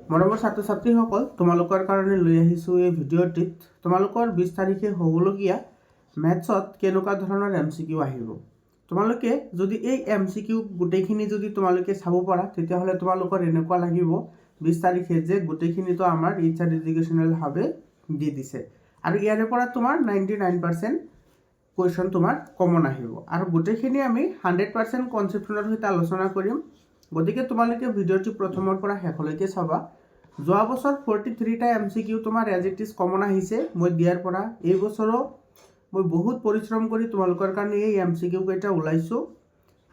মৰমৰ ছাত্ৰ ছাত্ৰীসকল, তোমালোকৰ কাৰণে লৈ আহিছোঁ এই ভিডিঅ'টিত তোমালোকৰ 20 তাৰিখে হ'বলগীয়া মেথছত কেনেকুৱা ধৰণৰ MCQ আহিব। তোমালোকে যদি এই MCQ গোটেইখিনি যদি তোমালোকে চাব পাৰা তেতিয়াহ'লে তোমালোকৰ এনেকুৱা লাগিব 20 তাৰিখে যে গোটেইখিনিতো আমাৰ ইচ্ছাৰ এডুকেশ্যনেল হাবে দি দিছে আৰু ইয়াৰে পৰা তোমাৰ 99% কুৱেশ্যন তোমাৰ কমন আহিব আৰু গোটেইখিনি আমি 100% কনচেপ্টৰ সৈতে আলোচনা কৰিম। গতিকে তোমালোকে ভিডিঅ'টি প্ৰথমৰ পৰা শেষলৈকে চাবা। যোৱা বছৰ 43টা MCQ তোমাৰ এজ ইট ইজ কমন আহিছে মই দিয়াৰ পৰা। এই বছৰো মই বহুত পৰিশ্ৰম কৰি তোমালোকৰ কাৰণে এই MCQ কেইটা ওলাইছোঁ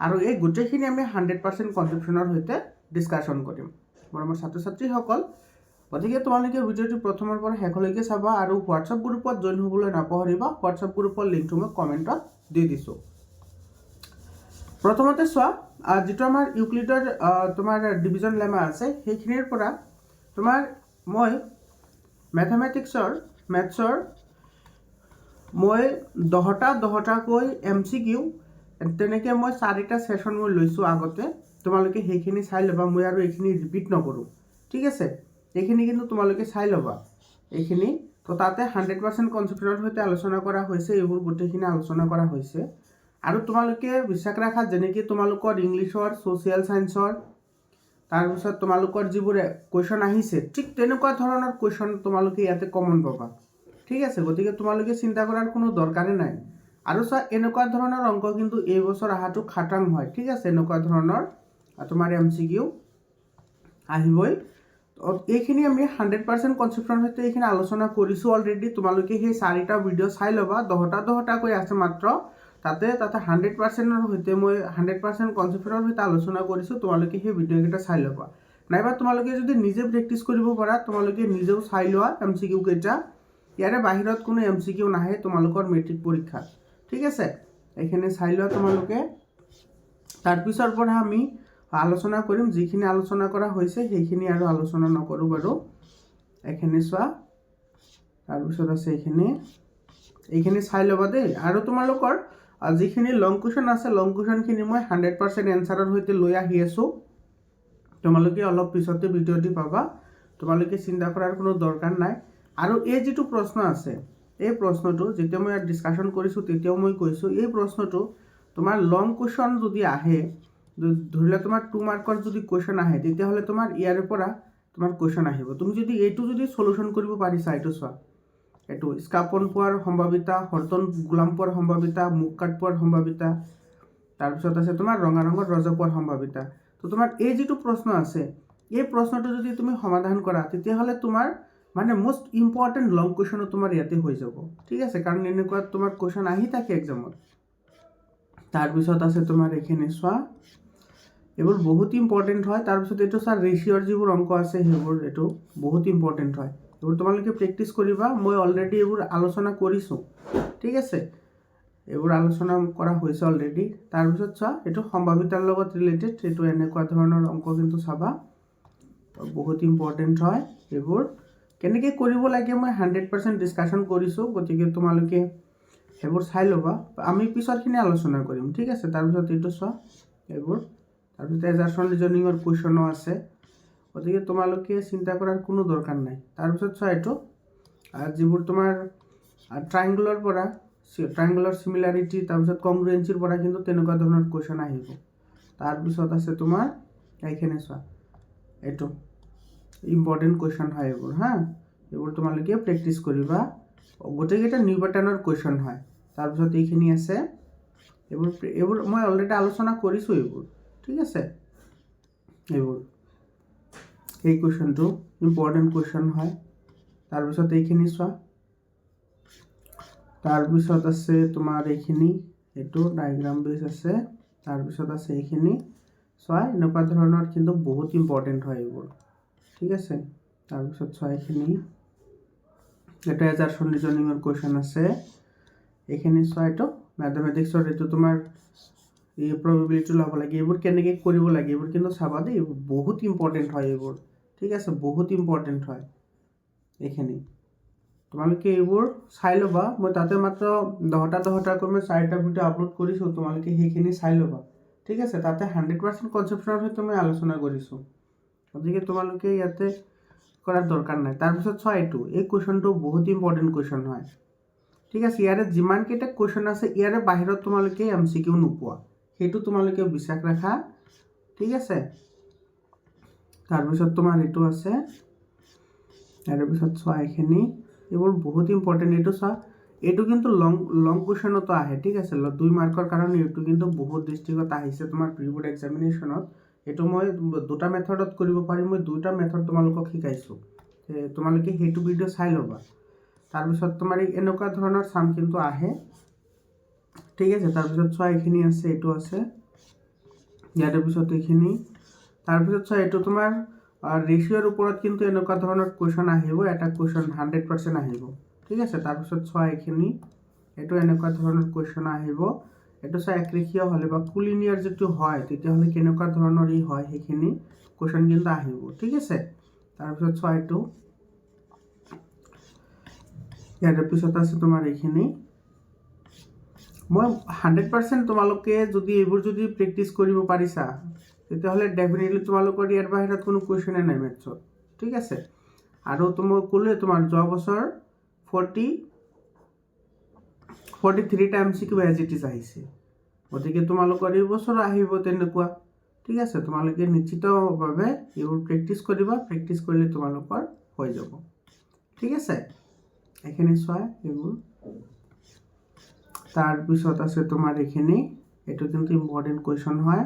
আৰু এই গোটেইখিনি আমি 100% কনচেপ্টৰ সৈতে ডিছকাশ্যন কৰিম মৰমৰ ছাত্ৰ ছাত্ৰীসকল। গতিকে তোমালোকে ভিডিঅ'টি প্ৰথমৰ পৰা শেষলৈকে চাবা আৰু হোৱাটছআপ গ্ৰুপত জইন হ'বলৈ নাপাহৰিবা। হোৱাটছআপ গ্ৰুপৰ লিংকটো মই কমেণ্টত দি দিছোঁ। প্ৰথমতে চোৱা, যিটো আমাৰ ইউক্লিডৰ তোমাৰ ডিভিজন লেমা আছে সেইখিনিৰ পৰা তোমাৰ মই মেথছৰ মই 10টাকৈ MCQ তেনেকৈ মই 4টা ছেশ্যন মই লৈছোঁ আগতে। তোমালোকে সেইখিনি চাই ল'বা, মই আৰু এইখিনি ৰিপিট নকৰোঁ, ঠিক আছে। এইখিনি কিন্তু তোমালোকে চাই ল'বা এইখিনি। তো তাতে 100% কনচেপ্টৰ সৈতে আলোচনা কৰা হৈছে, এইবোৰ গোটেইখিনি আলোচনা কৰা হৈছে। আৰু তোমালোকে বিশ্বাস ৰাখা যেনেকৈ তোমালোকৰ ইংলিছৰ, ছ'চিয়েল ছায়েন্সৰ তাৰপিছত তোমালোকৰ যিবোৰ কুৱেশ্যন আহিছে ঠিক তেনেকুৱা ধৰণৰ কুৱেশ্যন তোমালোকে ইয়াতে কমন পাবা, ঠিক আছে। গতিকে তোমালোকে চিন্তা কৰাৰ কোনো দৰকাৰে নাই। আৰু চোৱা, এনেকুৱা ধৰণৰ অংক কিন্তু এই বছৰ অহাটো খাটাং হয়, ঠিক আছে। এনেকুৱা ধৰণৰ তোমাৰ MCQ আহিবই। এইখিনি আমি 100% কনচেপ্টৰ সৈতে এইখিনি আলোচনা কৰিছোঁ অলৰেডি। তোমালোকে সেই 4টা ভিডিঅ' চাই ল'বা, 10টাকৈ আছে মাত্ৰ। তাতে 100%ৰ সৈতে মই 100% কনচেপ্টৰ সৈতে আলোচনা কৰিছোঁ। তোমালোকে সেই ভিডিঅ'কেইটা চাই ল'বা। নাইবা তোমালোকে যদি নিজে প্ৰেক্টিছ কৰিব পাৰা তোমালোকে নিজেও চাই লোৱা MCQ কেইটা। ইয়াৰে বাহিৰত কোনো MCQ নাহে তোমালোকৰ মেট্ৰিক পৰীক্ষাত, ঠিক আছে। এইখিনি চাই লোৱা তোমালোকে। তাৰপিছৰ পৰা আমি আলোচনা কৰিম। যিখিনি আলোচনা কৰা হৈছে সেইখিনি আৰু আলোচনা নকৰোঁ বাৰু। এইখিনি চোৱা, তাৰপিছত আছে এইখিনি চাই ল'বা দেই। আৰু তোমালোকৰ যিখিনি লং কুৱেশ্যন আছে লং কুৱেশ্যনখিনি মই 100% এনচাৰৰ সৈতে লৈ আহি আছোঁ। তোমালোকে অলপ পিছতে ভিডিঅ'টি পাবা, তোমালোকে চিন্তা কৰাৰ কোনো দৰকাৰ নাই। আৰু এই যিটো প্ৰশ্ন আছে এই প্ৰশ্নটো যেতিয়া মই ইয়াত ডিছকাশ্যন কৰিছোঁ তেতিয়াও মই কৈছোঁ, এই প্ৰশ্নটো তোমাৰ লং কুৱেশ্যন যদি আহে, ধৰি লোৱা তোমাৰ 2 মাৰ্কৰ যদি কুৱেশ্যন আহে তেতিয়াহ'লে তোমাৰ ইয়াৰে পৰা তোমাৰ কুৱেশ্যন আহিব। তুমি যদি এইটো যদি চলিউশ্যন কৰিব পাৰিছা, এইটো চোৱা, এইটো স্কাপন পোৱাৰ সম্ভাৱিতা, হৰ্টন গোলাম পোৱাৰ সম্ভাৱিতা, মুখ কাট পোৱাৰ সম্ভাৱিতা, তাৰপিছত আছে তোমাৰ ৰঙা ৰঙৰ ৰজা পোৱাৰ সম্ভাৱিতা। তো তোমাৰ এই যিটো প্ৰশ্ন আছে এই প্ৰশ্নটো যদি তুমি সমাধান কৰা তেতিয়াহ'লে তোমাৰ মানে মোষ্ট ইম্পৰ্টেণ্ট লং কুৱেশ্যনো তোমাৰ ইয়াতে হৈ যাব, ঠিক আছে। কাৰণ এনেকুৱা তোমাৰ কুৱেশ্যন আহি থাকে এক্সামত। তাৰপিছত আছে তোমাৰ এইখিনি চোৱা, এইবোৰ বহুত ইম্পৰ্টেণ্ট হয়। তাৰপিছত এইটো চোৱা, ৰেচিঅ'ৰ যিবোৰ অংক আছে সেইবোৰ এইটো বহুত ইম্পৰ্টেণ্ট হয়। এইবোৰ তোমালোকে প্ৰেক্টিছ কৰিবা। মই অলৰেডি এইবোৰ আলোচনা কৰিছোঁ, ঠিক আছে। এইবোৰ আলোচনা কৰা হৈছে অলৰেডি। তাৰপিছত চোৱা, এইটো সম্ভাৱিতাৰ লগত ৰিলেটেড, এইটো এনেকুৱা ধৰণৰ অংক কিন্তু চাবা, বহুত ইম্পৰ্টেণ্ট হয়। এইবোৰ কেনেকৈ কৰিব লাগে মই 100% ডিছকাশ্যন কৰিছোঁ। গতিকে তোমালোকে সেইবোৰ চাই ল'বা, আমি পিছৰখিনি আলোচনা কৰিম, ঠিক আছে। তাৰপিছত এইটো চোৱা, এইবোৰ তাৰপিছত এজাৰ্চন ৰিজনিঙৰ কুৱেশ্যনো আছে। গতিকে তোমালোকে চিন্তা কৰাৰ কোনো দৰকাৰ নাই। তাৰপিছত চোৱা, এইটো যিবোৰ তোমাৰ ট্ৰাইংগুলৰ পৰা ট্ৰাইংগুলাৰ চিমিলাৰিটি, তাৰপিছত কংগ্ৰুৱেঞ্চিৰ পৰা কিন্তু তেনেকুৱা ধৰণৰ কুৱেশ্যন আহিব। তাৰপিছত আছে তোমাৰ এইখিনি চোৱা, এইটো ইম্পৰ্টেণ্ট কুৱেশ্যন হয় এইবোৰ, হা। এইবোৰ তোমালোকে প্ৰেক্টিছ কৰিবা, গোটেইকেইটা নিউ পেটাৰ্ণৰ কুৱেশ্যন হয়। তাৰপিছত এইখিনি আছে, এইবোৰ মই অলৰেডি আলোচনা কৰিছোঁ এইবোৰ, ঠিক আছে। এইবোৰ এই কুৱেশ্যনটো ইম্পৰ্টেণ্ট কুৱেশ্যন হয়। তাৰপিছত এইখিনি চোৱা, তাৰপিছত আছে তোমাৰ এইখিনি, এইটো ডায়েগ্ৰাম বেছ আছে। তাৰপিছত আছে এইখিনি চোৱা, এনেকুৱা ধৰণৰ কিন্তু বহুত ইম্পৰ্টেণ্ট হয় এইবোৰ, ঠিক আছে। তাৰপিছত চোৱা, এইটো এজাৰ্চন ৰিজনিঙৰ কুৱেশ্যন আছে। এইখিনি চোৱা, এইটো মেথমেটিক্সৰ, এইটো তোমাৰ এই প্ৰবেবিলিটি ল'ব লাগে, এইবোৰ কেনেকৈ কৰিব লাগে এইবোৰ কিন্তু চাবা দেই, এইবোৰ বহুত ইম্পৰ্টেণ্ট হয় এইবোৰ, ঠিক আছে। বহুত ইম্পৰ্টেণ্ট হয় এইখিনি, তোমালোকে এইবোৰ চাই ল'বা। মই তাতে মাত্ৰ 10টাকৈ মই 4টা ভিডিঅ' আপলোড কৰিছোঁ, তোমালোকে সেইখিনি চাই ল'বা, ঠিক আছে। তাতে 100% কনচেপ্টৰ সৈতে মই আলোচনা কৰিছোঁ। গতিকে তোমালোকে ইয়াতে কৰাৰ দৰকাৰ নাই। তাৰপিছত চোৱা এইটো, এই কুৱেশ্যনটো বহুত ইম্পৰ্টেণ্ট কুৱেশ্যন হয়, ঠিক আছে। ইয়াৰে যিমানকেইটা কুৱেশ্যন আছে ইয়াৰে বাহিৰত তোমালোকে MCQ নোপোৱা, সেইটো তোমালোকে বিশ্বাস ৰাখা, ঠিক আছে। তাৰপিছত তোমাৰ এইটো আছে, ইয়াৰ পিছত চোৱা এইখিনি, এইবোৰ বহুত ইম্পৰ্টেণ্ট। এইটো চোৱা, এইটো কিন্তু লং কুৱেশ্যনতো আহে, ঠিক আছে। 2 মাৰ্কৰ কাৰণে এইটো কিন্তু বহুত ডিষ্ট্ৰিক্টত আহিছে তোমাৰ প্ৰি বোৰ্ড এক্সামিনেশ্যনত। এইটো মই 2টা মেথডত কৰিব পাৰি, মই 2টা মেথড তোমালোকক শিকাইছোঁ, তোমালোকে সেইটো ভিডিঅ' চাই ল'বা। তাৰপিছত তোমাৰ এনেকুৱা ধৰণৰ চাম কিন্তু আহে, ঠিক আছে। তাৰপিছত চোৱা এইখিনি আছে, এইটো আছে, ইয়াৰ পিছত এইখিনি। তাৰপিছত চোৱা এইটো তোমাৰ ৰেচিঅ'ৰ ওপৰত কিন্তু এনেকুৱা ধৰণৰ কুৱেশ্যন আহিব, এটা কুৱেশ্যন 100% আহিব, ঠিক আছে। তাৰপিছত চোৱা এইখিনি, এইটো এনেকুৱা ধৰণৰ কুৱেশ্যন আহিব। এইটো চোৱা একৰেখীয় হ'লে বা কুলিনিয়াৰ যিটো হয় তেতিয়াহ'লে কেনেকুৱা ধৰণৰ হয় সেইখিনি কুৱেশ্যন কিন্তু আহিব, ঠিক আছে। তাৰপিছত চোৱা এইটো, ইয়াৰ পিছত আছে তোমাৰ এইখিনি। মই 100% তোমালোকে যদি এইবোৰ যদি প্ৰেক্টিচ কৰিব পাৰিছা তেতিয়াহ'লে ডেফিনেটলি তোমালোকৰ ইয়াৰ বাহিৰত কোনো কুৱেশ্যনে নাই মেথছত, ঠিক আছে। আৰু মই ক'লোৱে তোমাৰ যোৱা বছৰ 43টা MCQ এজ ইট ইজ আহিছে, গতিকে তোমালোকৰ এই বছৰো আহিব তেনেকুৱা, ঠিক আছে। তোমালোকে নিশ্চিতভাৱে এইবোৰ প্ৰেক্টিচ কৰিবা, প্ৰেক্টিচ কৰিলে তোমালোকৰ হৈ যাব, ঠিক আছে। এইখিনি চোৱা এইবোৰ। তাৰপিছত আছে তোমাৰ এইখিনি, এইটো কিন্তু ইম্পৰ্টেণ্ট কুৱেশ্যন হয়,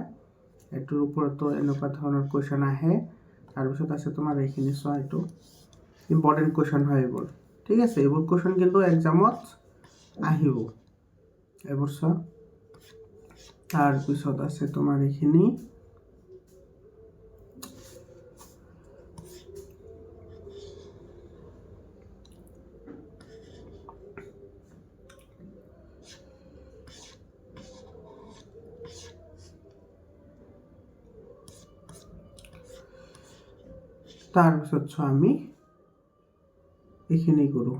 এইটোৰ ওপৰতো এনেকুৱা ধৰণৰ কুৱেশ্যন আহে। তাৰপিছত আছে তোমাৰ এইখিনি চোৱা, এইটো ইম্পৰ্টেণ্ট কুৱেশ্যন হয় এইবোৰ, ঠিক আছে। এইবোৰ কুৱেশ্যন কিন্তু এক্সামত আহিব, এইবোৰ চোৱা। তাৰপিছত আছে তোমাৰ এইখিনি, তাৰপিছত চোৱা আমি এইখিনি কৰোঁ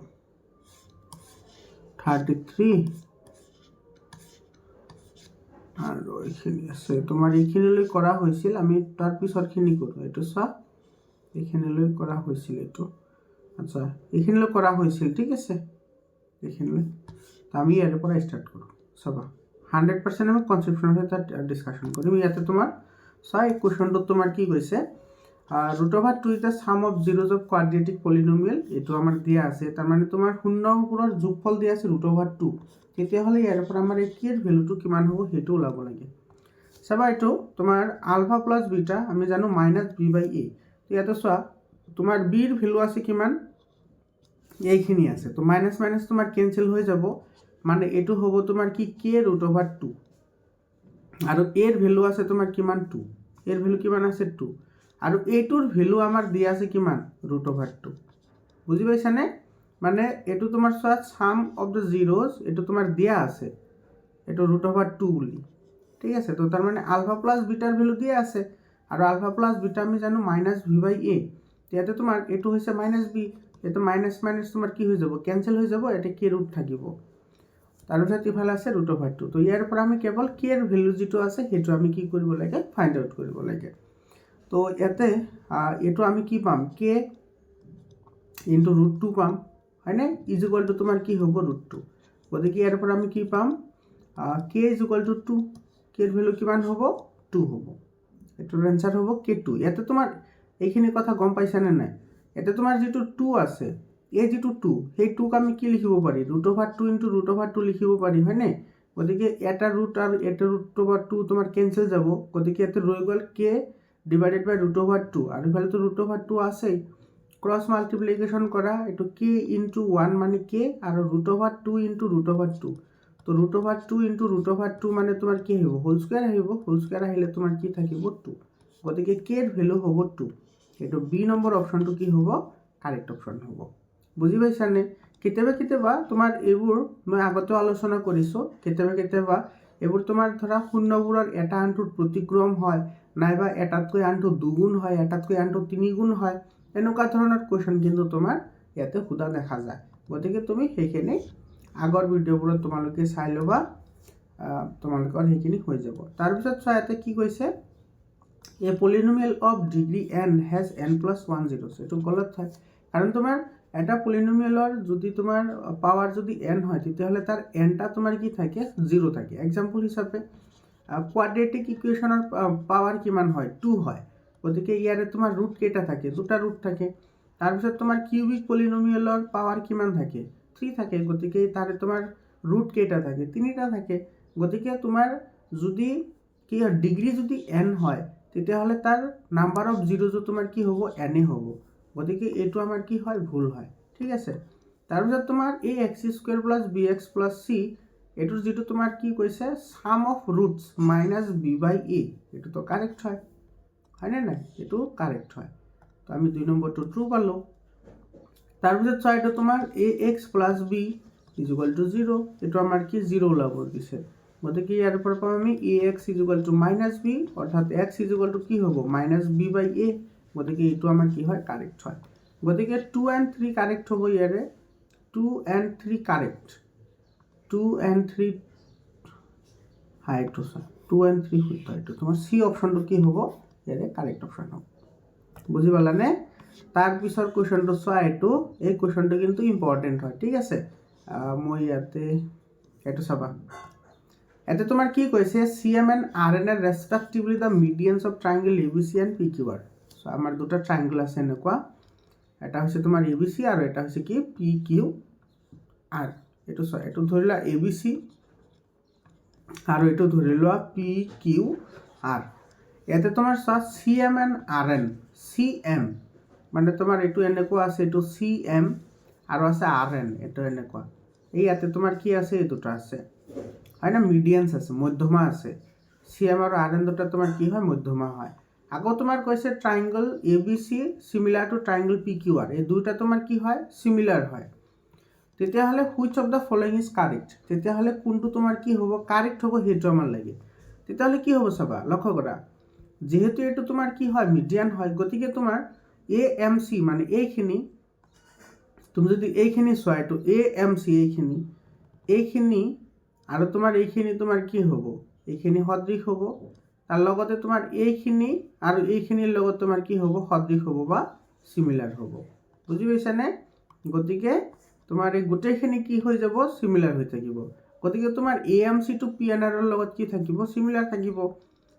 33 আৰু এইখিনি আছে তোমাৰ, এইখিনিলৈ কৰা হৈছিল, আমি তাৰ পিছৰখিনি কৰোঁ। এইটো চোৱা, এইখিনিলৈ কৰা হৈছিল, এইটো আচ্ছা এইখিনিলৈ কৰা হৈছিল, ঠিক আছে। এইখিনিলৈ আমি ইয়াৰ পৰা ষ্টাৰ্ট কৰোঁ, চাবা 100% আমি কনচেপশ্যনৰ তাত ডিছকাশ্যন কৰিম। ইয়াতে তোমাৰ চোৱা, এই কুৱেশ্যনটোত তোমাৰ কি কৈছে, √2 is the sum of zeros of quadratic polynomial, এইটো আমাৰ দিয়া আছে। তাৰমানে তোমাৰ শূন্যবোৰৰ যোগফল দিয়া আছে √2, তেতিয়াহ'লে ইয়াৰ পৰা আমাৰ এই কেৰ ভেলুটো কিমান হ'ব সেইটো ওলাব লাগে। চাবা এইটো তোমাৰ আলফা প্লাছ বিটা আমি জানো -b/a, ইয়াতে চোৱা তোমাৰ বিৰ ভেলু আছে কিমান, এইখিনি আছে, তো মাইনাছ মাইনাছ তোমাৰ কেঞ্চেল হৈ যাব, মানে এইটো হ'ব তোমাৰ কি k√2 আৰু এৰ ভেলু আছে তোমাৰ কিমান 2, এৰ ভেলু কিমান আছে 2, আৰু এইটোৰ ভেলু আমাৰ দিয়া আছে কিমান √2, বুজি পাইছানে। মানে এইটো তোমাৰ চোৱা সাম অফ দ্য জিৰ'জ, এইটো তোমাৰ দিয়া আছে, এইটো √2 বুলি, ঠিক আছে। তো তাৰমানে আলফা প্লাছ বিটাৰ ভেলু দিয়া আছে, আৰু আলফা প্লাছ বিটা আমি জানো -b/a, ইয়াতে তোমাৰ এইটো হৈছে -b, এইটো মাইনাছ মাইনাছ তোমাৰ কি হৈ যাব, কেঞ্চেল হৈ যাব, ইয়াতে k ৰুট থাকিব। তাৰপিছত ইফালে আছে √2, তো ইয়াৰ পৰা আমি কেৱল k ৰ ভেলু যিটো আছে সেইটো আমি কি কৰিব লাগে, ফাইণ্ড আউট কৰিব লাগে। তো ইয়াতে এইটো আমি কি পাম, k ইনটু √2 পাম, হয়নে, ইজ ইকুৱেল টু তোমাৰ কি হ'ব √2, গতিকে ইয়াৰ পৰা আমি কি পাম, k is equal two 2, k ৰ ভেলু কিমান হ'ব 2 হ'ব, এইটোৰ এনচাৰ হ'ব k2। ইয়াতে তোমাৰ এইখিনি কথা গম পাইছানে নাই, ইয়াতে তোমাৰ যিটো 2 আছে, এই যিটো 2 সেই 2ক আমি কি লিখিব পাৰি, √2 ইনটু √2 লিখিব পাৰি, হয়নে। গতিকে এটা ৰুট আৰু এটা √2 তোমাৰ কেঞ্চেল যাব, গতিকে ইয়াতে ৰৈ গ'ল k ডিভাইডেড বাই √2, আৰু ইফালেতো √2 আছেই, ক্ৰছ মাল্টিপ্লিকেশ্যন কৰা, এইটো k ইনটু 1 মানে k, আৰু √2 ইনটু √2, তো √2 ইনটু √2 মানে তোমাৰ কি আহিব, হোল স্কুৱেৰ আহিব, হোল স্কুৱেৰ আহিলে তোমাৰ কি থাকিব 2, গতিকে k ৰ ভেলু হ'ব 2, এইটো বি নম্বৰ অপশ্যনটো কি হ'ব, কাৰেক্ট অপশ্যন হ'ব, বুজি পাইছানে। কেতিয়াবা কেতিয়াবা তোমাৰ এইবোৰ মই আগতেও আলোচনা কৰিছোঁ, কেতিয়াবা কেতিয়াবা এইবোৰ তোমাৰ ধৰা শূন্যবোৰৰ এটা আনটোৰ প্ৰতিক্ৰম হয়, নাইবা এটাতকৈ আনটো দুগুণ হয়, এটাতকৈ আনটো তিনিগুণ হয়, এনেকুৱা ধৰণৰ কুৱেশ্যন কিন্তু তোমাৰ ইয়াতে সোধা দেখা যায়। গতিকে তুমি সেইখিনি আগৰ ভিডিঅ'বোৰত তোমালোকে চাই ল'বা, তোমালোকৰ সেইখিনি হৈ যাব। তাৰপিছত চোৱা ইয়াতে কি কৈছে, a polynomial of degree n has n+1 zeros, এইটো গলত হয় কাৰণ তোমাৰ এটা পলিনমিয়েলৰ যদি তোমাৰ পাৱাৰ যদি n হয় তেতিয়াহ'লে তাৰ nটা তোমাৰ কি থাকে 0 থাকে। এক্সাম্পল হিচাপে কোৱাড্ৰেটিক ইকুৱেশ্যনৰ পাৱাৰ কিমান হয় 2 হয়, গতিকে ইয়াৰে তোমাৰ ৰুট কেইটা থাকে, দুটা ৰুট থাকে। তাৰপিছত তোমাৰ কিউবিক পলিনমিয়েলৰ পাৱাৰ কিমান থাকে 3 থাকে, গতিকে তাৰে তোমাৰ ৰুট কেইটা থাকে 3টা থাকে। গতিকে তোমাৰ যদি কি হয় ডিগ্ৰী যদি n হয় তেতিয়াহ'লে তাৰ নাম্বাৰ অফ জিৰ'জো তোমাৰ কি হ'ব n হ'ব, গতিকে এইটো আমাৰ কি হয় ভুল হয়। ঠিক আছে, তাৰপিছত তোমাৰ এই x² + bx + c এইটোৰ যিটো তোমাৰ কি কৈছে সাম অফ ৰুটছ -b/a, এইটোতো কাৰেক্ট হয়, হয়নে নাই? এইটো কাৰেক্ট হয়, তো আমি 2 নম্বৰটো ট্ৰু পালোঁ। তাৰপিছত চোৱা এইটো তোমাৰ ax + b = 0, এইটো আমাৰ কি 0 ওলাব দিছে, গতিকে ইয়াৰ পৰা পাম আমি ax = -b, অৰ্থাৎ x = কি হ'ব -b/a, গতিকে এইটো আমাৰ কি হয় কাৰেক্ট হয়। গতিকে 2 and 3 কাৰেক্ট হ'ব ইয়াৰে, 2 and 3 কাৰেক্ট, 2 and 3 এইটো চোৱা 2 and 3 শুদ্ধ, এইটো তোমাৰ চি অপশ্যনটো কি হ'ব ইয়াৰে কাৰেক্ট অপশ্যন হ'ব। বুজি পালানে? তাৰ পিছৰ কুৱেশ্যনটো চোৱা, এই কুৱেশ্যনটো কিন্তু ইম্পৰ্টেণ্ট হয়। ঠিক আছে, মই ইয়াতে এইটো চাবা, ইয়াতে তোমাৰ কি কৈছে CM and RN are respectively the medians of triangle ABC and PQR। চ' আমাৰ দুটা ট্ৰাইংগল আছে এনেকুৱা, এটা হৈছে তোমাৰ ABC আৰু এটা হৈছে কি PQR। এইটো চোৱা, এইটো ধৰি লোৱা ABC আৰু এইটো ধৰি লোৱা PQR। ইয়াতে তোমাৰ চোৱা CM and RN, CM মানে তোমাৰ এইটো এনেকুৱা আছে, এইটো CM আৰু আছে RN, এইটো এনেকুৱা। এই ইয়াতে তোমাৰ কি আছে, এই দুটা আছে, হয় না, মিডিয়ানছ আছে, মধ্যমা আছে। CM আৰু RN দুটা তোমাৰ কি হয় মধ্যমা হয়। আকৌ তোমাৰ কৈছে triangle ABC similar to triangle PQR, এই দুটা তোমাৰ কি হয় সিমিলাৰ হয়। তেতিয়াহ'লে which of the following is correct, তেতিয়াহ'লে কোনটো তোমাৰ কি হ'ব কাৰেক্ট হ'ব সেইটো আমাৰ লাগে। তেতিয়াহ'লে কি হ'ব চাবা, লক্ষ্য কৰা, যিহেতু এইটো তোমাৰ কি হয় মিডিয়ান হয়, গতিকে তোমাৰ AMC মানে এইখিনি, তুমি যদি এইখিনি চোৱা এইটো AMC, এইখিনি আৰু তোমাৰ এইখিনি তোমাৰ কি হ'ব, এইখিনি সদৃশ হ'ব, তাৰ লগতে তোমাৰ এইখিনি আৰু এইখিনিৰ লগত তোমাৰ কি হ'ব সদৃশ হ'ব বা সিমিলাৰ হ'ব। বুজি পাইছানে? গতিকে তোমাৰ এই গোটেইখিনি কি হৈ যাব সিমিলাৰ হৈ থাকিব, গতিকে তোমাৰ AMC টো PNR ৰ লগত কি থাকিব সিমিলাৰ থাকিব।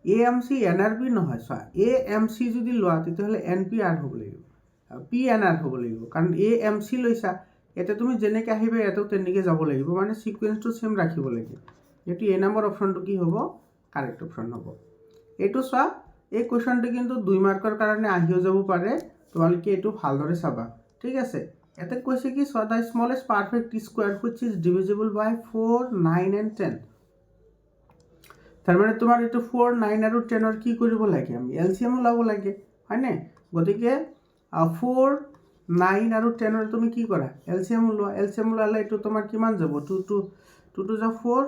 AMC NRB নহয়, চোৱা AMC যদি লোৱা তেতিয়াহ'লে NPR হ'ব লাগিব, PNR হ'ব লাগিব, কাৰণ AMC লৈছা ইয়াতে তুমি যেনেকৈ আহিবা ইয়াতেও তেনেকৈ যাব লাগিব, মানে সিকুৱেন্সটো সেম ৰাখিব লাগে। এইটো A নম্বৰ অপশ্যনটো কি হ'ব কাৰেক্ট অপশ্যন হ'ব। এইটো চোৱা, এই কুৱেশ্যনটো কিন্তু 2 মাৰ্কৰ কাৰণে আহিও যাব পাৰে, তোমালোকে এইটো ভালদৰে চাবা। ঠিক আছে, ইয়াতে কৈছে কি চোৱা, the smallest perfect square which is divisible by 4, 9 and 10। তাৰমানে তোমাৰ এইটো 4, 9 আৰু 10ৰ কি কৰিব লাগে, আমি LCM ওলাব লাগে, হয়নে? গতিকে 4, 9 আৰু 10ৰ তুমি কি কৰা LCM ওলোৱা, LCM ওলালে এইটো তোমাৰ কিমান যাব 2 to 4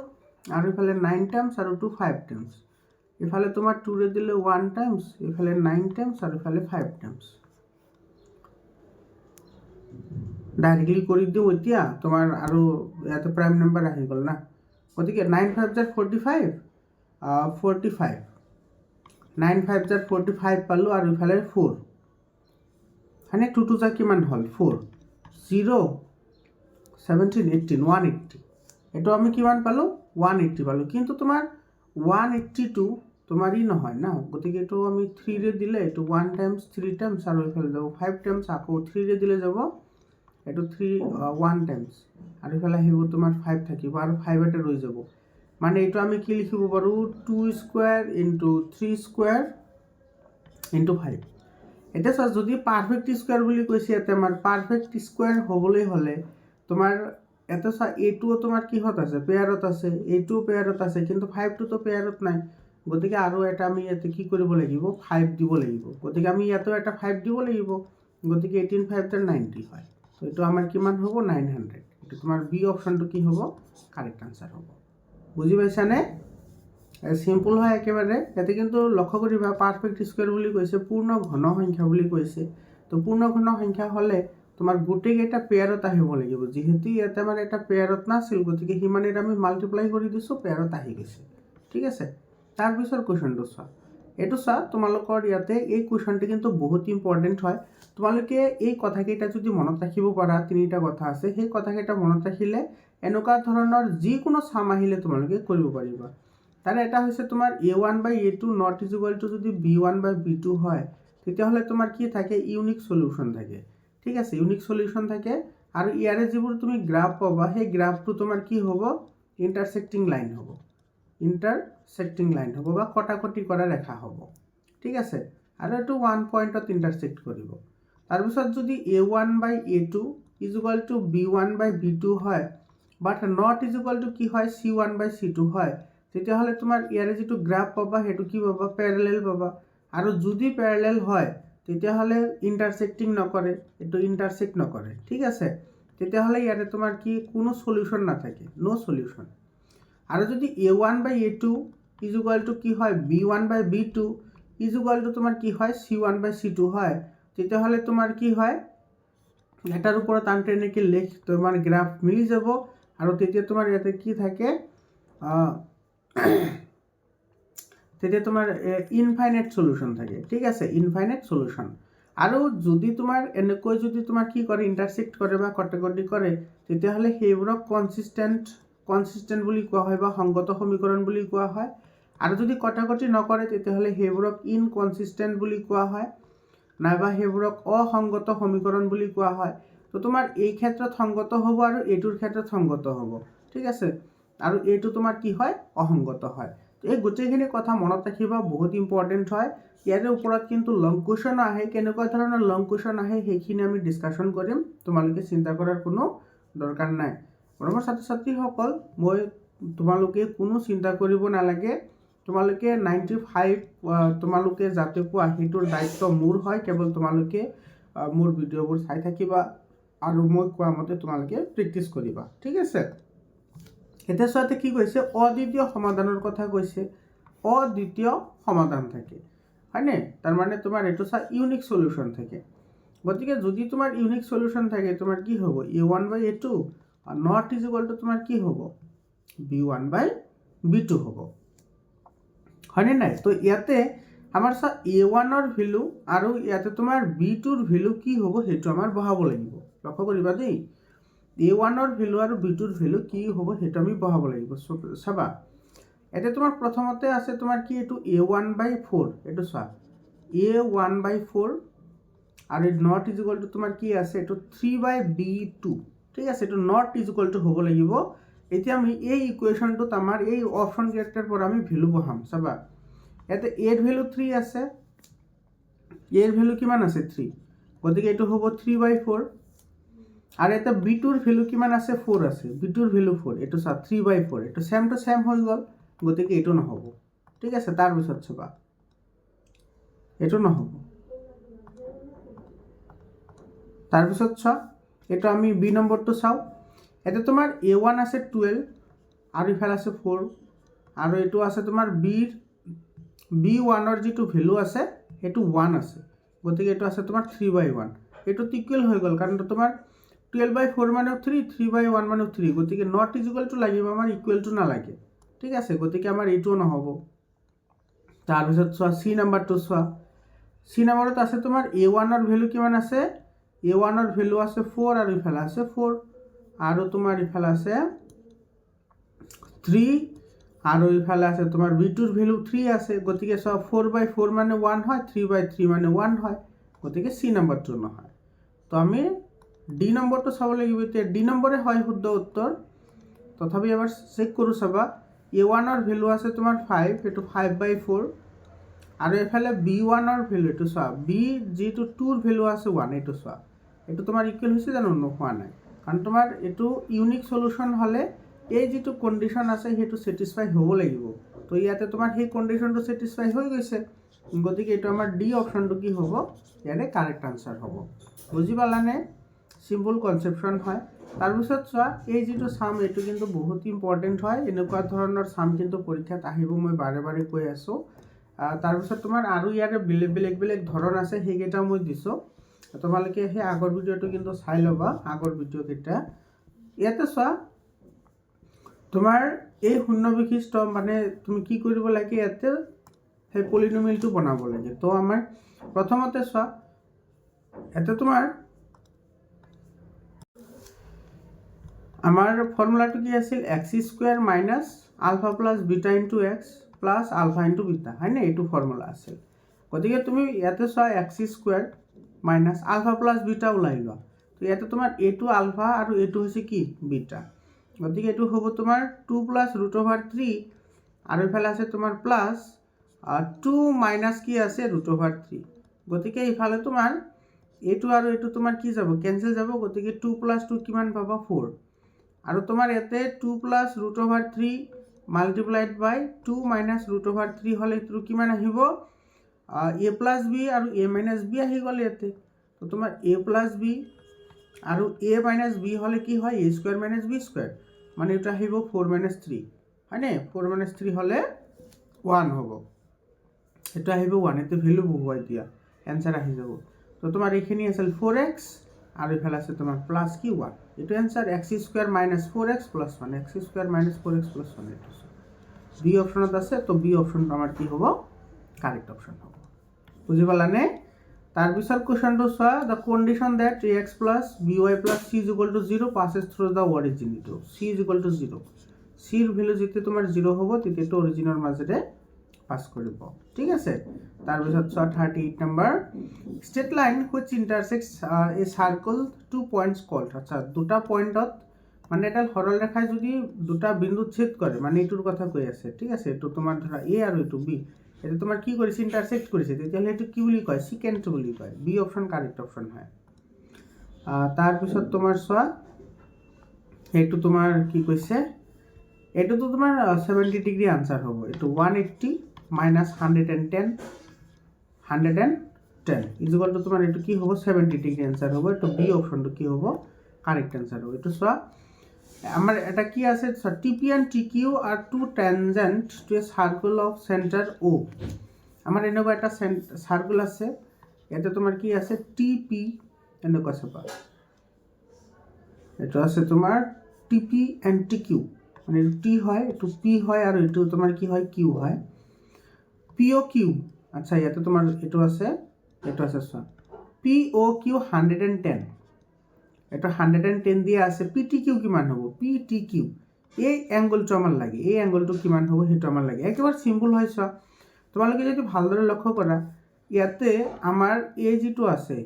আৰু ইফালে 9 টাইমছ আৰু 2 5 টাইমছ, ইফালে তোমাৰ 2 ৰে দিলে 1 টাইমছ, ইফালে 9 টাইমছ আৰু ইফালে 5 টাইমছ। ডাইৰেক্টলি কৰি দিওঁ এতিয়া তোমাৰ, আৰু ইয়াতে প্ৰাইম নাম্বাৰ আহি গ'ল না, গতিকে 9 5 * 45, 45, 9 5 * 45 পালোঁ, আৰু ইফালে 4, হয়নে? 2 2 কিমান হ'ল 4, 0, 17, 18, 180, এইটো আমি কিমান পালোঁ 180 পালোঁ, কিন্তু তোমাৰ 182 তোমাৰ ই নহয় না, গতিকে এইটো আমি 3 ৰে দিলে এইটো 1 টাইমছ 3 টাইমছ আৰু ইফালে যাব 5 টাইমছ, আকৌ 3 ৰে দিলে যাব এইটো 1 টাইমছ, আৰু ইফালে আহিব তোমাৰ 5 থাকিব, আৰু 5 এটা ৰৈ যাব, মানে এইটো আমি কি লিখিব পাৰোঁ 2² × 3² × 5। এতিয়া চোৱা, যদি পাৰফেক্ট স্কোয়াৰ বুলি কৈছে ইয়াতে আমাৰ পাৰফেক্ট স্কোয়াৰ হ'বলৈ হ'লে তোমাৰ ইয়াতে চোৱা এইটোও তোমাৰ কিহত আছে পেয়াৰত আছে, এইটোও পেয়াৰত আছে, কিন্তু 5টোতো পেয়াৰত নাই, গতিকে আৰু এটা আমি ইয়াতে কি কৰিব লাগিব 5 দিব লাগিব, গতিকে আমি ইয়াতেও এটা 5 দিব লাগিব, গতিকে 18 5 * 90 হয়, তো এইটো আমাৰ কিমান হ'ব 900, এইটো তোমাৰ বি অপশ্যনটো কি হ'ব কাৰেক্ট আনচাৰ হ'ব। বুজি পাইছানে? সিম্পল হয় একেবাৰে। ইয়াতে কিন্তু লক্ষ্য কৰিবা পাৰফেক্ট স্কোয়াৰ বুলি কৈছে, পূৰ্ণ ঘন সংখ্যা বুলি কৈছে, তো পূৰ্ণ ঘন সংখ্যা হ'লে তোমাৰ গোটেইকেইটা পেয়াৰত আহিব লাগিব, যিহেতু ইয়াতে আমাৰ এটা পেয়াৰত নাছিল, গতিকে সিমানেই আমি মাল্টিপ্লাই কৰি দিছোঁ, পেয়াৰত আহি গৈছে। ঠিক আছে, তাৰপিছৰ কুৱেশ্যনটো চোৱা, এইটো চোৱা তোমালোকৰ ইয়াতে এই কুৱেশ্যনটো কিন্তু বহুত ইম্পৰ্টেণ্ট হয়। তোমালোকে এই কথাকেইটা যদি মনত ৰাখিব পাৰা, তিনিটা কথা আছে, সেই কথাকেইটা মনত ৰাখিলে এনেকুৱা ধৰণৰ যিকোনো চাম আহিলে তোমালোকে কৰিব পাৰিবা। তাৰে এটা হৈছে তোমাৰ A1/A2 not is equal two যদি B1/B2 হয়, তেতিয়াহ'লে তোমাৰ কি থাকে, ইউনিক সলিউশ্যন থাকে। ঠিক আছে, ইউনিক সলিউশ্যন থাকে। আৰু ইয়াৰে যিবোৰ তুমি গ্ৰাফ পাবা, সেই গ্ৰাফটো তোমাৰ কি হ'ব, ইণ্টাৰসেক্টিং লাইন হ'ব, ইণ্টাৰসেক্টিং লাইন হ'ব বা কটাকটি কৰা ৰেখা হ'ব। ঠিক আছে, আৰু এইটো 1 পইণ্টত ইণ্টাৰসেক্ট কৰিব। তাৰপিছত যদি A1/A2 is equal two B1/B2 হয়, বাট নট ইজ ইকুৱেল টু কি হয়, C1/C2 হয়, তেতিয়াহ'লে তোমাৰ ইয়াৰে যিটো গ্ৰাফ পাবা সেইটো কি পাবা, পেৰেলেল পাবা। আৰু যদি পেৰেলেল হয় তেতিয়াহ'লে ইণ্টাৰসেক্টিং নকৰে, এইটো ইণ্টাৰসেক্ট নকৰে। ঠিক আছে, তেতিয়াহ'লে ইয়াৰে তোমাৰ কি কোনো সলিউশ্যন নাথাকে, ন' সলিউশ্যন। আৰু যদি A1/A2 ইজ ইকুৱেল টু কি হয়, B1/B2 ইজ ইকুৱেল টু তোমাৰ কি হয়, C1/C2 হয়, তেতিয়াহ'লে তোমাৰ কি হয়, এটাৰ ওপৰত আনটো এনেকৈ লেখ, তোমাৰ গ্ৰাফ মিলি যাব। আৰু তেতিয়া তোমাৰ ইয়াতে কি থাকে, তেতিয়া তোমাৰ ইনফাইনাইট সলিউশ্যন থাকে। ঠিক আছে, ইনফাইনাইট সলিউশ্যন। আৰু যদি তোমাৰ এনেকৈ যদি তোমাৰ কি কৰে, ইণ্টাৰসেক্ট কৰে বা কটাকটি কৰে, তেতিয়াহ'লে সেইবোৰক কনসিষ্টেণ্ট বুলি কোৱা হয় বা সংগত সমীকৰণ বুলি কোৱা হয়। আৰু যদি কটাকটি নকৰে তেতিয়াহ'লে সেইবোৰক ইনকনসিষ্টেণ্ট বুলি কোৱা হয়, নাইবা সেইবোৰক অসংগত সমীকৰণ বুলি কোৱা হয়। তো তোমাৰ এই ক্ষেত্ৰত সংগত হ'ব আৰু এইটোৰ ক্ষেত্ৰত সংগত হ'ব। ঠিক আছে, আৰু এইটো তোমাৰ কি হয়, অসংগত হয়। এই গোটেইখিনি কথা মনত ৰাখিবা, বহুত ইম্পৰ্টেণ্ট হয়। ইয়াৰে ওপৰত কিন্তু লং কুৱেশ্যন আহে, কেনেকুৱা ধৰণৰ লং কুৱেশ্যন আহে সেইখিনি আমি ডিছকাশ্যন কৰিম, তোমালোকে চিন্তা কৰাৰ কোনো দৰকাৰ নাই। মৰমৰ ছাত্ৰ ছাত্ৰীসকল, তোমালোকে কোনো চিন্তা কৰিব নালাগে। তোমালোকে 95 তোমালোকে যাতে পোৱা সেইটোৰ দায়িত্ব মোৰ হয়। কেৱল তোমালোকে মোৰ ভিডিঅ'বোৰ চাই থাকিবা আৰু মই কোৱা মতে তোমালোকে প্ৰেক্টিছ কৰিবা। ঠিক আছে, এতিয়া চোৱাতে কি কৈছে, অদ্বিতীয় সমাধানৰ কথা কৈছে। অদ্বিতীয় সমাধান থাকে, হয়নে? তাৰমানে তোমাৰ এইটো ইউনিক সলিউশ্যন থাকে। গতিকে যদি তোমাৰ ইউনিক সলিউশ্যন থাকে, তোমাৰ কি হ'ব, A1/A2 not is equal two তোমাৰ কি হ'ব, B1/B2 হ'ব, হয়নে নাই? তো ইয়াতে আমাৰ A1ৰ ভেলু আৰু ইয়াতে তোমাৰ B2ৰ ভেলু কি হ'ব, সেইটো আমাৰ বহাব লাগিব। লক্ষ্য কৰিবা দেই, A1ৰ ভেলু আৰু B2ৰ ভেলু কি হ'ব সেইটো আমি বহাব লাগিব। চাবা, এতিয়া তোমাৰ প্ৰথমতে আছে তোমাৰ কি, এইটো A1/4, এইটো চোৱা A1/4 আৰু নট ইজ ইকুৱেল টু তোমাৰ কি আছে, এইটো 3/B2। ঠিক আছে, এইটো নট ইজ ইকুৱেল টু হ'ব লাগিব। এতিয়া আমি এই ইকুৱেশ্যনটোত আমাৰ এই অপশ্যন কেইটাৰ পৰা আমি ভেলু বহাম। চাবা, ইয়াতে এৰ ভেলু 3 আছে, এৰ ভেলু কিমান আছে, 3, গতিকে এইটো হ'ব 3/4। আৰু এটা B2ৰ ভেলু কিমান আছে, 4 আছে, B2ৰ ভেলু 4, এইটো চোৱা 3/4, এইটো ছেম টু ছেম হৈ গ'ল, গতিকে এইটো নহ'ব। ঠিক আছে, তাৰপিছত চাবা, এইটো নহ'ব। তাৰপিছত চোৱা, এইটো আমি B নম্বৰটো চাওঁ। এতিয়া তোমাৰ A1 আছে 12 আৰু ইফালে আছে 4, আৰু এইটো আছে তোমাৰ B1ৰ যিটো ভেলু আছে সেইটো 1 আছে, গতিকে এইটো আছে তোমাৰ 3/1। এইটো ইকুৱেল হৈ গ'ল, কাৰণ তোমাৰ 12/4 মানেও 3, 3/1 মানেও 3, গতিকে নট ইজ ইকুৱেল টু লাগিব, আমাৰ ইকুৱেলটো নালাগে। ঠিক আছে, গতিকে আমাৰ এইটোও নহ'ব। তাৰপিছত চোৱা, C নাম্বাৰটো চোৱা, C নাম্বাৰত আছে তোমাৰ A1ৰ ভেলু কিমান আছে, A1ৰ ভেলু আছে 4 আৰু ইফালে আছে 4, আৰু তোমাৰ ইফালে আছে 3, আৰু ইফালে আছে তোমাৰ B2ৰ ভেলু 3 আছে, গতিকে চোৱা 4/4 মানে 1 হয়, 3/3 মানে 1 হয়, গতিকে C নম্বৰটো নহয়। তো আমি D নম্বৰটো চাব লাগিব। এতিয়া D নম্বৰে হয় শুদ্ধ উত্তৰ। তথাপি এবাৰ চেক কৰোঁ, চাবা, A1ৰ ভেলু আছে তোমাৰ 5, এইটো 5/4, আৰু এফালে B1ৰ ভেলু, এইটো চোৱা, B যিটো 2ৰ ভেলু আছে 1, এইটো চোৱা, এইটো তোমাৰ ইকুৱেল হৈছে জানো, নোহোৱা নাই। কাৰণ তোমাৰ এইটো ইউনিক সলিউশ্যন হ'লে এই যিটো কণ্ডিশ্যন আছে সেইটো ছেটিছফাই হ'ব লাগিব। তো ইয়াতে তোমাৰ সেই কণ্ডিশ্যনটো ছেটিছফাই হৈ গৈছে, গতিকে এইটো আমাৰ D অপশ্যনটো কি হ'ব, ইয়াৰে কাৰেক্ট আনচাৰ হ'ব। বুজি পালানে? চিম্পল কনচেপশ্যন হয়। তাৰপিছত চোৱা, এই যিটো চাম এইটো কিন্তু বহুত ইম্পৰ্টেণ্ট হয়। এনেকুৱা ধৰণৰ চাম কিন্তু পৰীক্ষাত আহিব, মই বাৰে বাৰে কৈ আছোঁ। তাৰপিছত তোমাৰ আৰু ইয়াৰে বেলেগ ধৰণ আছে, সেইকেইটাও মই দিছোঁ। তোমালোকে সেই আগৰ ভিডিঅ'টো কিন্তু চাই ল'বা, আগৰ ভিডিঅ'কেইটা। ইয়াতে চোৱা, তোমাৰ এই শূন্য বিশিষ্ট মানে তুমি কি কৰিব লাগে, ইয়াতে সেই পলিনমিয়েলটো বনাব লাগে। তো আমাৰ প্ৰথমতে চোৱা, এটা তোমাৰ আমাৰ ফৰ্মুলাটো কি আছিল, x square minus alpha plus beta into x plus alpha into beta, হয়নে? এইটো ফৰ্মুলা আছিল। গতিকে তুমি ইয়াতে চোৱা, x square minus alpha plus beta ওলাই লোৱা। তো ইয়াতে তোমাৰ এইটো আলফা আৰু এইটো হৈছে কি, বিটা। গতিকে এইটো হ'ব তোমাৰ 2 প্লাছ √3 আৰু ইফালে আছে তোমাৰ প্লাছ 2 মাইনাছ কি আছে √3। গতিকে ইফালে তোমাৰ এইটো আৰু এইটো তোমাৰ কি যাব, কেঞ্চেল যাব। গতিকে 2 প্লাছ 2 কিমান পাবা, 4। আৰু তোমাৰ ইয়াতে 2 প্লাছ √3 মাল্টিপ্লাইড বাই 2 মাইনাছ √3 হ'লে এইটো কিমান আহিব, a প্লাছ বি আৰু a মাইনাছ বি আহি গ'ল ইয়াতে। তো তোমাৰ a প্লাছ বি আৰু a মাইনাছ বি হ'লে কি হয়, a square minus b square, মানে এইটো আহিব 4 মাইনাছ 3, হয়নে? 4 মাইনাছ 3 হ'লে 1 হ'ব, এইটো আহিব 1। এইটো ভেলু বহুৱাই দিয়া, এনচাৰ আহি যাব। তো তোমাৰ এইখিনি আছিল 4x আৰু ইফালে আছে তোমাৰ প্লাছ কি 1। এইটো answer x square minus 4x plus 1, x square minus 4x plus 1। এইটো বি অপশ্যনত আছে। তো বি অপশ্যনটো আমাৰ কি হ'ব, কাৰেক্ট অপশ্যন হ'ব। বুজি পালানে? তাৰপিছত কুৱেশ্যনটো চোৱা, the condition that ax plus by plus c is equal to 0 passes through the origin। এইটো c is equal to 0, zero value যেতিয়া তোমাৰ 0 হ'ব তেতিয়াতো অৰিজিনৰ মাজেৰে পাছ কৰিব, ঠিক আছে। তাৰপিছত চোৱা 38 number, state line which intersects a circle 2 points called. আচ্ছা, দুটা পইণ্টত মানে এডাল সৰল ৰেখাই যদি দুটা বিন্দুত ছেদ কৰে, মানে এইটোৰ কথা কৈ আছে, ঠিক আছে। এইটো তোমাৰ ধৰা এ আৰু এইটো বি, এইটো তোমাৰ কি কৰিছে, ইণ্টাৰচেক্ট কৰিছে, তেতিয়াহ'লে এইটো কি বুলি কয়, চিকেণ্ট বুলি কয়। বি অপশ্যন কাৰেক্ট অপশ্যন হয়। তাৰপিছত তোমাৰ চোৱা, এইটো তোমাৰ কি কৈছে, এইটোতো তোমাৰ 70 ডিগ্ৰী আনচাৰ হ'ব। এইটো 180 মাইনাছ 110 ইজ ইকুৱেল টু তোমাৰ এইটো কি হ'ব, 70 ডিগ্ৰী আনচাৰ হ'ব। এইটো বি অপশ্যনটো কি হ'ব, কাৰেক্ট আনচাৰ হ'ব। এইটো চোৱা, আমাৰ এটা কি আছে, T P and T Q are two tangent to a circle of centre O'. আমাৰ এনেকুৱা এটা চাৰ্কল আছে, ইয়াতে তোমাৰ কি আছে, টি পি, এনেকুৱা চাবা, এইটো আছে তোমাৰ T P and T Q, মানে এইটো টি হয়, এইটো পি হয়, আৰু এইটো তোমাৰ কি হয়, কিউ হয়, পি অ' কিউ। আচ্ছা, ইয়াতে তোমাৰ এইটো আছে চোৱা, পি অ' কিউ 110, এইটো 110 দিয়া আছে। পি টি কিউ কিমান হ'ব, পি টি কিউ, এই এংগলটো আমাৰ লাগে, এই এংগলটো কিমান হ'ব সেইটো আমাৰ লাগে। একেবাৰে চিম্পল হয়। চোৱা, তোমালোকে যদি ভালদৰে লক্ষ্য কৰা, ইয়াতে আমাৰ এই যিটো আছে,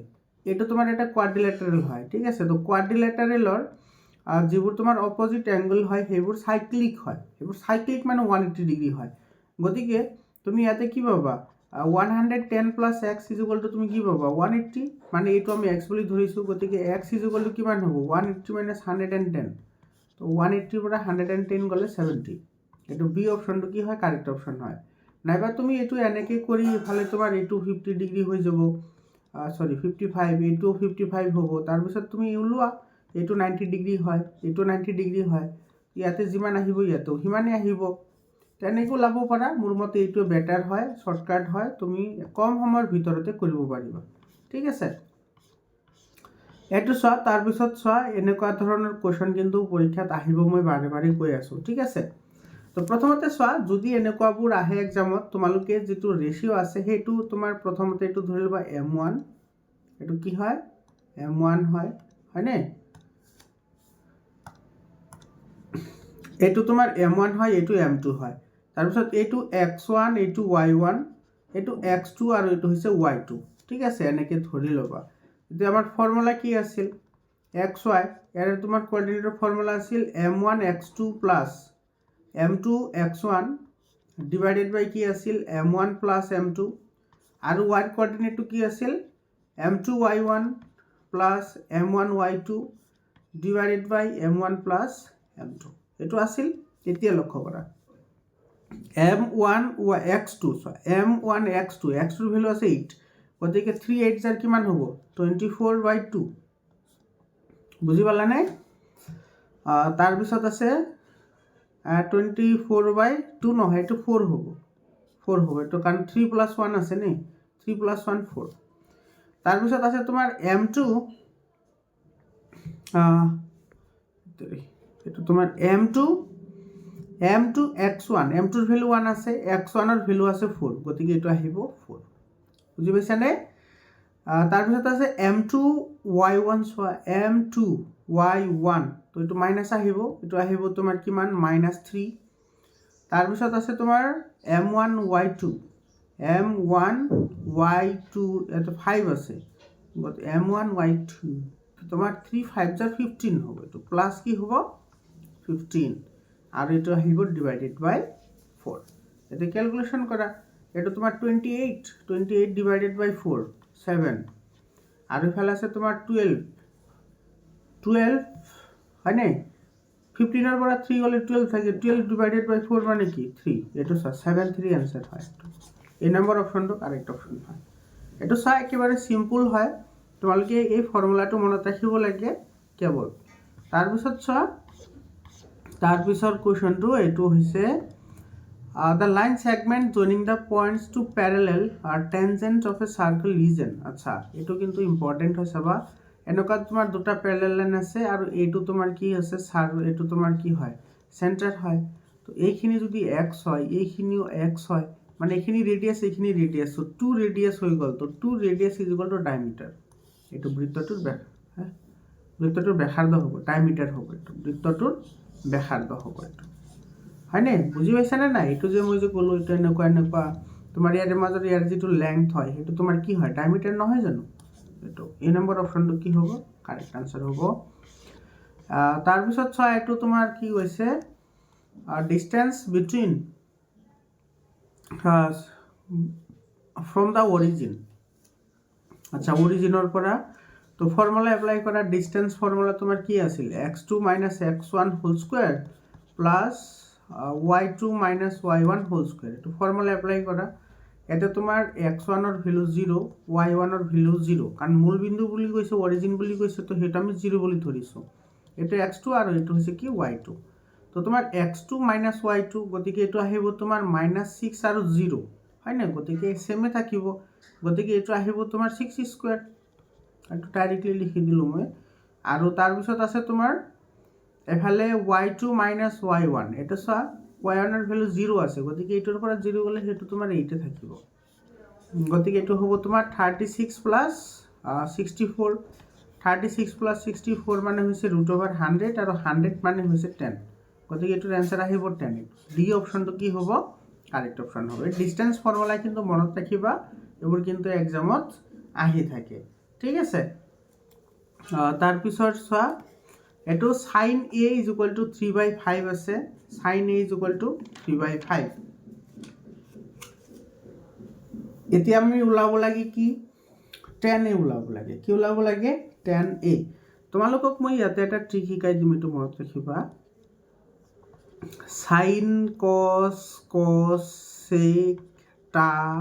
এইটো তোমাৰ এটা কোৱাড্ৰিলেটাৰেল হয়, ঠিক আছে। তো কোৱাড্ৰিলেটাৰেলৰ যিবোৰ তোমাৰ অপজিট এংগল হয় সেইবোৰ চাইক্লিক হয়, সেইবোৰ চাইক্লিক মানে 180 ডিগ্ৰী হয়। গতিকে তুমি ইয়াতে কি পাবা, 110 plus x is equal two তুমি কি পাবা, 180, মানে এইটো আমি এক্স বুলি ধৰিছোঁ। গতিকে এক্স ইজ ইকুৱেল টু কিমান হ'ব, 180 মাইনাছ 110। তো 180ৰ পৰা 110 গ'লে 70। এইটো বি অপশ্যনটো কি হয়, কাৰেক্ট অপশ্যন হয়। নাইবা তুমি এইটো এনেকৈ কৰি ইফালে তোমাৰ এইটো 50 ডিগ্ৰী হৈ যাব, 55, এইটো 55 হ'ব। তাৰপিছত তুমি ওলোৱা, এইটো 90 ডিগ্ৰী হয়, এইটো 90 ডিগ্ৰী হয়, ইয়াতে যিমান আহিব ইয়াতেও সিমানেই আহিব। তেনেকৈ ওলাব পাৰা। মোৰ মতে এইটো বেটাৰ হয়, শ্বৰ্টকাট হয়, তুমি কম সময়ৰ ভিতৰতে কৰিব পাৰিবা, ঠিক আছে। এইটো চোৱা, তাৰপিছত চোৱা, এনেকুৱা ধৰণৰ কুৱেশ্যন কিন্তু পৰীক্ষাত আহিব, মই বাৰে বাৰে কৈ আছোঁ, ঠিক আছে। তো প্ৰথমতে চোৱা, যদি এনেকুৱাবোৰ আহে এক্সামত, তোমালোকে যিটো ৰেচিঅ' আছে সেইটো তোমাৰ প্ৰথমতে এইটো ধৰি ল'বা M1, এইটো কি হয়, M1 হয়, হয়নে? এইটো তোমাৰ M1 হয়, এইটো M2 হয়। তাৰপিছত এইটো X1, এইটো Y1, এইটো X2 আৰু এইটো হৈছে Y2, ঠিক আছে। এনেকৈ ধৰি ল'বা। এতিয়া আমাৰ ফৰ্মুলা কি আছিল, XY, ইয়াৰে তোমাৰ কোৱাৰ্ডিনেটৰ ফৰ্মুলা আছিল M1 X2 plus M2 X1 divided বাই কি আছিল, M1 প্লাছ M2, আৰু Y কোৱাৰ্ডিনেটটো কি আছিল, M2 Y1 plus M1 Y2 divided বাই M1 প্লাছ M2, এইটো আছিল। এতিয়া লক্ষ্য কৰা, M1 X2, M1 X2, X2ৰ value আছে 8, গতিকে 3 8 যাৰ কিমান হ'ব, 24/2। বুজি পালানে? তাৰপিছত আছে 24/2 নহয়, এইটো 4 হ'ব, 4 হ'ব, এইটো কাৰণ 3 + 1 আছে নে, 3 + 1 4। তাৰপিছত আছে তোমাৰ M2, এইটো তোমাৰ M2 m2 x1 m2ৰ ভ্যালু 1 আছে x1ৰ ভ্যালু আছে 4 গতিকে এটো আহিব 4 বুজি পাইছানে তাৰপিছত আছে m2 y1 চোৱা m2 y1 তো এটো মাইনাস আহিব এটো আহিব তোমাৰ কিমান -3 তাৰপিছত আছে তোমাৰ m1 y2 এটো 5 আছে গতি m1 y2 তোমাৰ 3 5 যা 15 হ'ব এটো প্লাস কি হ'ব 15 আৰু এটো আহিব ডিভাইডেড বাই 4 এটো ক্যালকুলেশন কৰা এটো তোমাৰ 28 ডিভাইডেড বাই 4 7 আৰু ইফালে আছে তোমাৰ 12 হয় নাই 15 ৰ পৰা 3 গলে 12 থাকে 12 ডিভাইডেড বাই 4 মানে কি 3 এটো 7 3 आंसर হয় এই নম্বৰ অপশনটো কাৰেক্ট অপশন হয় এটো চা একেবাৰে সিম্পল হয় তোমালকে এই ফৰ্মুলাটো মনত ৰাখিব লাগে কেৱল তাৰ পিছত চোৱা তাৰ পিছৰ কোৱেশ্চনটো এটো হৈছে the line segment joining the points to parallel are tangent of a circle region আচ্ছা এটো কিন্তু ইম্পর্টেন্ট হয় সবা এনেকা তোমার দুটা প্যারালাল লাইন আছে আর এটো তোমার কি আছে সার্কেল এটো তোমার কি হয় সেন্টার হয় তো এইখিনি যদি x হয় এইখিনিও x হয় মানে এইখিনি রেডিয়াস তো 2 রেডিয়াস হই গল তো 2 রেডিয়াস = ডায়ামিটার এটো বৃত্তটোৰ হ্যাঁ বৃত্তটোৰ ব্যাসাৰ্ধ হ'ব ডায়ামিটাৰ হ'ব এটো বৃত্তটোৰ ব্যাসার্ধ হ'ব এটো হয় নে বুজি পাইছা না না এটো যে মই যে কলো এটো এনেকুৱা তোমাৰ ইয়াৰ মাজৰ ইয়াৰ যেটো লেংথ হয় এটো তোমাৰ কি হয় ডায়ামিটাৰ নহয় জানো এটো এই নম্বৰ অপশনটো কি হ'ব কাৰেক্ট आंसर হ'ব তাৰ পিছত চোৱা এটো তোমাৰ কি হৈছে distance between from the origin আচ্ছা অৰিজিনৰ পৰা তো ফৰ্মুলা এপ্লাই কৰা ডিসটেন্স ফৰ্মুলা তোমাৰ কি আছিল x2 - x1 whole square plus y2 - y1 whole square তো ফৰ্মুলা এপ্লাই কৰা এটা তোমাৰ x1 ৰ ভ্যালু 0 y1 ৰ ভ্যালু 0 কাৰণ মূল বিন্দু বুলি কৈছে অৰিজিন বুলি কৈছে তো হেটা আমি 0 বুলি ধৰিছো এটা x2 আৰু এটো হৈছে কি y2 তো তোমাৰ x2 - y2 গতিকে এটো আহিব তোমাৰ -6 আৰু 0 হয় না গতিকে সেমে থাকিব গতিকে এটো আহিব তোমাৰ 6 স্কয়াৰ এটো ডাইৰেক্টলি লিখি দিলো মই আৰু তাৰ পিছত আছে তোমাৰ এফালে y2 - y1 এটা চা y1 ৰ ভ্যালু 0 আছে গতিকে এটোৰ পৰা 0 গলে হেতু তোমাৰ 8 এ থাকিব গতিকে এটো হ'ব তোমাৰ 36 প্লাস 64 36 প্লাস 64 মানে হৈছে √100 আৰু 100 মানে হৈছে 10 গতিকে এটোৰ आंसर আহিব 10 ডি অপশনটো কি হ'ব কাৰেক্ট অপশন হবে ডিসটেন্স ফৰ্মুলা কিন্তু মনত ৰাখিবা এবোৰ কিন্তু এক্সামত আহি থাকে ঠিক আছে তাৰ পিছত চোৱা এটো sin a = 3/5 আছে sin a = 3/5 এতিয়া আমি উলাব লাগে কি tan a উলাব লাগে কি উলাব লাগে tan a তোমালোকক মই ইয়াতে এটা ট্ৰিক শিকাই দিম এটো মনত ৰাখিবা sin cos sec tan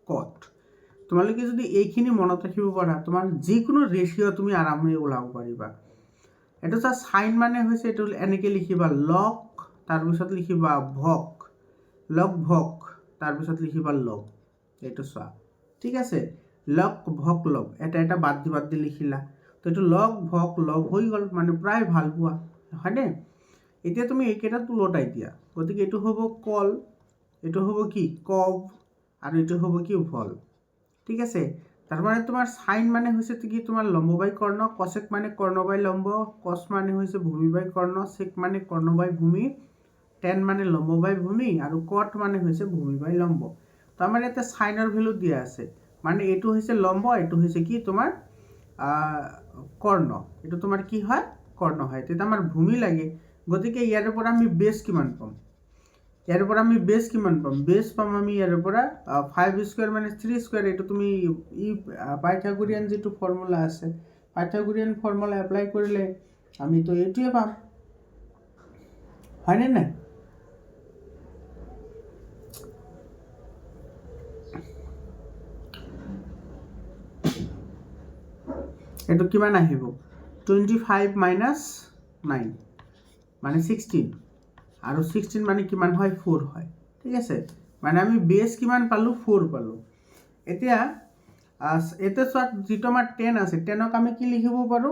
cot তোমালোকে যদি এইখিনি মনত ৰাখিব পাৰা তোমাৰ যিকোনো ৰেশিও তুমি আৰামে উলাব পাৰিবা এটা চা sin মানে হৈছে এটো এনেকে লিখিবা log তাৰ পিছত লিখিবা ভক log ভক তাৰ পিছত লিখিবা log এটো চোৱা ঠিক আছে log ভক log এটা বাদ দি লিখিলা তো এটো log ভক log হৈ গল মানে প্ৰায় ভাল পোৱা হয়নে এতিয়া তুমি এইকেটা তুলটাই দিয়া গতিকে এটো হ'ব কল এটো হ'ব কি কব আৰু এটো হ'ব কি ভল ঠিক আছে তার মানে তোমার sin মানে হইছে কি তোমার লম্ব বাই কর্ণ cosec মানে কর্ণ বাই লম্ব cos মানে হইছে ভূমি বাই কর্ণ sec মানে কর্ণ বাই ভূমি tan মানে লম্ব বাই ভূমি আৰু cot মানে হইছে ভূমি বাই লম্ব তো আমাৰ এটা sin ৰ ভ্যালু দিয়া আছে মানে এটো হইছে লম্ব এটো হইছে কি তোমার কর্ণ এটো তোমার কি হয় কর্ণ হয় তেটা আমাৰ ভূমি লাগে গতিকে ইয়াৰ পৰা আমি বেস কিমান পাম ইয়াৰ পৰা আমি বেস কিমান পাম বেস পাম আমি ইয়াৰ পৰা 5 স্কয়াৰ মানে 3 স্কয়াৰ এটো তুমি পাইথাগোৰিয়ান যেটো ফৰ্মুলা আছে পাইথাগোৰিয়ান ফৰ্মুলা এপ্লাই কৰিলে আমি তো এটোৱে পাম হয় না এটো কিমান আহিব 25 - 9 মানে 16 আৰু 16 মানে কিমান হয় 4 হয় ঠিক আছে মানে আমি বেস কিমান পালো 4 পালো এতিয়া এটা সট যেটো আমাৰ 10 আছে 10ক আমি কি লিখিব পাৰো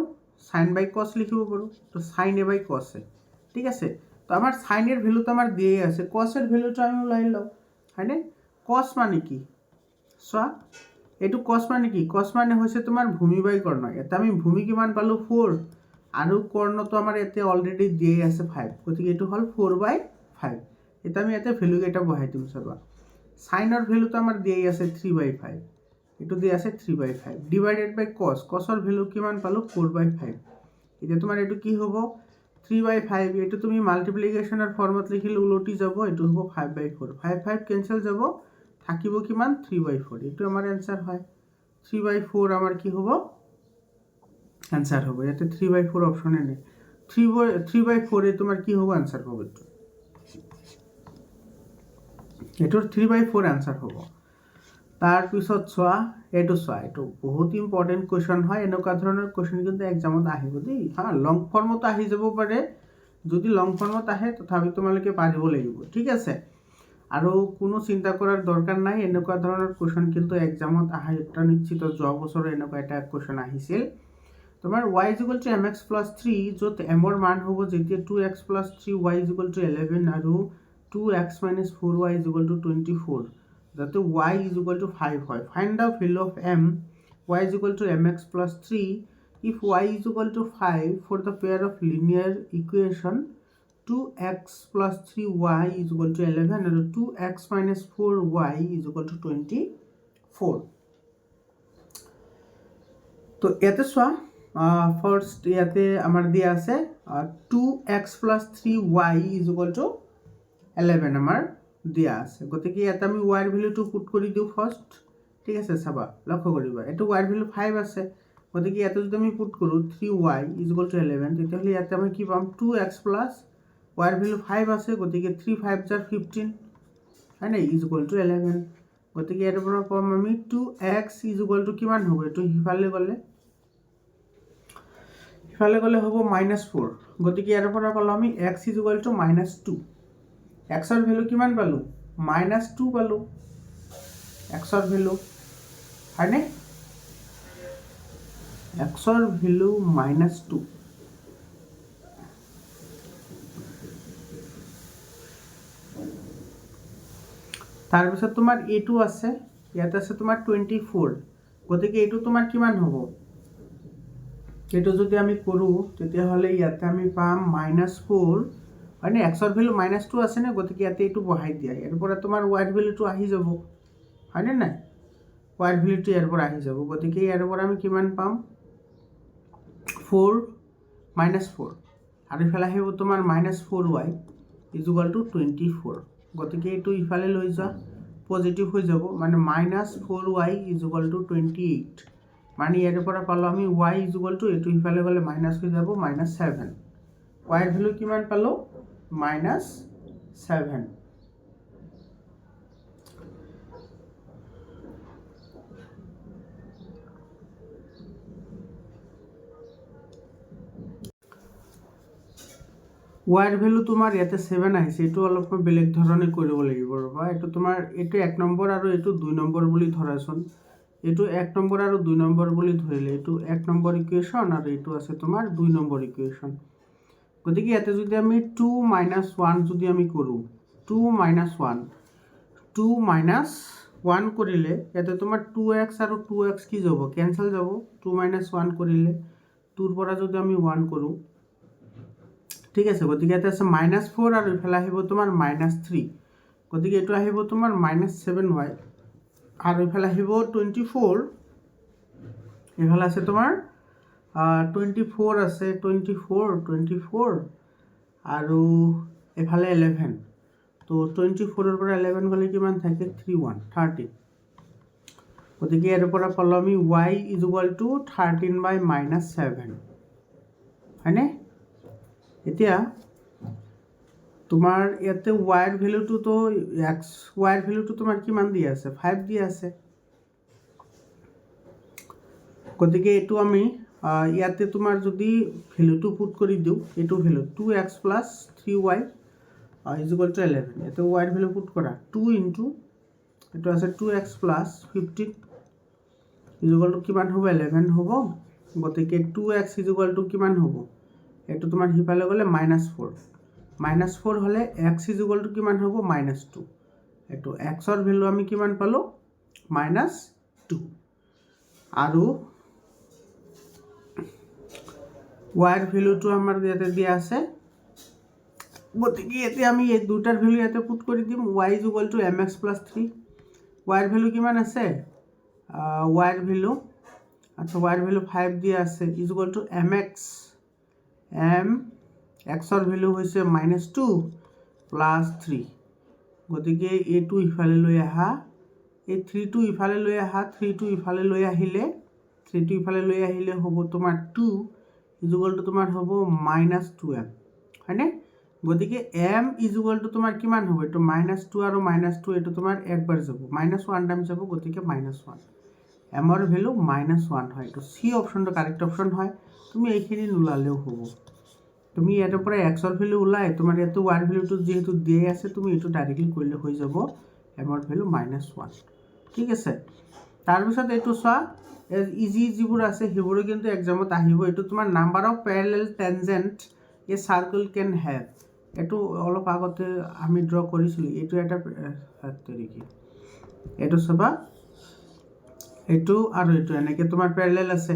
sin by cos লিখিব পাৰো তো sin a by cos a ঠিক আছে তো আমার সাইনের ভ্যালু তো আমার দিয়েই আছে, কসের ভ্যালুটা আমি ওলাই লওঁ হয়নে। কস মানে কি চোৱা, এইটো কস মানে কি, কস মানে হৈছে তোমাৰ ভূমি বাই কৰ্ণ। ইয়াতে আমি ভূমি কিমান পালোঁ 4 আৰু কৰ্ণটো আমাৰ ইয়াতে অলৰেডি দিয়েই আছে 5, গতিকে এইটো হ'ল 4/5। এতিয়া আমি ইয়াতে ভ্যালু কেইটা বহাই দিম চাবা, সাইনৰ ভ্যালুটো আমাৰ দিয়েই আছে 3/5, এইটো দিয়ে আছে 3/5 ডিভাইডেড বাই কস, কসৰ ভ্যালু কিমান পালোঁ 4/5। এতিয়া তোমাৰ এইটো কি হ'ব 3/5, এইটো তুমি মাল্টিপ্লিকেশ্যনৰ ফৰ্মত লিখিলে উলটি যাব, এইটো হ'ব 5/4, 5 কেঞ্চেল যাব, থাকিব কিমান 3/4, এইটো আমাৰ এনসাৰ হয়। 3/4 আমাৰ কি হ'ব এনসাৰ হ'ব, ইয়াতে 3/4 অপশনে নাই, 3/4 এই তোমাৰ কি হ'ব এনসাৰ হ'ব, এইটোৰ 3/4 এনসাৰ হ'ব। তাৰপিছত চোৱা এইটো বহুত ইম্পৰ্টেণ্ট কুৱেশ্যন হয়, এনেকুৱা ধৰণৰ কুৱেশ্যন কিন্তু এক্সামত আহিব দেই হা, লং ফৰ্মতো আহি যাব পাৰে, যদি লং ফৰ্মত আহে তথাপি তোমালোকে পাৰিব লাগিব, ঠিক আছে। আৰু কোনো চিন্তা কৰাৰ দৰকাৰ নাই, এনেকুৱা ধৰণৰ কুৱেশ্যন কিন্তু এক্সামত আহে, এটা নিশ্চিত। যোৱা বছৰ এনেকুৱা এটা কুৱেশ্যন আহিছিল তোমাৰ y = mx + 3, য'ত m ৰ মান হ'ব যেতিয়া 2x + 3y = 11 আৰু 2x - 4y = 24, যাতে y = 5 হয়। Find the value of m, y = mx + 3 if y = 5 for the pair of linear equation 2x + 3y = 11 and 2x - 4y = 24. তো ইয়াতে চোৱা ফার্স্ট ইয়াতে আমার দিয়া আছে 2x + 3y = 11 আমার দিয়া আছে, গতিকে ইয়াতে আমি y এর ভ্যালুটো পুট কৰি দিওঁ ফাৰ্স্ট, ঠিক আছে। চাবা লক্ষ্য কৰিবা এইটো y এৰ ভ্যালু 5 আছে, গতিকে ইয়াতে যদি আমি পুট কৰোঁ 3y = 11, তেতিয়াহ'লে ইয়াতে আমি কি পাম 2x + y এর ভ্যালু 5 আছে, গতিকে 3 × 5 = 15 হয় না = 11, গতিকে ইয়াৰ পৰা পাম আমি 2x = কিমান হ'ব, এইটো হিফালে গ'লে হ'ব -4, গতিকে ইয়াৰ পৰা পালোঁ আমি x = -2, x ৰ ভ্যালু কিমান পালোঁ -2 পালোঁ, x ৰ ভ্যালু হয়নে, x ৰ ভ্যালু -2। তাৰপিছত তোমাৰ এইটো আছে, ইয়াত আছে তোমাৰ 24, গতিকে এইটো তোমাৰ কিমান হ'ব, এইটো যদি আমি কৰোঁ তেতিয়াহ'লে ইয়াতে আমি পাম -4 হয়নে, x ৰ ভ্যালু -2 আছে নে, গতিকে ইয়াতে এইটো বহাই দিয়া, ইয়াৰ পৰা তোমাৰ y ৰ ভ্যালুটো আহি যাব হয়নে নাই, y ৰ ভ্যালুটো ইয়াৰ পৰা আহি যাব, গতিকে ইয়াৰ পৰা আমি কিমান পাম 4 -4 আৰু ইফালে আহিব তোমাৰ -4y = 24, গতিকে এইটো ইফালে লৈ যোৱা পজিটিভ হৈ যাব, মানে -4y = 28, মানে ইয়াৰ পৰা পালোঁ আমি y = এইটো ইফালে গ'লে মাইনাছ হৈ যাব -7, y এর ভ্যালু কিমান পালোঁ -7। y এর ভ্যালু তোমাৰ ইয়াতে 7 আহিছে, এইটো অলপ বেলেগ ধৰণে কৰিব লাগিব ৰবা, এইটো তোমাৰ এইটো 1 নম্বৰ আৰু এইটো 2 নম্বৰ বুলি ধৰাচোন, এইটো 1 নম্বৰ আৰু 2 নম্বৰ বুলি ধৰিলে, এইটো 1 নম্বৰ ইকুৱেশ্যন আৰু এইটো আছে তোমাৰ 2 নম্বৰ ইকুৱেশ্যন, গতিকে ইয়াতে যদি আমি 2 - 1 যদি আমি কৰোঁ 2 - 1 কৰিলে ইয়াতে তোমাৰ 2x আৰু 2x কি যাব কেনসেল যাব, 2 - 1 কৰিলে 2 ৰ পৰা যদি আমি 1 কৰোঁ, ঠিক আছে, গতিকে ইয়াতে আছে -4 আৰু ইফালে আহিব তোমাৰ -3, গতিকে এইটো আহিব তোমাৰ -7y আৰু ইফালে আহিব 24, ইফালে আছে তোমাৰ 24 আছে, 24 আৰু এফালে 11, তো 24 ৰ পৰা 11 গ'লে কিমান থাকে 30, গতিকে ইয়াৰ পৰা পালোঁ আমি y = 13/-7 হয়নে। এতিয়া তোমাৰ ইয়াতে y এৰ ভ্যালুটো y এৰ ভ্যালুটো তোমাৰ কিমান দিয়া আছে 5 দিয়া আছে, গতিকে এইটো আমি ইয়াতে তোমাৰ যদি ভ্যালুটো পুট কৰি দিওঁ, এইটো ভ্যালু 2x + 3y = 11, ইয়াতে y এর ভ্যালু পুট কৰা 2 * এইটো আছে 2x + 15 = কিমান হ'ব 11 হ'ব, গতিকে 2x = কিমান হ'ব, এইটো তোমাৰ সিফালে গ'লে -4, -4 হ'লে x ইজ ইকুৱেল টু কিমান হ'ব -2 এইটো xৰ ভেলু আমি কিমান পালোঁ -2 আৰু y ৰ ভেলুটো আমাৰ ইয়াতে দিয়া আছে গতিকে এতিয়া আমি এই দুটাৰ ভেলু ইয়াতে পুট কৰি দিম y is equal two mx + 3 y ৰ ভেলু কিমান আছে y ৰ ভেলু আচ্ছা y ৰ ভেলু 5 দিয়া আছে is equal two mx x ৰ ভেলু হৈছে -2 + 3 গতিকে এইটো ইফালে লৈ আহা এই 3 টো ইফালে লৈ আহা 3 টো ইফালে লৈ আহিলে 3 টো ইফালে লৈ আহিলে হ'ব তোমাৰ 2 ইজ ইকুৱেল টু তোমাৰ হ'ব -2m হয়নে গতিকে m ইজ ইকুৱেল টু তোমাৰ কিমান হ'ব এইটো -2 আৰু -2 এইটো তোমাৰ একবাৰ যাব -1 টাইম যাব গতিকে -1 m ৰ ভেলু -1 হয় এইটো c অপশ্যনটো কাৰেক্ট অপশ্যন হয় তুমি এইখিনি নোলালেও হ'ব তুমি ইয়াৰ পৰা x ৰ ভেলু ওলাই তোমাৰ ইয়াতো y ৰ ভেলুটো যেহেতু দিয়ে আছে তুমি এইটো ডাইৰেক্টলি কৰিলে হৈ যাব m ৰ ভেলু -1 ঠিক আছে তাৰপিছত এইটো চোৱা ইজি যিবোৰ আছে সেইবোৰো কিন্তু এক্সামত আহিব এইটো তোমাৰ number of parallel tangent a circle can have এইটো অলপ আগতে আমি ড্ৰ কৰিছিলোঁ এইটো এটা নেকি এইটো চাবা এইটো আৰু এইটো এনেকৈ তোমাৰ পেৰেলেল আছে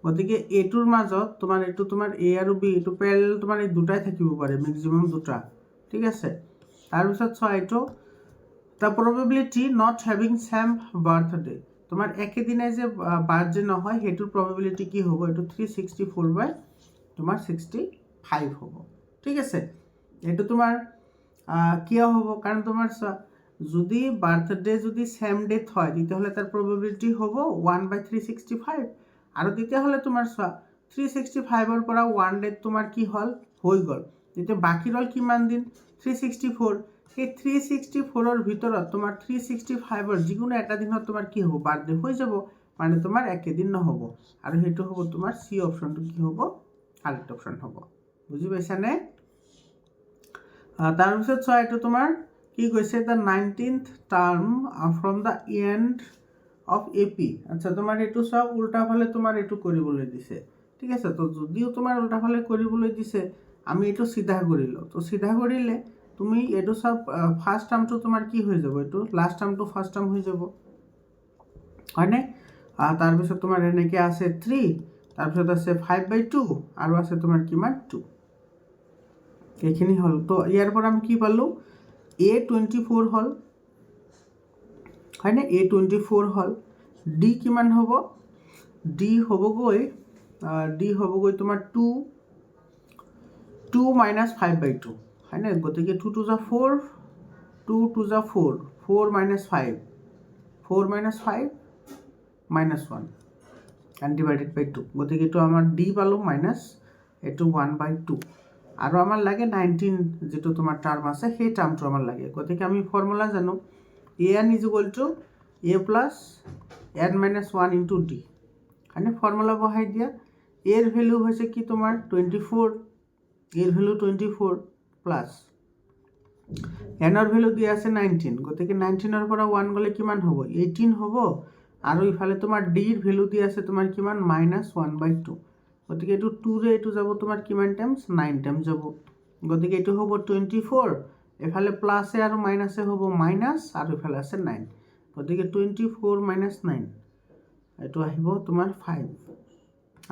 গতিকে এইটোৰ মাজত তোমাৰ এইটো তোমাৰ এ আৰু বি এইটো পেৰেলেল তোমাৰ এই দুটাই থাকিব পাৰে মেক্সিমাম দুটা ঠিক আছে তাৰপিছত চোৱা এইটো the probability not having same birthday তোমাৰ একেদিনে যে বাৰ্থডে নহয় সেইটোৰ প্ৰবেবিলিটি কি হ'ব এইটো 364 বাই তোমাৰ 65 হ'ব ঠিক আছে এইটো তোমাৰ কিয় হ'ব কাৰণ তোমাৰ চোৱা যদি বাৰ্থডে যদি ছেম ডেট হয় তেতিয়াহ'লে তাৰ প্ৰবেবিলিটি হ'ব 1/365 আৰু তেতিয়াহ'লে তোমাৰ চোৱা 365ৰ পৰা 1 ডেট তোমাৰ কি হ'ল হৈ গ'ল তেতিয়া বাকী ৰ'ল কিমান দিন 364 সেই 364ৰ ভিতৰত তোমাৰ 365ৰ যিকোনো এটা দিনত তোমাৰ কি হ'ব বাৰ্থডে হৈ যাব মানে তোমাৰ একেদিন নহ'ব আৰু সেইটো হ'ব তোমাৰ চি অপশ্যনটো কি হ'ব কাৰেক্ট অপশ্যন হ'ব বুজি পাইছানে তাৰপিছত চোৱা এইটো তোমাৰ কি কৈছে the 19th term from the and of AP আচ্ছা তোমাৰ এইটো চোৱা উল্টা ফালে তোমাৰ এইটো কৰিবলৈ দিছে ঠিক আছে তো যদিও তোমাৰ উল্টা ফালে কৰিবলৈ দিছে আমি এইটো চিধা কৰিলোঁ তো চিধা কৰিলে তুমি এইটো চব ফাৰ্ষ্ট টাৰ্মটো তোমাৰ কি হৈ যাব এইটো লাষ্ট টাৰ্মটো ফাৰ্ষ্ট টাৰ্ম হৈ যাব হয়নে তাৰপিছত তোমাৰ এনেকৈ আছে 3 তাৰপিছত আছে 5/2 আৰু আছে তোমাৰ কিমান 2 এইখিনি হ'ল তো ইয়াৰ পৰা আমি কি পালোঁ A24 হ'ল হয়নে A24 হ'ল ডি কিমান হ'ব ডি হ'বগৈ তোমাৰ 2 - 5/2 হয়নে গতিকে 2 to 4 2 to 4 4 - 5 4 - 5 -1 and divided by 2 গতিকে এইটো আমাৰ ডি পালোঁ মাইনাছ এইটো 1/2 আৰু আমাৰ লাগে 19 যেটো তোমাৰ টাৰ্ম আছে সেই টাৰ্মটো আমাৰ লাগে গতিকে আমি ফর্মুলা জানো an = a + n - 1 * d মানে ফর্মুলা বহাই দিয়া এর ভ্যালু হইছে কি তোমার 24 এর ভ্যালু 24 প্লাস n এর ভ্যালু দিয়া আছে 19 গতিকে 19 এর পৰা 1 গলে কিমান হ'ব 18 হ'ব আৰু ইফালে তোমাৰ d এৰ ভ্যালু দিয়া আছে তোমাৰ কিমান -1/2 গতিকে এইটো 2 ৰে এইটো যাব তোমাৰ কিমান টাইমস 9 টাইমস যাব গতিকে এইটো হ'ব 24 এফালে প্লাসে আৰু মাইনাসে হ'ব মাইনাস আৰু ইফালে আছে 9 গতিকে 24 - 9 এইটো আহিব তোমাৰ 5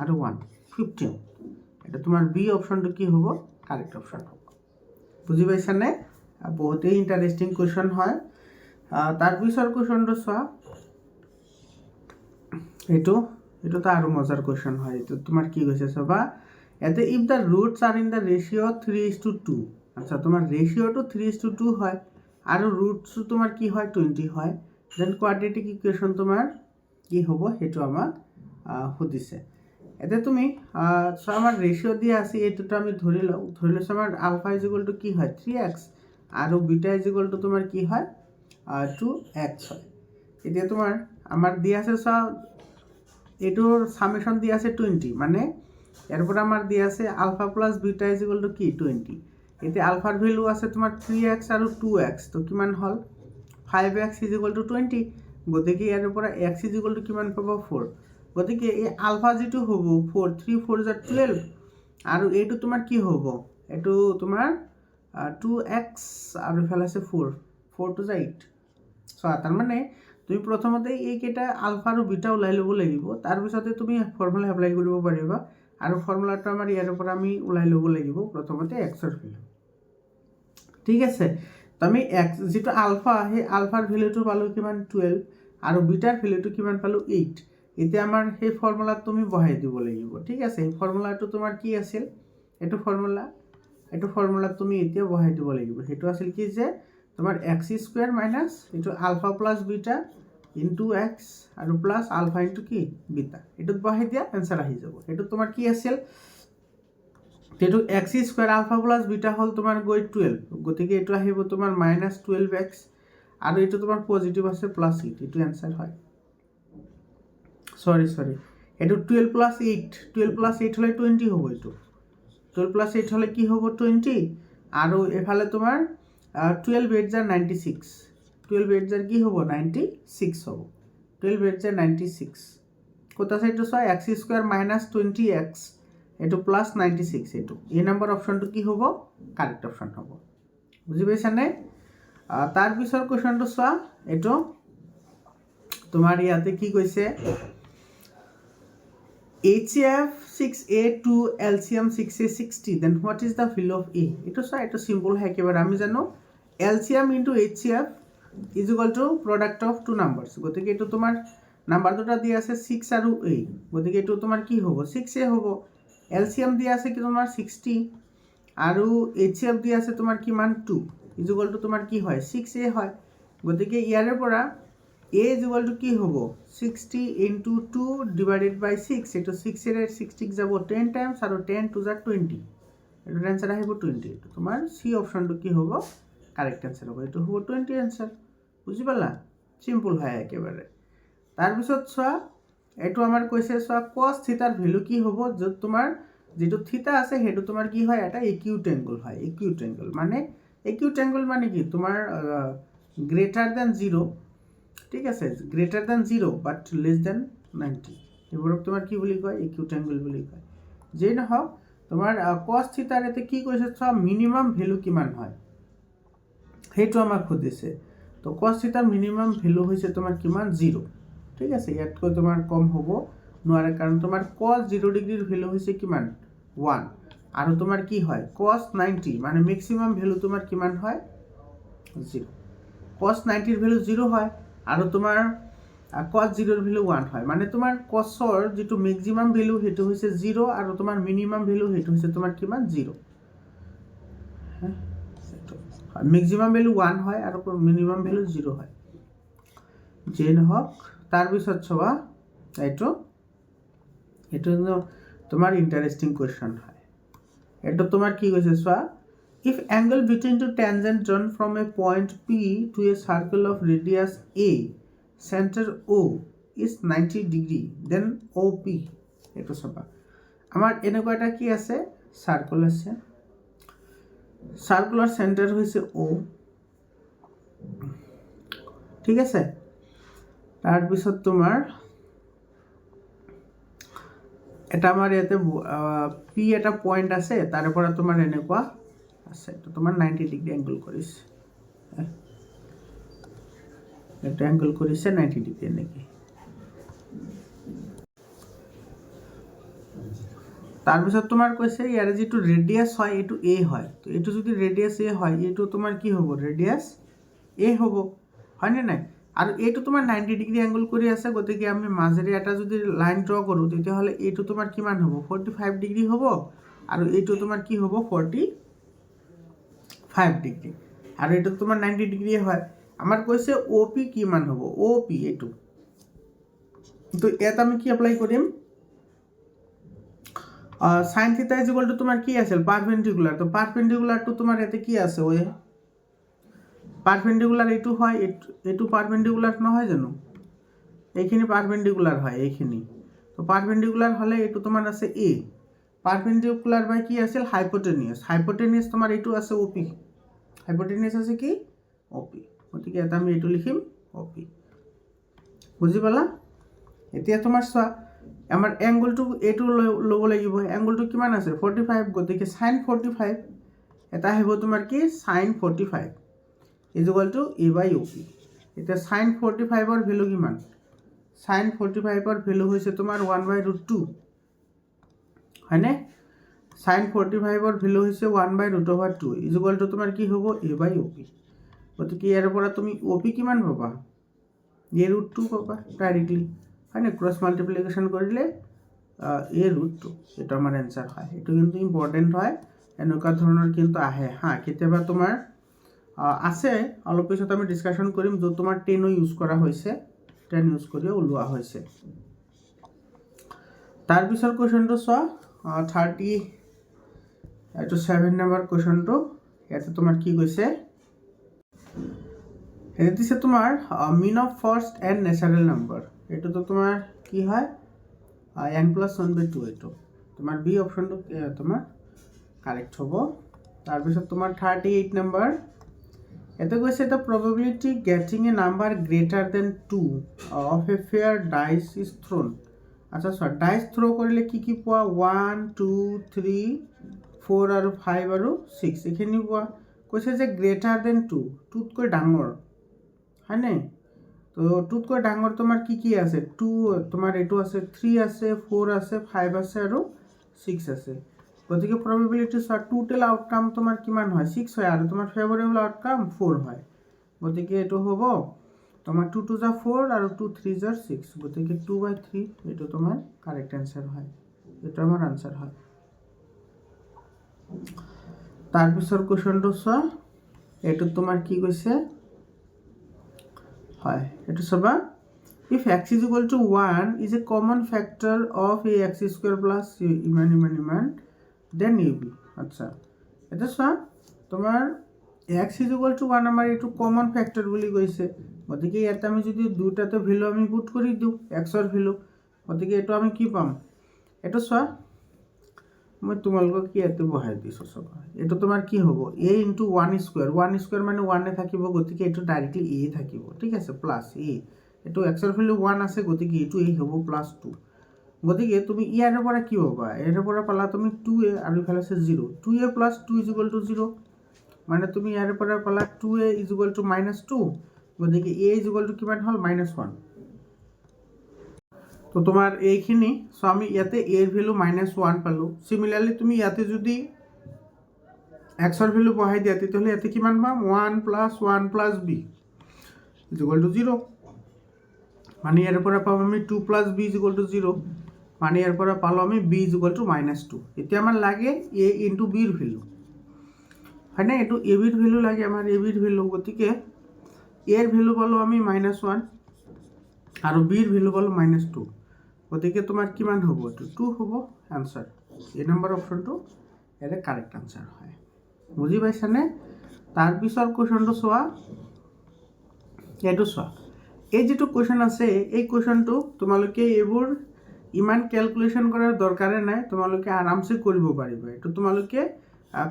আৰু 1 15 এটা তোমাৰ বি অপশনটো কি হ'ব কাৰেক্ট অপশন হ'ব বুজি পাইছানে বহুতেই ইন্টাৰেস্টিং কোয়েশ্চন হয় তাৰ পিছৰ কোয়েশ্চনটো চোৱা এইটো তো আৰু মজাৰ কোয়েশ্চন হয় এইটো তোমাৰ কি কৈছে চাবা এতে if the roots are in the ratio 3:2 আচ্ছা তোমার রেশিওটো 3:2 হয় আৰু রুটস তোমার কি হয় 20 হয় দেন কোয়াড্রেটিক ইকুয়েশন তোমার কি হ'ব হেতু আমাক সুধিছে এতে তুমি আমার রেশিও দিয়ে আছে এইটোটো আমি ধৰি লৈছো আমাৰ আলফা = কি হয় 3x আৰু বিটা = তোমাৰ কি হয় 2x হয় এতিয়া তোমাৰ আমাৰ দি আছে সব এটোৰ সামেশন দি আছে 20 মানে এরপর আমার দি আছে আলফা প্লাস বিটা = কি 20 এতে আলফার ভ্যালু আছে তোমার 3x আর 2x তো কিমান হল 5x = 20 গতিকে ইয়াৰ পৰা x = কিমান পাব 4 গতিকে এই আলফা যেটো হ'ব 4 3 4 = 12 আৰু এইটো তোমাৰ কি হ'ব এইটো তোমাৰ 2x আৰু ইফালে আছে 4 4 to 8 চোৱা তাৰমানে তুমি প্ৰথমতে এইকেইটা আলফা আৰু বিটা ওলাই ল'ব লাগিব তাৰপিছতে তুমি ফৰ্মুলা এপ্লাই কৰিব পাৰিবা আৰু ফৰ্মুলাটো আমাৰ ইয়াৰ পৰা আমি ওলাই ল'ব লাগিব প্ৰথমতে x ৰ ভ্যালু ঠিক আছে তো আমি x যেটো আলফা সেই আলফাৰ ভ্যালুটো পালো কিমান 12 আৰু বিটাৰ ভ্যালুটো কিমান পালো 8 এতিয়া আমাৰ সেই ফৰ্মুলাত তুমি বহাই দিব লাগিব ঠিক আছে এই ফৰ্মুলাটো তোমাৰ কি আছিল এটো ফৰ্মুলা তুমি এতিয়া বহাই দিব লাগিব হেতু আছিল কি যে তোমাৰ x² মাইনাস এটো alpha plus beta into x আৰু প্লাস আলফা ইনটু কি বিটা এটুত বহাই দিয়া आंसर আহি যাব এটো তোমাৰ কি আছিল তেটো x² আলফা প্লাস বিটা হল তোমাৰ গৈ 12 গতিকে এটো আহিব তোমাৰ -12x আৰু এটো তোমাৰ পজিটিভ আছে প্লাস 8 এটো आंसर হয় সরি এটো 12 প্লাস 8 হলে 20 হ'ব এটো 12 প্লাস 8 হলে কি হ'ব 20 আৰু এফালে তোমাৰ 12 8 যা 96 12 8 যা কি হ'ব 96 হ'ব 12 8 যা 96 কত আছে এটো সয় x² - 20x এটো প্লাস 96 এটো এই নাম্বার অপশনটো কি হ'ব কারেক্ট অপশন হ'ব বুজি পাইছা নে তার পিছৰ কোৱেশ্চনটো চোৱা এটো তোমাৰ ইয়াতে কি কৈছে HCF 6A2 LCM 6A60 then what is the value of A এটো সয় এটো সিম্পল হয় একেবারে আমি জানো LCM into HCF is equal to product of two numbers গতিকে এটো তোমাৰ নাম্বাৰ দুটা দিয়া আছে 6 আৰু 8 গতিকে এটো তোমাৰ কি হ'ব 6A হ'ব LCM দিয়া আছে কি তোমাৰ 60 আৰু HCF দিয়া আছে তোমাৰ কিমান 2 is equal to তোমাৰ কি হয় 6A হয় গতিকে ইয়াৰে পৰা A is equal to কি হ'ব 60 into 2 divided by 6 এটো 6 এর 60 যাব 10 times আৰু 10 to the 20 এটো आंसर আহিব 20 এটো তোমাৰ সি অপশনটো কি হ'ব কারেক্ট आंसर হ'ব এটো হ'ব 20 आंसर বুজি পালা সিম্পল হয় একেবারে তার পিছত চোৱা এটো আমাৰ কৈছে চোৱা cos থিটাৰ ভ্যালু কি হ'ব যত তোমাৰ যেটো থিটা আছে হেটো তোমাৰ কি হয় এটা একিউট অ্যাঙ্গেল হয় একিউট অ্যাঙ্গেল মানে কি তোমাৰ গ্রেটার দ্যান 0 ঠিক আছে গ্রেটার দ্যান 0 বাট লেস দ্যান 90 এবারক তোমার কি বলি কয় একিউট অ্যাঙ্গেল বলি কয় যেই না হোক তোমার cos থিটার এতে কি কৈছে সব মিনিমাম ভ্যালু কিমান হয় হেটো আমাক খুদিছে তো cos থিটার মিনিমাম ভ্যালু হইছে তোমার কিমান 0 ঠিক আছে ইয়াতকৈ তোমাৰ কম হ'ব নোৱাৰে কাৰণ তোমাৰ cos 0 ডিগ্ৰীৰ ভ্যালু হইছে কিমান 1 আৰু তোমাৰ কি হয় cos 90 মানে ম্যাক্সিমাম ভ্যালু তোমাৰ কিমান হয় 0 cos 90 এৰ ভ্যালু 0 হয় আৰু তোমাৰ cos 0 এৰ ভ্যালু 1 হয় মানে তোমাৰ cos ৰ যেটো ম্যাক্সিমাম ভ্যালু হেতু হইছে 0 আৰু তোমাৰ মিনিমাম ভ্যালু হেতু হইছে তোমাৰ কিমান 0 ম্যাক্সিমাম ভ্যালু 1 হয় আৰু মিনিমাম ভ্যালু 0 হয় যেন হোক তাৰ পিছত চোৱা এটো তোমাৰ ইন্টাৰেস্টিং কোয়েশ্চন হয় এটো তোমাৰ কি কইছে চোৱা if angle between two tangents drawn from a point P to a circle of radius A center O is 90 degree then OP এটো চাবা আমার এনেকুৱা এটা কি আছে সার্কেল আছে সার্কুলার সেন্টার হইছে O ঠিক আছে তার পিছত তোমার এটা আমার ইয়াতে পি এটা পয়েন্ট আছে তারপরে তোমার এনেকুৱা আছে তো তোমার 90 ডিগ্রি অ্যাঙ্গেল করিছে এটা অ্যাঙ্গেল করিছে 90 ডিগ্রি নাকি তার পিছত তোমার কইছে ইয়ারে যেটো রেডিয়াস হয় এটো a হয় তো এটো যদি রেডিয়াস a হয় এটো তোমার কি হবে রেডিয়াস a হবে হয় না নাই আর এটো তোমার 90 ডিগ্রি অ্যাঙ্গেল কৰি আছে গতিকে আমি মাজেৰে এটা যদি লাইন ড্ৰ কৰো তেতিয়া হলে এটো তোমার কিমান হবে 45 ডিগ্রি হবে আর এটো তোমার কি হবে 45 ডিগ্রি আর এটা তোমার 90 ডিগ্রি হয় আমার কইছে OP কি মান হবে OP এটো তো এটা আমি কি অ্যাপ্লাই করিম sin থিটা ইজ ইকুয়াল টু তোমার কি আছে পারপেন্ডিকুলার তো পারপেন্ডিকুলার টু তোমার এতে কি আছে ওই পারপেন্ডিকুলার এটু হয় এটু পারপেন্ডিকুলার নহয় জানো এইখিনি পারপেন্ডিকুলার হয় এইখিনি তো পারপেন্ডিকুলার হলে এটু তোমার আছে a পারপেন্ডিকুলার বাই কি আছে হাইপোটেনিয়াস তোমার এটু আছে OP হাইপোটেনিয়াস আছে কি OP গতিকে এটা আমি এটু লিখিম OP বুজি পালা এতিয়া তোমার চোৱা আমাৰ অ্যাঙ্গেলটো এটু লব লাগিব অ্যাঙ্গেলটো কিমান আছে 45 গতিকে sin 45 এটা আহিব তোমাৰ কি sin 45 equal to a by OP। এতিয়া sin 45ৰ ভেলু কিমান? sin 45ৰ ভেলু হৈছে তোমাৰ 1/√2 হয়নে? sin 45ৰ ভেলু হৈছে 1/√2 ইকুৱেল টু তোমাৰ কি হ'ব a বাই OP। গতিকে ইয়াৰ পৰা তুমি OP কিমান পাবা? a√2 পাবা ডাইৰেক্টলি হয়নে? ক্ৰছ মাল্টিপ্লিকেশ্যন কৰিলে a√2 এইটো আমাৰ এনচাৰ হয়। এইটো কিন্তু ইম্পৰ্টেণ্ট হয়, এনেকুৱা ধৰণৰ কিন্তু আহে হা। কেতিয়াবা তোমাৰ আছে, অলপ পিছত আমি ডিছকাশ্যন কৰিম, য'ত তোমাৰ 10 ইউজ কৰা হৈছে, 10 ইউজ কৰি ওলোৱা হৈছে। তাৰপিছৰ কুৱেশ্যনটো চোৱা 37 নম্বৰ কুৱেশ্যনটো। ইয়াতে তোমাৰ কি কৈছে? এটা দিছে তোমাৰ mean of first n natural number. এইটোতো তোমাৰ কি হয় n+1/2। এইটো তোমাৰ বি অপশ্যনটো তোমাৰ কাৰেক্ট হ'ব। তাৰপিছত তোমাৰ 38 নম্বৰ, এটা কৈছে the probability getting a number greater than 2 of a fair dice is thrown। আচ্ছা চোৱা, ডাইচ থ্ৰ' কৰিলে কি কি পোৱা? 1 2 3 4 আৰু 5 আৰু 6 এইখিনি পোৱা। কৈছে যে গ্ৰেটাৰ দেন 2 2তকৈ ডাঙৰ হয়নে? তো 2তকৈ ডাঙৰ তোমাৰ কি কি আছে? 2 তোমাৰ এইটো আছে, 3 আছে, 4 আছে, 5 আছে আৰু 6 আছে। গতিকে probability চোৱা, টোটেল আউটকাম তোমাৰ কিমান হয়? 6 হয়, আৰু তোমাৰ ফেভৰেবল আউটকাম 4 হয়। গতিকে এইটো হ'ব তোমাৰ 2 2 যা 4 আৰু 2 3 যা 6। গতিকে 2/3 এইটো তোমাৰ কাৰেক্ট এনচাৰ হয়। এইটো আমাৰ আনচাৰ হয়। তাৰপিছৰ কুৱেশ্যনটো চোৱা, এইটোত তোমাৰ কি কৈছে? হয়, এইটো চাবা, if x is equal to 1 is a common factor of a x square plus ইমান then ab। আচ্ছা, এটা চোৱা, তোমাৰ x is equal to 1 আমাৰ এইটো কমন ফেক্টৰ বুলি কৈছে। গতিকে ইয়াতে আমি যদি দুটাতে ভেলু আমি পুট কৰি দিওঁ এক্সৰ ভেলু, গতিকে এইটো আমি কি পাম? এইটো চোৱা, মই তোমালোকক কি ইয়াতে বহাই দিছোঁ চাবা। এইটো তোমাৰ কি হ'ব? a × 1 স্কুৱেৰ, 1 স্কুৱেৰ মানে 1 থাকিব, গতিকে এইটো ডাইৰেক্টলি a থাকিব, ঠিক আছে, প্লাছ a। এইটো এক্সৰ ভেলু 1 আছে, গতিকে এইটো a হ'ব +2। গতিকে তুমি ইয়াৰ পৰা কি পাবা? ইয়াৰ পৰা পালা তুমি 2a আৰু ইফালে আছে 0। 2a + 2 = 0, মানে তুমি ইয়াৰ পৰা পালা 2a = -2। গতিকে a = কিমান হ'ল? -1। তো তোমাৰ এইখিনি, চ' আমি ইয়াতে a ৰ ভেলু -1 পালোঁ। চিমিলাৰলি তুমি ইয়াতে যদি এক্সৰ ভেলু বহাই দিয়া, তেতিয়াহ'লে ইয়াতে কিমান পাম? 1 + 1 + b = 0। মানে ইয়াৰ পৰা পাম আমি 2 + b = 0। মানে ইয়াৰ পৰা পালোঁ আমি b = -2। এতিয়া আমাৰ লাগে a × b ৰ ভেলু হয়নে? এইটো a b ৰ ভেলু লাগে আমাৰ, a b ৰ ভেলু। গতিকে a ৰ ভেলু পালোঁ আমি -1 আৰু b ৰ ভেলু পালোঁ -2। গতিকে তোমাৰ কিমান হ'ব? এইটো 2 হ'ব আনচাৰ। এই নম্বৰ অপশ্যনটো ইয়াতে কাৰেক্ট আনচাৰ হয়। বুজি পাইছানে? তাৰপিছৰ কুৱেশ্যনটো চোৱা, এইটো চোৱা, এই যিটো কুৱেশ্যন আছে, এই কুৱেশ্যনটো তোমালোকে এইবোৰ ইমান কেলকুলেশ্যন কৰাৰ দৰকাৰে নাই, তোমালোকে আৰামছে কৰিব পাৰিবা। এইটো তোমালোকে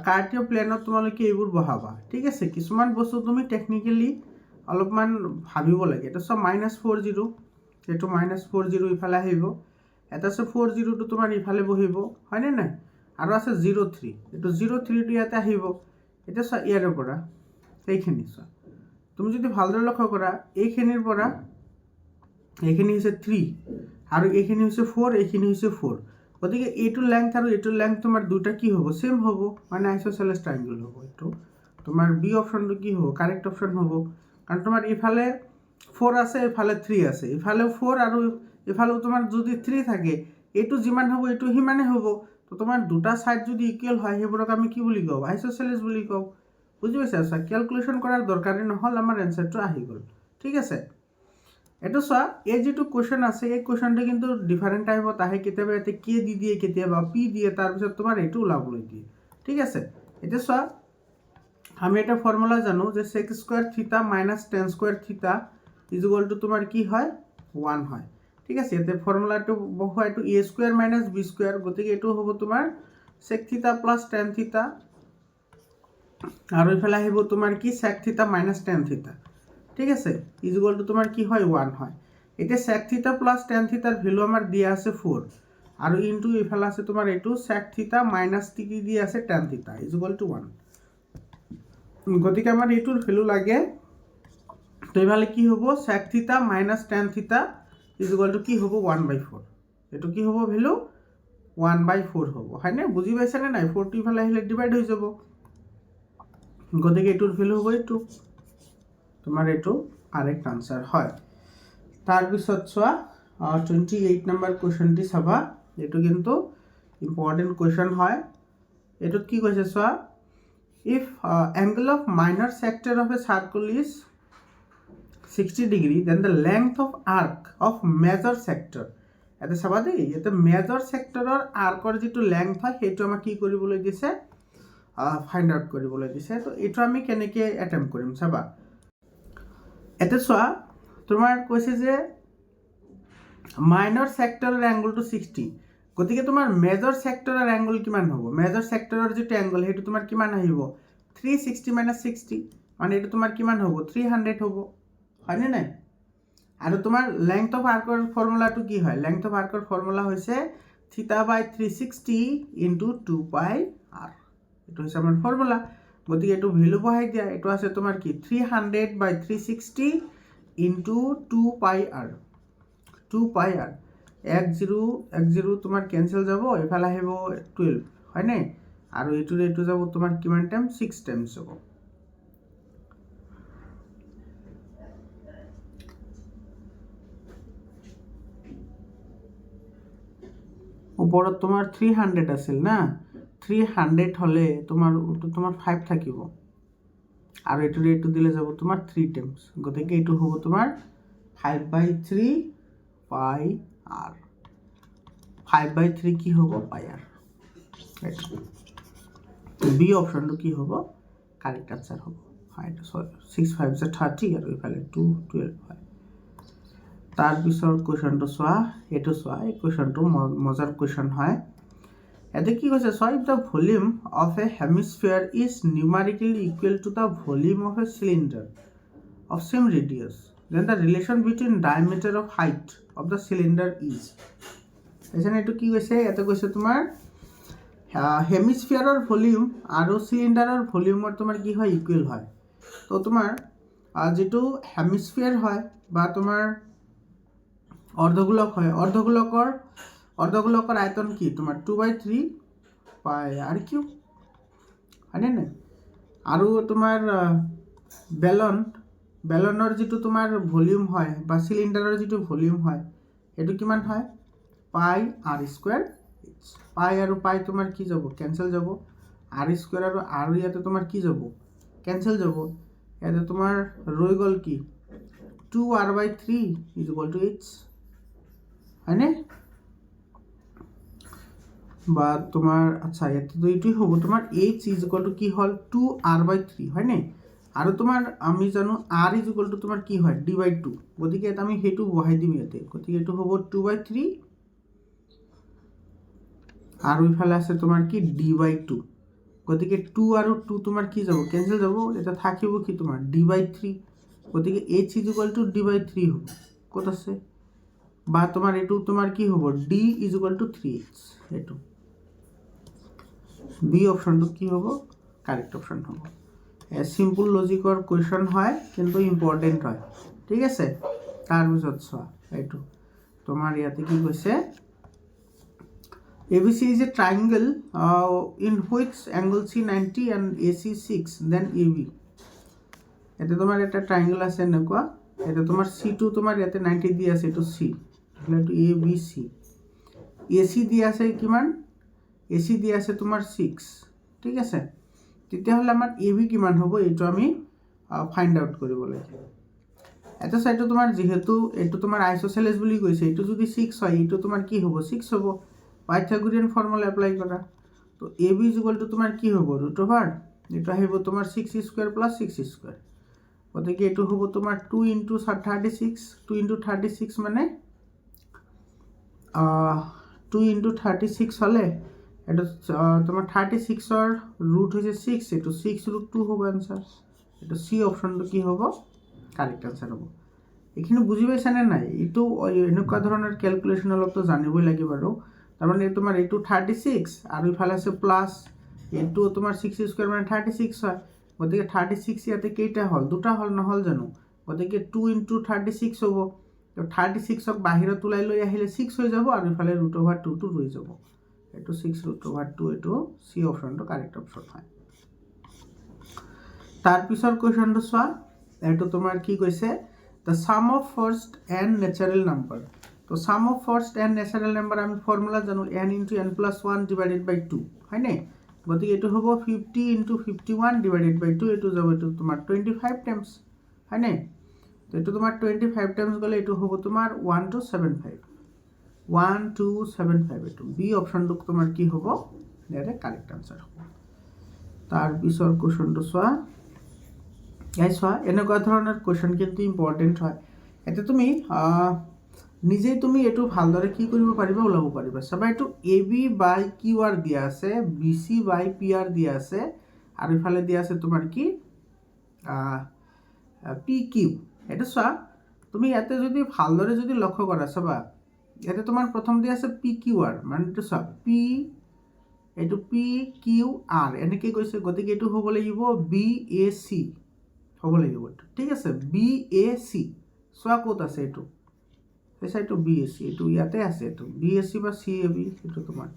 কাৰ্টীয় প্লেনত তোমালোকে এইবোৰ বহাবা, ঠিক আছে? কিছুমান বস্তু তুমি টেকনিকেলি অলপমান ভাবিব লাগে। এইটো চোৱা, -40, এইটো -40 ইফালে আহিব, এটা আছে 40টো তোমাৰ ইফালে বহিব হয়নে নাই? আৰু আছে 03, এইটো 03টো ইয়াতে আহিব। এতিয়া চোৱা, ইয়াৰ পৰা এইখিনি চোৱা, তুমি যদি ভালদৰে লক্ষ্য কৰা, এইখিনিৰ পৰা এইখিনি হৈছে 3 আৰু এইখিনি হৈছে 4, এইখিনি হৈছে 4। গতিকে এইটো লেংথ আৰু এইটো লেংথ তোমাৰ দুটা কি হ'ব? সেম হ'ব, মানে আইচোচেলেছ ট্ৰায়াংগল হ'ব। এইটো তোমাৰ বি অপশ্যনটো কি হ'ব? কাৰেক্ট অপশ্যন হ'ব। কাৰণ তোমাৰ ইফালে 4 আছে, ইফালে 3 আছে, ইফালেও 4 আৰু ইফালেও তোমাৰ যদি 3 থাকে, এইটো যিমান হ'ব এইটো সিমানে হ'ব। তো তোমাৰ দুটা ছাইড যদি ইকুৱেল হয়, সেইবোৰক আমি কি বুলি কওঁ? আইচোচেলেছ বুলি কওঁ। বুজি পাইছা? চোৱা, কেলকুলেশ্যন কৰাৰ দৰকাৰে নহ'ল, আমাৰ এনচাৰটো আহি গ'ল, ঠিক আছে? এইটো চোৱা, এই যিটো কুৱেশ্যন আছে, এই কুৱেশ্যনটো কিন্তু ডিফাৰেণ্ট টাইপত আহে। কেতিয়াবা ইয়াতে কে দি দিয়ে, কেতিয়াবা পি দিয়ে, তাৰপিছত তোমাৰ এইটো ওলাবলৈ দিয়ে, ঠিক আছে? এতিয়া চোৱা, আমি এটা ফৰ্মুলা জানো যে sec² θ - tan² θ = তোমাৰ কি হয়? 1 হয়, ঠিক আছে? ইয়াতে ফৰ্মুলাটো বহুৱা, এইটো a² - b², গতিকে এইটো হ'ব তোমাৰ sec θ + tan θ, আৰু ইফালে আহিব তোমাৰ কি? sec θ - tan θ, ঠিক আছে? = তোমাৰ কি হয়? 1 হয়। এতিয়া sec θ + tan θ ৰ ভেলু আমাৰ দিয়া আছে 4, আৰু ইনটু ইফালে আছে তোমাৰ এইটো sec θ - t দি আছে tan θ = 1। গতিকে আমাৰ এইটোৰ ভেলু লাগে তো এইফালে কি হ'ব sec থিটা মাইনাছ tan থিটা ইজ ইকুৱেল টু কি হ'ব 1/4 এইটো কি হ'ব ভেলু 1/4 হ'ব হয়নে বুজি পাইছানে নাই 4 টো ইফালে আহিলে ডিভাইড হৈ যাব গতিকে এইটোৰ ভেলু হ'ব এইটো তোমাৰ এইটো কাৰেক্ট আনসাৰ হয় তাৰপিছত চোৱা 28 নম্বৰ কুৱেশ্যনটি চাবা এইটো কিন্তু ইম্পৰ্টেণ্ট কুৱেশ্যন হয় এইটোত কি কৈছে চোৱা if angle of minor sector of a circle is 60 degree then the length of arc of major sector এটা চাবা দেই এটা মেজৰ সেক্টৰৰ আৰ্কৰ যিটো লেংথ হয় সেইটো আমাক কি কৰিবলৈ দিছে ফাইন্ড আউট কৰিবলৈ দিছে তো এইটো আমি কেনেকৈ এটেম্প কৰিম চাবা এটা চোৱা তোমাৰ কৈছে যে মাইনৰ সেক্টৰৰ এংগলটো 60 গতিকে তোমাৰ মেজৰ সেক্টৰৰ এংগল কিমান হ'ব মেজৰ সেক্টৰৰ যিটো এংগল সেইটো তোমাৰ কিমান আহিব 360 - 60 মানে এইটো তোমাৰ কিমান হ'ব 300 হ'ব হয়নে নাই আৰু তোমাৰ লেংথ অফ আৰ্কৰ ফৰ্মুলাটো কি হয় লেংথ অফ আৰ্কৰ ফৰ্মুলা হৈছে θ/360 * 2πr এইটো হৈছে আমাৰ ফৰ্মুলা গতিকে এইটো ভ্যালু বহাই দিয়া এইটো আছে তোমাৰ কি 300/360 * 2πr 2πr 10 তোমাৰ কেনসেল যাব এফালে আহিব 12 হয়নে আৰু এইটো যাব তোমাৰ কিমান টাইম 6 টাইমছ হ'ব ওপৰত তোমাৰ 300 আছিল না 300 হলে তোমাৰ 5 থাকিব আৰু এইটো দিলে যাব তোমাৰ 3 টাইমছ গতিকে এইটো হ'ব তোমাৰ 5/3 পাই r 5/3 কি হ'ব পাই r বি অপশনটো কি হ'ব কারেক্ট আনসার হ'ব হয় 6 5 30 আৰু ইফালে 2 12 হয় তাৰ পিছৰ কোৱেশ্চনটো চোৱা এইটো চোৱা এই কোৱেশ্চনটো মজাৰ কোৱেশ্চন হয় এতে কি কৈছে চোৱা if the volume of a hemisphere is numerically equal to the volume of a cylinder of same radius then the relation between diameter of height of the cylinder is এখানে এইটো কি কৈছে এতে কৈছে তোমাৰ হেমিস্ফিয়াৰৰ ভলিউম আৰু সিলিন্ডাৰৰ ভলিউমৰ তোমাৰ কি হয় ইকুৱেল হয় তো তোমাৰ যেটো হেমিস্ফিয়াৰ হয় বা তোমাৰ অৰ্ধগোলক হয় অৰ্ধগোলকৰ আয়তন কি তোমাৰ 2/3 পাই r কিউব হয়নে নাই আৰু তোমাৰ বেলনৰ যেটো তোমাৰ ভলিউম হয় বা সিলিন্ডাৰৰ যেটো ভলিউম হয় এটো কিমান হয় পাই r স্কয়াৰ পাই আৰু পাই তোমাৰ কি যাব ক্যান্সেল যাব r স্কয়াৰ আৰু r ইয়াতে তোমাৰ কি যাব ক্যান্সেল যাব এতে তোমাৰ ৰৈ গল কি 2r/3 = h হয়নে বা তোমাৰ আচ্ছা ইয়াতে তো এইটোই হ'ব তোমাৰ h = কি হল 2r/3 হয়নে আৰু তোমাৰ আমি জানো r = তোমাৰ কি হয় d/2 গতিকে এটা আমি হেতু বহাই দিম ইয়াতে গতিকে এটো হ'ব 2/3 আৰু ইফালে আছে তোমাৰ কি d/2 গতিকে 2 আৰু 2 তোমাৰ কি যাব ক্যান্সেল যাব এটা থাকিব কি তোমাৰ d/3 গতিকে h = d/3 হ'ব কত আছে বা তোমাৰ এটো তোমাৰ কি হ'ব d = 3h এটো বি অপশনটো কি হ'ব কারেক্ট অপশন হ'ব এ সিম্পল লজিকৰ কোৱেশ্চন হয় কিন্তু ইম্পৰ্টেন্ট হয় ঠিক আছে তাৰ পিছত চোৱা এটো তোমাৰ ইয়াতে কি কৈছে ABC is a triangle in which angle C 90 and AC 6 then AB এতে তোমার একটা ট্রায়াঙ্গেল আছে এনেকুৱা এটা তোমার C2 তোমার ইয়াতে 90 দি আছে এটো C তাহলে এটো ABC AC দি আছে কিমান AC দি আছে তোমার 6 ঠিক আছে তেতিয়া হলে আমাৰ AB কিমান হ'ব এটো আমি ফাইন্ড আউট কৰিব লাগে এটা সাইডটো তোমাৰ যেহেতু এটো তোমাৰ আইসোসেলেস বুলি কৈছে এটো যদি 6 হয় এটো তোমাৰ কি হ'ব 6 হ'ব পাইথাগোরিয়ান ফর্মুলা অ্যাপ্লাই করা তো AB = তোমার কি হবে √, এটা হইব তোমার 6² + 6² গতিকে এটো হবো তোমার 2 * 36 2 * 36 মানে 2 * 36 হলে এটা তোমার 36 এর রুট হইছে 6 এটো 6√2 হবে आंसर এটা সি অপশনটো কি হবে কারেক্ট आंसर হবে এখানে বুঝি পাইছা না নাই এটো এনেকুৱা ধৰণৰ ক্যালকুলেশন অলপ তো জানিবই লাগিব আৰু তার মানে তোমার এটো 36 আর ইফালে আছে প্লাস এটো তোমার 6² মানে 36 হয় গতিকে 36 ইয়াতে কেইটা হ'ল দুটা হ'ল নহ'ল জানো গতিকে 2 × 36 হ'ব তো 36ক বাহিৰত ওলাই লৈ আহিলে 6 হৈ যাব আৰু ইফালে √2 টো ৰৈ যাব এইটো 6 √2 এইটো সি অপশ্যনটো কাৰেক্ট অপশ্যন হয় তাৰ পিছৰ কোৱেশ্চনটো চোৱা এইটো তোমাৰ কি কৈছে the sum of first n natural number তো sum of first n natural number আমি ফৰ্মুলা জানো n × n + 1 / 2 হয়নে গতিকে এইটো হ'ব 50 × 51 / 2 এইটো যাব এইটো তোমাৰ 25 টাইমছ হয়নে তো এইটো তোমাৰ 25 টাইমছ গ'লে এইটো হ'ব তোমাৰ 1275 1275 এইটো বি অপশ্যনটো তোমাৰ কি হ'ব ইয়াৰে কাৰেক্ট আনসাৰ হ'ব তাৰ পিছৰ কোৱেশ্চনটো চোৱা চোৱা এনেকুৱা ধৰণৰ কোৱেশ্চন কিন্তু ইম্পৰ্টেণ্ট হয় এতিয়া তুমি নিজেই তুমি এইটো ভালদৰে কি কৰিব পাৰিবা ওলাব পাৰিবা চাবা এইটো AB/QR দিয়া আছে BC/PR দিয়া আছে আৰু ইফালে দিয়া আছে তোমাৰ কি PQ এটা চোৱা তুমি ইয়াতে যদি ভালদৰে যদি লক্ষ্য কৰা চাবা ইয়াতে তোমাৰ প্ৰথম দিয়া আছে PQR মানে এইটো চোৱা এইটো PQR এনেকৈ গৈছে গতিকে এইটো হ'ব লাগিব BAC হ'ব লাগিব ঠিক আছে BAC চোৱা ক'ত আছে এইটো এইটো BAC এইটো ইয়াতে আছে এইটো BAC বা CAB এইটো তোমাৰ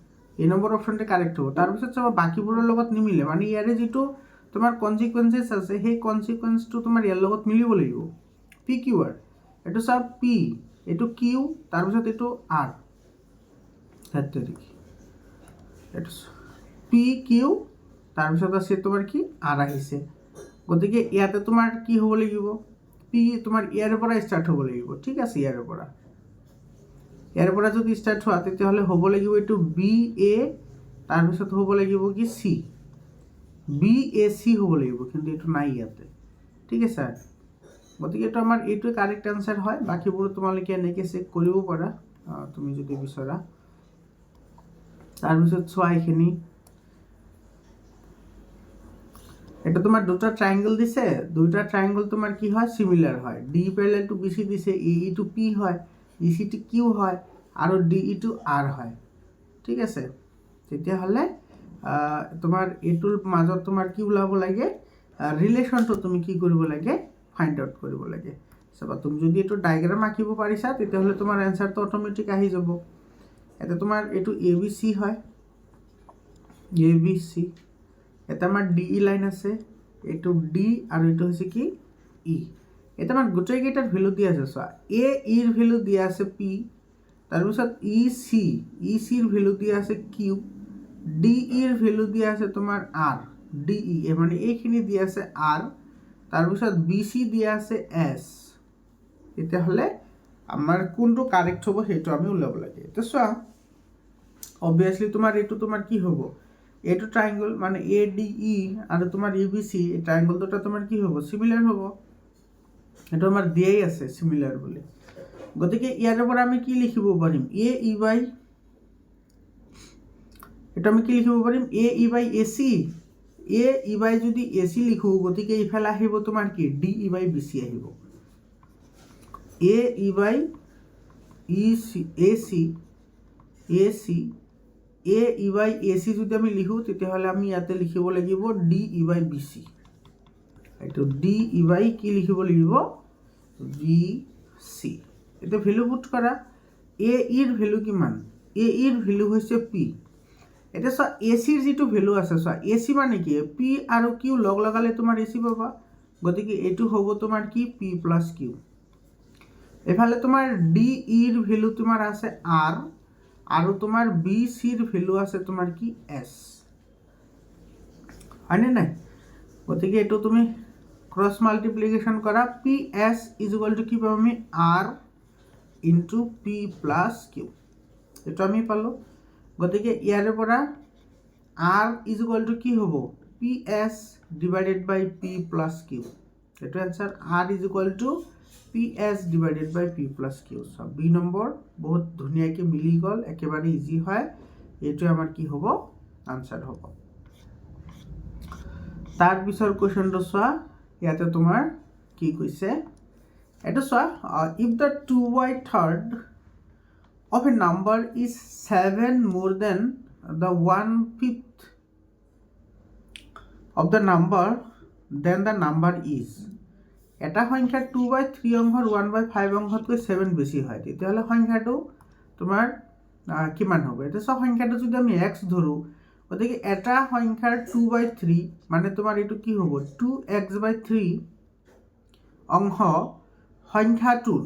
এই নম্বৰ অপশ্যনটো কাৰেক্ট হ'ব তাৰপিছত চাবা বাকীবোৰৰ লগত নিমিলে মানে ইয়াৰে যিটো তোমাৰ কনচিকুৱেঞ্চেছ আছে সেই কনচিকুৱেঞ্চটো তোমাৰ ইয়াৰ লগত মিলিব লাগিব PQR এইটো চাবা P এইটো Q তাৰপিছত এইটো R এইটো PQ তাৰপিছত আছে তোমাৰ কি R আহিছে গতিকে ইয়াতে তোমাৰ কি হ'ব লাগিব P তোমাৰ ইয়াৰ পৰা ষ্টাৰ্ট হ'ব লাগিব ঠিক আছে ইয়াৰ পৰা যদি ষ্টাৰ্ট হোৱা তেতিয়াহ'লে হ'ব লাগিব এইটো BA তাৰপিছত হ'ব লাগিব কি C BAC হ'ব লাগিব কিন্তু এইটো নাই ইয়াতে ঠিক আছে গতিকে এইটো আমাৰ এইটোৱে কাৰেক্ট আনসাৰ হয় বাকীবোৰ তোমালোকে এনেকৈ চেক কৰিব পাৰা তুমি যদি বিচৰা তাৰপিছত চোৱা এইখিনি এটা তোমার দুটা ট্রায়াঙ্গল দিছে দুইটা ট্রায়াঙ্গল তোমার কি হয় সিমিলার হয় ডি প্যারালাল টু বিসি দিছে ই টু পি হয় ইসি টু কিউ হয় আর ডিই টু আর হয় ঠিক আছে তেতিয়াহ'লে তোমাৰ এইটোৰ মাজত তোমাৰ কি ওলাব লাগে ৰিলেশ্যনটো তুমি কি কৰিব লাগে ফাইণ্ড আউট কৰিব লাগে চাবা তুমি যদি এইটো ডায়াগ্ৰাম আঁকিব পাৰিছা তেতিয়াহ'লে তোমাৰ এনসাৰটো অটোমেটিক আহি যাব এটা তোমাৰ এইটো ABC হয় ABC এটা আমাৰ DE লাইন আছে এইটো D আৰু এইটো হৈছে কি E এটা আমাৰ গোটেইকেইটাৰ ভ্যালু দিয়া আছে চোৱা A E ৰ ভ্যালু দিয়া আছে P তাৰপিছত EC ৰ ভ্যালু দিয়া আছে Q DE ৰ ভ্যালু দিয়া আছে তোমাৰ R DE মানে এইখিনি দিয়া আছে R তাৰপিছত BC দিয়া আছে S তেতিয়াহ'লে আমাৰ কোনটো কাৰেক্ট হ'ব সেইটো আমি ওলাব লাগে তো চোৱা অবভিয়াসলি তোমাৰ এইটো তোমাৰ কি হ'ব এইটো ট্ৰায়াঙ্গল মানে ADE আৰু তোমাৰ ABC এই ট্ৰায়াঙ্গল দুটা তোমাৰ কি হ'ব সিমিলাৰ হ'ব এটা আমাৰ দিয়াই আছে সিমিলাৰ বুলি গতিকে ইয়াৰ পৰা আমি কি লিখিব পাৰিম AE/, এটা আমি কি লিখিব পাৰিম AE/AC AE/ যদি AC লিখো গতিকে ইফালে আহিব তোমাৰ কি DE/BC আহিব AE/AC যদি আমি লিখো তেতিয়াহ'লে আমি ইয়াতে লিখিব লাগিব DE/BC এইটো DE/ কি লিখিব লাগিব BC এটা ভ্যালু পুট কৰা AE ৰ ভ্যালু কিমান AE ৰ ভ্যালু হৈছে P এটা চোৱা AC ৰ যিটো ভ্যালু আছে চোৱা AC মানে কি P আৰু Q লগ লগালে তোমাৰ AC পাবা গতিকে এইটো হ'ব তোমাৰ কি P + Q এফালে তোমাৰ DE ৰ ভ্যালু তোমাৰ আছে R আৰু তোমাৰ BC ৰ ভ্যালু আছে তোমাৰ কি S হয়নে নাই গতিকে এইটো তুমি ক্ৰস মাল্টিপ্লিকেশন কৰা PS = কি পাম আমি R * P + Q এটা আমি পালো গতিকে ইয়াৰে পৰা R = কি হ'ব PS / P + Q এটো answer R = PS / P + Q সব বি নম্বৰ বহুত ধুনিয়াকে মিলি গল একেবাৰে ইজি হয় এটো আমাৰ কি হ'ব आंसर হ'ব তাৰ পিছৰ কোৱেশ্চনটো চোৱা ইয়াতে তোমাৰ কি কৈছে এটা চোৱা if the 2/3 of a number is 7 more than the 1/5 of the number then the number is, এটা সংখ্যাৰ 2/3 অংশৰ 1/5 অংশতকৈ 7 বেছি হয়, তেতিয়াহ'লে সংখ্যাটো তোমাৰ কিমান হ'ব? এতিয়া চব সংখ্যাটো যদি আমি x ধৰোঁ, গতিকে এটা সংখ্যাৰ 2/3 মানে তোমাৰ এইটো কি হ'ব? 2x/3 অংশ সংখ্যাটোৰ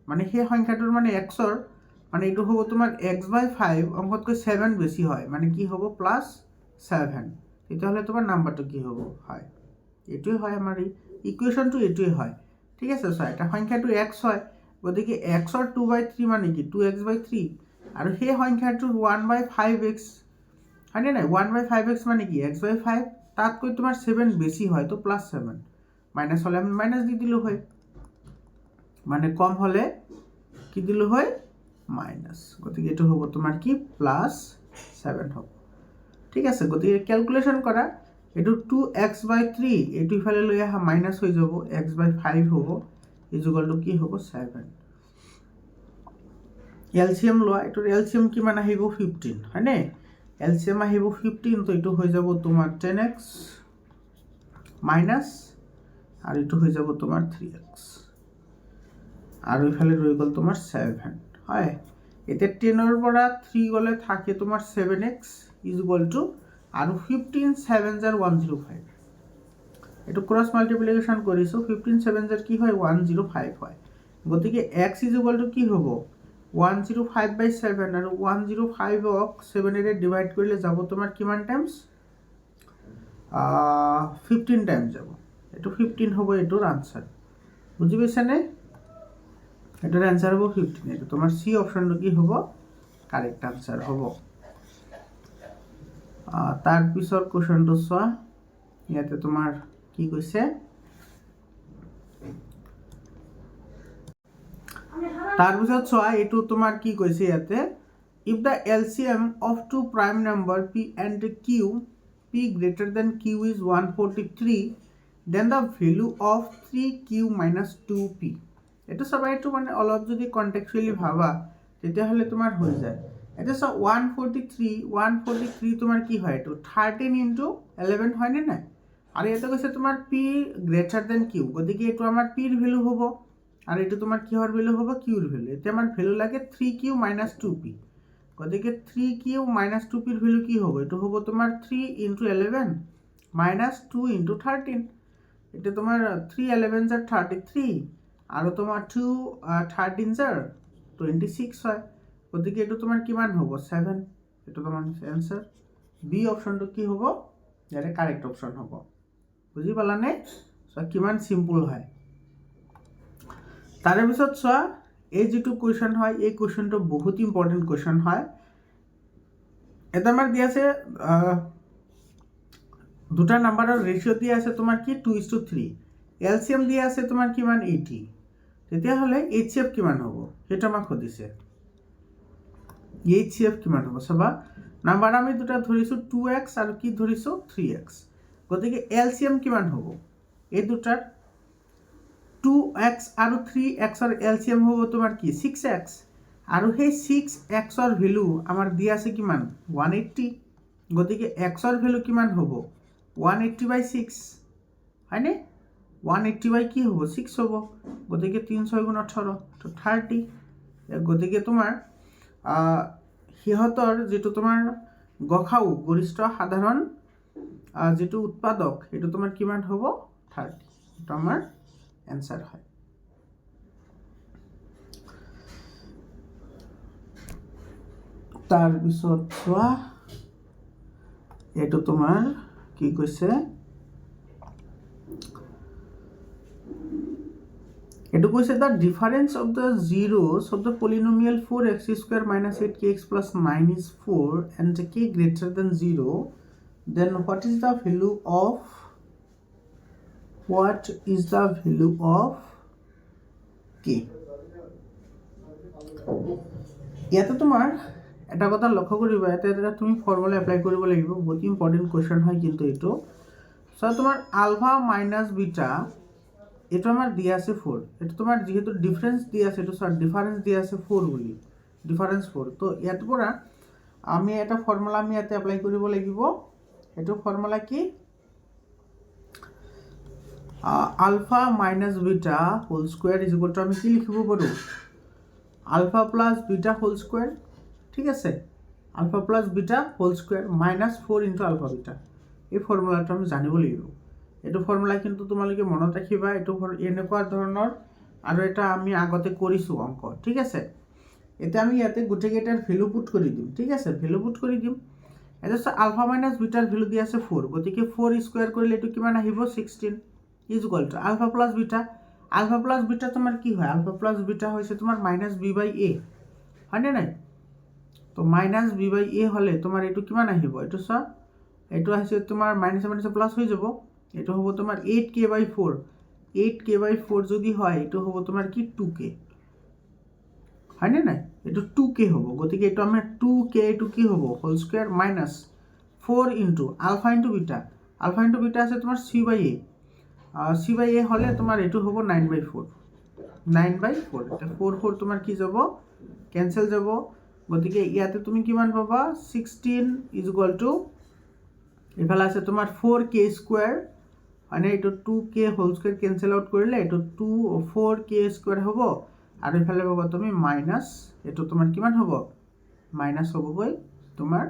মানে সেই সংখ্যাটোৰ মানে xৰ মানে এইটো হ'ব তোমাৰ x/5 অংশতকৈ 7 বেছি হয়, মানে কি হ'ব? +7। তেতিয়াহ'লে তোমাৰ নাম্বাৰটো কি হ'ব? হয়, এইটোৱে হয় আমাৰ ইকুৱেশ্যনটো, এইটোৱে হয়। ঠিক আছে, চোৱা এটা সংখ্যাটো x হয়, গতিকে xৰ 2/3 মানে কি? 2x/3, আৰু সেই সংখ্যাটোৰ 1/5x হয়নে নাই? 1/5x মানে কি? x/5, তাতকৈ তোমাৰ 7 বেছি হয়, তো +7, মাইনাছ হ'লে আমি মাইনাছ দি দিলোঁ হয়, মানে কম হ'লে কি দিলোঁ হয়? মাইনাছ। গতিকে এইটো হ'ব তোমাৰ কি? +7 হ'ব। ঠিক আছে, গতিকে কেলকুলেশ্যন কৰা, এইটো 2x/3, এইটো ইফালে লৈ আহা, মাইনাছ হৈ যাব, x/5 হ'ব, ইজুগলটো কি হ'ব? 7। এলচিএম লোৱা, এইটোৰ এলচিএম কিমান আহিব? 15, হয়নে? এলচিএম আহিব 15, তো এইটো হৈ যাব তোমাৰ 10x মাইনাছ, আৰু এইটো হৈ যাব তোমাৰ 3x, আৰু ইফালে ৰৈ গ'ল তোমাৰ 7, হয়। এতিয়া 10ৰ পৰা 3 গ'লে থাকে তোমাৰ 7x ইজুগলটো, আৰু 15 7 জাৰ 105, এইটো ক্ৰছ মাল্টিপ্লিকেশ্যন কৰিছোঁ, 15 7 জাৰ কি হয়? 105 হয়। গতিকে x ইজুগলটো কি হ'ব? 105/7, আৰু 105ক 7ৰে ডিভাইড কৰিলে যাব তোমাৰ কিমান টাইমছ? 15 টাইমছ যাব, এইটো 15 হ'ব এইটোৰ আনচাৰ। বুজি পাইছানে? এটাৰ এনসাৰ হ'ব 15, এইটো তোমাৰ চি অপশ্যনটো কি হ'ব? কাৰেক্ট আনসাৰ হ'ব। তাৰপিছত কুৱেশ্যনটো চোৱা, ইয়াতে তোমাৰ কি কৈছে? তাৰপিছত চোৱা, এইটো তোমাৰ কি কৈছে ইয়াতে? If the LCM of two prime number p and q, p greater than q is 143, then the value of 3q minus 2p. এইটো চাবা, এইটো মানে অলপ যদি কণ্টেক্সুৱেলি ভাবা তেতিয়াহ'লে তোমাৰ হৈ যায়। এতিয়া চোৱা 143 তোমাৰ কি হয়? এইটো 13 × 11 হয়নে নাই? আৰু ইয়াতে কৈছে তোমাৰ p গ্ৰেটাৰ দেন q, গতিকে এইটো আমাৰ p ৰ ভেলু হ'ব, আৰু এইটো তোমাৰ কিহৰ ভেলু হ'ব? q ৰ ভেলু। এতিয়া আমাৰ ভেলু লাগে 3q minus 2p, গতিকে 3q minus 2p ৰ ভেলু কি হ'ব? এইটো হ'ব তোমাৰ 3 × 11 minus 2 × 13, এতিয়া তোমাৰ 3 11 জাৰ 33, আৰু তোমাৰ 2 13 জাৰ 26 হয়, গতিকে এইটো তোমাৰ কিমান হ'ব? 7, এইটো তোমাৰ এনসাৰ। বি অপশ্যনটো কি হ'ব? ইয়াতে কাৰেক্ট অপশ্যন হ'ব। বুজি পালানে? চোৱা কিমান চিম্পল হয়। তাৰে পিছত চোৱা, এই যিটো কুৱেশ্যন হয়, এই কুৱেশ্যনটো বহুত ইম্পৰ্টেণ্ট কুৱেশ্যন হয়। এটা আমাৰ দিয়া আছে, দুটা নাম্বাৰৰ ৰেচিঅ' দিয়া আছে তোমাৰ কি? 2:3, এলচিএম দিয়া আছে তোমাৰ কিমান? 80, তেতিয়াহ'লে HCF কিমান হ'ব? সেইটো আমাক সুধিছে। HCF কিমান হ'ব? চাবা, নাম্বাৰ আমি দুটা ধৰিছোঁ 2x আৰু কি ধৰিছোঁ? 3x, গতিকে এলচিএম কিমান হ'ব? এই দুটাৰ 2x আৰু 3xৰ এলচিএম হ'ব তোমাৰ কি? 6x, আৰু সেই 6xৰ ভেলু আমাৰ দিয়া আছে কিমান? 180, গতিকে xৰ ভেলু কিমান হ'ব? 180/6, হয়নে? 180 কি হ'ব? 6 হ'ব, গতিকে 3 6 × 18, তো 30। গতিকে তোমাৰ সিহঁতৰ যিটো তোমাৰ গসাউ গৰিষ্ঠ সাধাৰণ যিটো উৎপাদক, সেইটো তোমাৰ কিমান হ'ব? 30, এইটো আমাৰ এনসাৰ হয়। তাৰপিছত চোৱা, এইটো তোমাৰ কি কৈছে? এইটো কৈছে the difference of the zeros of the polynomial 4x² minus 8kx plus 9 is 4 and k greater than 0, then what is the value of k? ইয়াতে তোমাৰ এটা কথা লক্ষ্য কৰিবা, এটা তুমি ফৰ্মুলা এপ্লাই কৰিব লাগিব, বহুত ইম্পৰ্টেণ্ট কুৱেশ্যন হয় কিন্তু এইটো। চ' তোমাৰ আলফা মাইনাছ বিটা, এইটো আমাৰ দিয়া আছে 4, এইটো তোমাৰ যিহেতু ডিফাৰেন্স দিয়া আছে, এইটো চোৱা ডিফাৰেন্স দিয়া আছে 4 বুলি, ডিফাৰেন্স 4, তো ইয়াৰ পৰা আমি এটা ফৰ্মুলা আমি ইয়াতে এপ্লাই কৰিব লাগিব। এইটো ফৰ্মুলা কি? Alpha minus beta whole square is equal to আমি কি লিখিব পাৰোঁ alpha plus beta whole square ঠিক আছে alpha plus beta whole square -4 into alpha beta এই ফৰ্মুলাটো আমি জানিব লাগিব এইটো ফৰ্মুলা কিন্তু তোমালোকে মনত ৰাখিবা এইটো এনেকুৱা ধৰণৰ আৰু এটা আমি আগতে কৰিছোঁ অংক ঠিক আছে এতিয়া আমি ইয়াতে গোটেইকেইটাৰ ভেলু পুট কৰি দিম ঠিক আছে ভেলু পুট কৰি দিম এটা আলফা মাইনাছ বিটাৰ ভেলু দি আছে 4 গতিকে 4 স্কুৱেৰ কৰিলে এইটো কিমান আহিব 16 is equal to alpha plus beta তোমাৰ কি হয় আলফা প্লাছ বিটা হৈছে তোমাৰ -b/a হয়নে নাই তো -b/a হ'লে তোমাৰ এইটো কিমান আহিব এইটো চোৱা এইটো আহিছে তোমাৰ মাইনাছ প্লাছ হৈ যাব এইটো হ'ব তোমাৰ 8k/4 যদি হয় এইটো হ'ব তোমাৰ কি 2k হয়নে নাই এইটো 2k হ'ব গতিকে এইটো আমাৰ 2k এইটো কি হ'ব whole square -4 into alpha into beta আছে তোমাৰ c/a c/a হ'লে তোমাৰ এইটো হ'ব 9/4 এতিয়া 4 তোমাৰ কি যাব কেনচেল যাব গতিকে ইয়াতে তুমি কিমান পাবা 16 ইজ ইকুৱেল টু এইফালে আছে তোমাৰ 4k স্কুৱেৰ মানে এইটো 2k whole square cancel out কৰিলে এইটো 4k স্কুৱেৰ হ'ব আৰু এইফালে পাবা তুমি মাইনাছ এইটো তোমাৰ কিমান হ'ব মাইনাছ হ'বগৈ তোমাৰ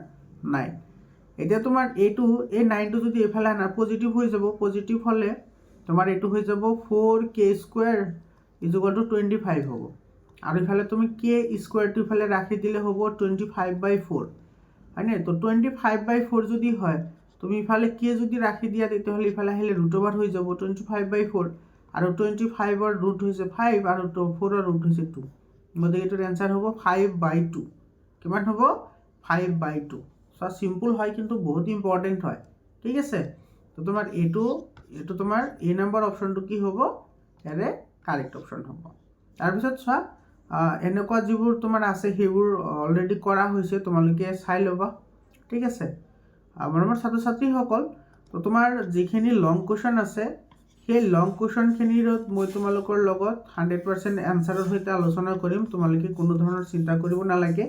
9 এতিয়া তোমাৰ এইটো এই 9টো যদি এইফালে আনা পজিটিভ হৈ যাব পজিটিভ হ'লে তোমাৰ এইটো হৈ যাব 4k square is equal two 25 হ'ব আৰু ইফালে তুমি k স্কুৱেৰটো ইফালে ৰাখি দিলে হ'ব 25/4 হয়নে তো 25/4 যদি হয় তুমি ইফালে k যদি ৰাখি দিয়া তেতিয়াহ'লে ইফালে আহিলে √ওভাৰ হৈ যাব 25/4 আৰু 25ৰ ৰুট হৈছে 5 আৰু 4ৰ ৰুট হৈছে 2 গতিকে এইটোৰ এনচাৰ হ'ব 5/2 কিমান হ'ব 5/2 সো সিম্পল হয় কিন্তু বহুত ইম্পৰ্টেণ্ট হয় ঠিক আছে তো তোমাৰ এইটো তোমাৰ এ নম্বৰ অপশ্যনটো কি হ'ব ইয়াৰে কাৰেক্ট অপশ্যন হ'ব তাৰপিছত চোৱা এনেকুৱা যিবোৰ তোমাৰ আছে সেইবোৰ অলৰেডি কৰা হৈছে তোমালোকে চাই ল'বা ঠিক আছে আমাৰ ছাত্ৰ ছাত্ৰীসকল তো তোমাৰ যিখিনি লং কুৱেশ্যন আছে সেই লং কুৱেশ্যনখিনিৰ মই তোমালোকৰ লগত 100% এনচাৰৰ সৈতে আলোচনা কৰিম তোমালোকে কোনো ধৰণৰ চিন্তা কৰিব নালাগে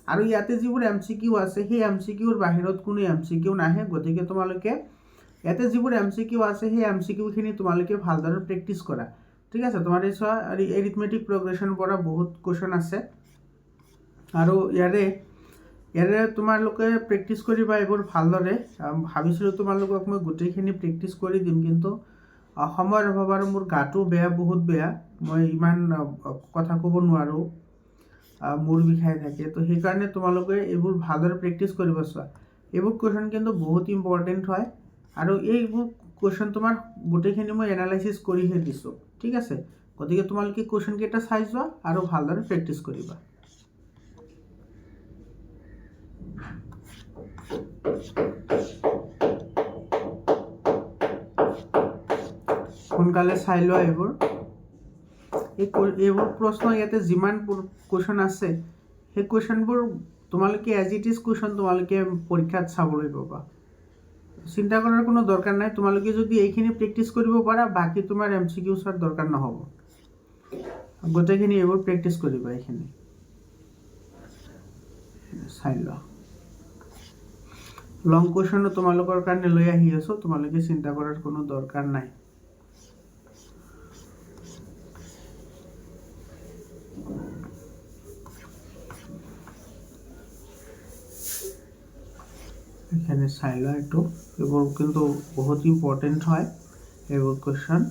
আৰু ইয়াতে যিবোৰ MCQ আছে সেই MCQৰ বাহিৰত কোনো MCQ নাহে গতিকে তোমালোকে ইয়াতে যিবোৰ MCQ আছে সেই MCQখিনি তোমালোকে ভালদৰে প্ৰেক্টিছ কৰা ঠিক আছে তোমাৰ এই চোৱা এৰিথমেটিক প্ৰগ্ৰেশ্যন পৰা বহুত কুৱেশ্যন আছে আৰু ইয়াৰে তোমালোকে প্ৰেক্টিছ কৰিবা এইবোৰ ভালদৰে ভাবিছিলোঁ তোমালোকক মই গোটেইখিনি প্ৰেক্টিছ কৰি দিম কিন্তু সময়ৰ অভাৱ আৰু মোৰ গাটো বহুত বেয়া মই ইমান কথা ক'ব নোৱাৰোঁ মূৰ বিষাই থাকে তো সেইকাৰণে তোমালোকে এইবোৰ ভালদৰে প্ৰেক্টিছ কৰিবা চোৱা এইবোৰ কুৱেশ্যন কিন্তু বহুত ইম্পৰ্টেণ্ট হয় আৰু এইবোৰ কুৱেশ্যন তোমাৰ গোটেইখিনি মই এনালাইচিছ কৰিহে দিছোঁ ঠিক আছে গতিকে তোমালোকে কুৱেশ্যনকেইটা চাই যোৱা আৰু ভালদৰে প্ৰেক্টিছ কৰিবা সোনকালে চাই লোৱা এইবোৰ প্ৰশ্ন ইয়াতে যিমান কুৱেশ্যন আছে সেই কুৱেশ্যনবোৰ তোমালোকে এজ ইট ইজ কুৱেশ্যন তোমালোকে পৰীক্ষাত চাবলৈ পাবা চিন্তা কৰাৰ কোনো দৰকাৰ নাই তোমালোকে যদি এইখিনি প্ৰেক্টিছ কৰিব পাৰা বাকী তোমাৰ MCQ চোৱাৰ দৰকাৰ নহ'ব গোটেইখিনি এইবোৰ প্ৰেক্টিছ কৰিবা এইখিনি চাই লোৱা লং কুৱেশ্যনো তোমালোকৰ কাৰণে লৈ আহি আছোঁ তোমালোকে চিন্তা কৰাৰ কোনো দৰকাৰ নাই এখানে চাই লোৱা এইটো এইবোৰ কিন্তু বহুত ইম্পৰ্টেণ্ট হয় এইবোৰ কুৱেশ্যন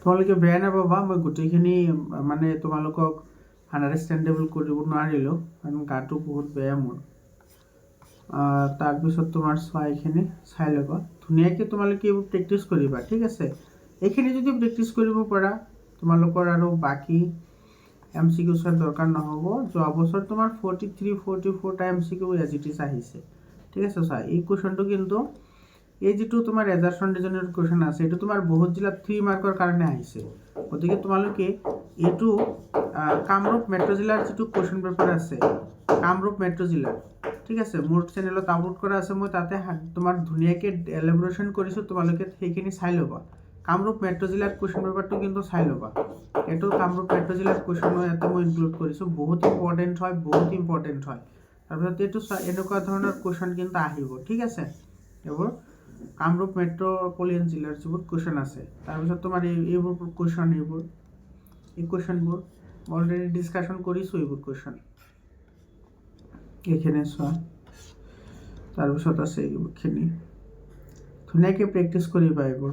তোমালোকে বেয়া নাপাবা মই গোটেইখিনি মানে তোমালোকক আণ্ডাৰষ্টেণ্ডেবল কৰিব নোৱাৰিলোঁ কাৰণ গাটো বহুত বেয়া মোৰ তাৰপিছত তোমাৰ চোৱা এইখিনি চাই ল'বা ধুনীয়াকৈ তোমালোকে এইবোৰ প্ৰেক্টিছ কৰিবা ঠিক আছে এইখিনি যদি প্ৰেক্টিছ কৰিব পাৰা তোমালোকৰ আৰু বাকী MCQ চোৱাৰ দৰকাৰ নহ'ব যোৱা বছৰ তোমাৰ 43-44টা MCQ এজ ইট ইজ আহিছে ঠিক আছে চোৱা এই কুৱেশ্যনটো কিন্তু এই যিটো তোমাৰ এজাৰছন ৰিজনৰ কুৱেশ্যন আছে এইটো তোমাৰ বহুত জিলাত 3 মাৰ্কৰ কাৰণে আহিছে গতিকে তোমালোকে এইটো কামৰূপ মেট্ৰ' জিলাৰ যিটো কুৱেশ্যন পেপাৰ আছে কামৰূপ মেট্ৰ' জিলাৰ ঠিক আছে মোৰ চেনেলত আপলোড কৰা আছে মই তাতে তোমাৰ ধুনীয়াকৈ এলাবৰেশ্যন কৰিছোঁ তোমালোকে সেইখিনি চাই ল'বা কামৰূপ মেট্ৰ' জিলাৰ কুৱেশ্যন পেপাৰটো কিন্তু চাই ল'বা। এইটো কামৰূপ মেট্ৰ' জিলাৰ কুৱেশ্যন ইয়াতে মই ইনক্লুড কৰিছোঁ, বহুত ইম্পৰ্টেণ্ট হয়, বহুত ইম্পৰ্টেণ্ট হয়। তাৰপিছত এইটো এনেকুৱা ধৰণৰ কুৱেশ্যন কিন্তু আহিব, ঠিক আছে। এইবোৰ কামৰূপ মেট্ৰ'পলিটন জিলাৰ যিবোৰ কুৱেশ্যন আছে, তাৰপিছত তোমাৰ এইবোৰ কুৱেশ্যন, এই কুৱেশ্যনবোৰ অলৰেডি ডিছকাশ্যন কৰিছোঁ। এইবোৰ কুৱেশ্যন এইখিনি চোৱা, তাৰপিছত আছে এইবোৰখিনি ধুনীয়াকৈ প্ৰেক্টিছ কৰিবা। এইবোৰ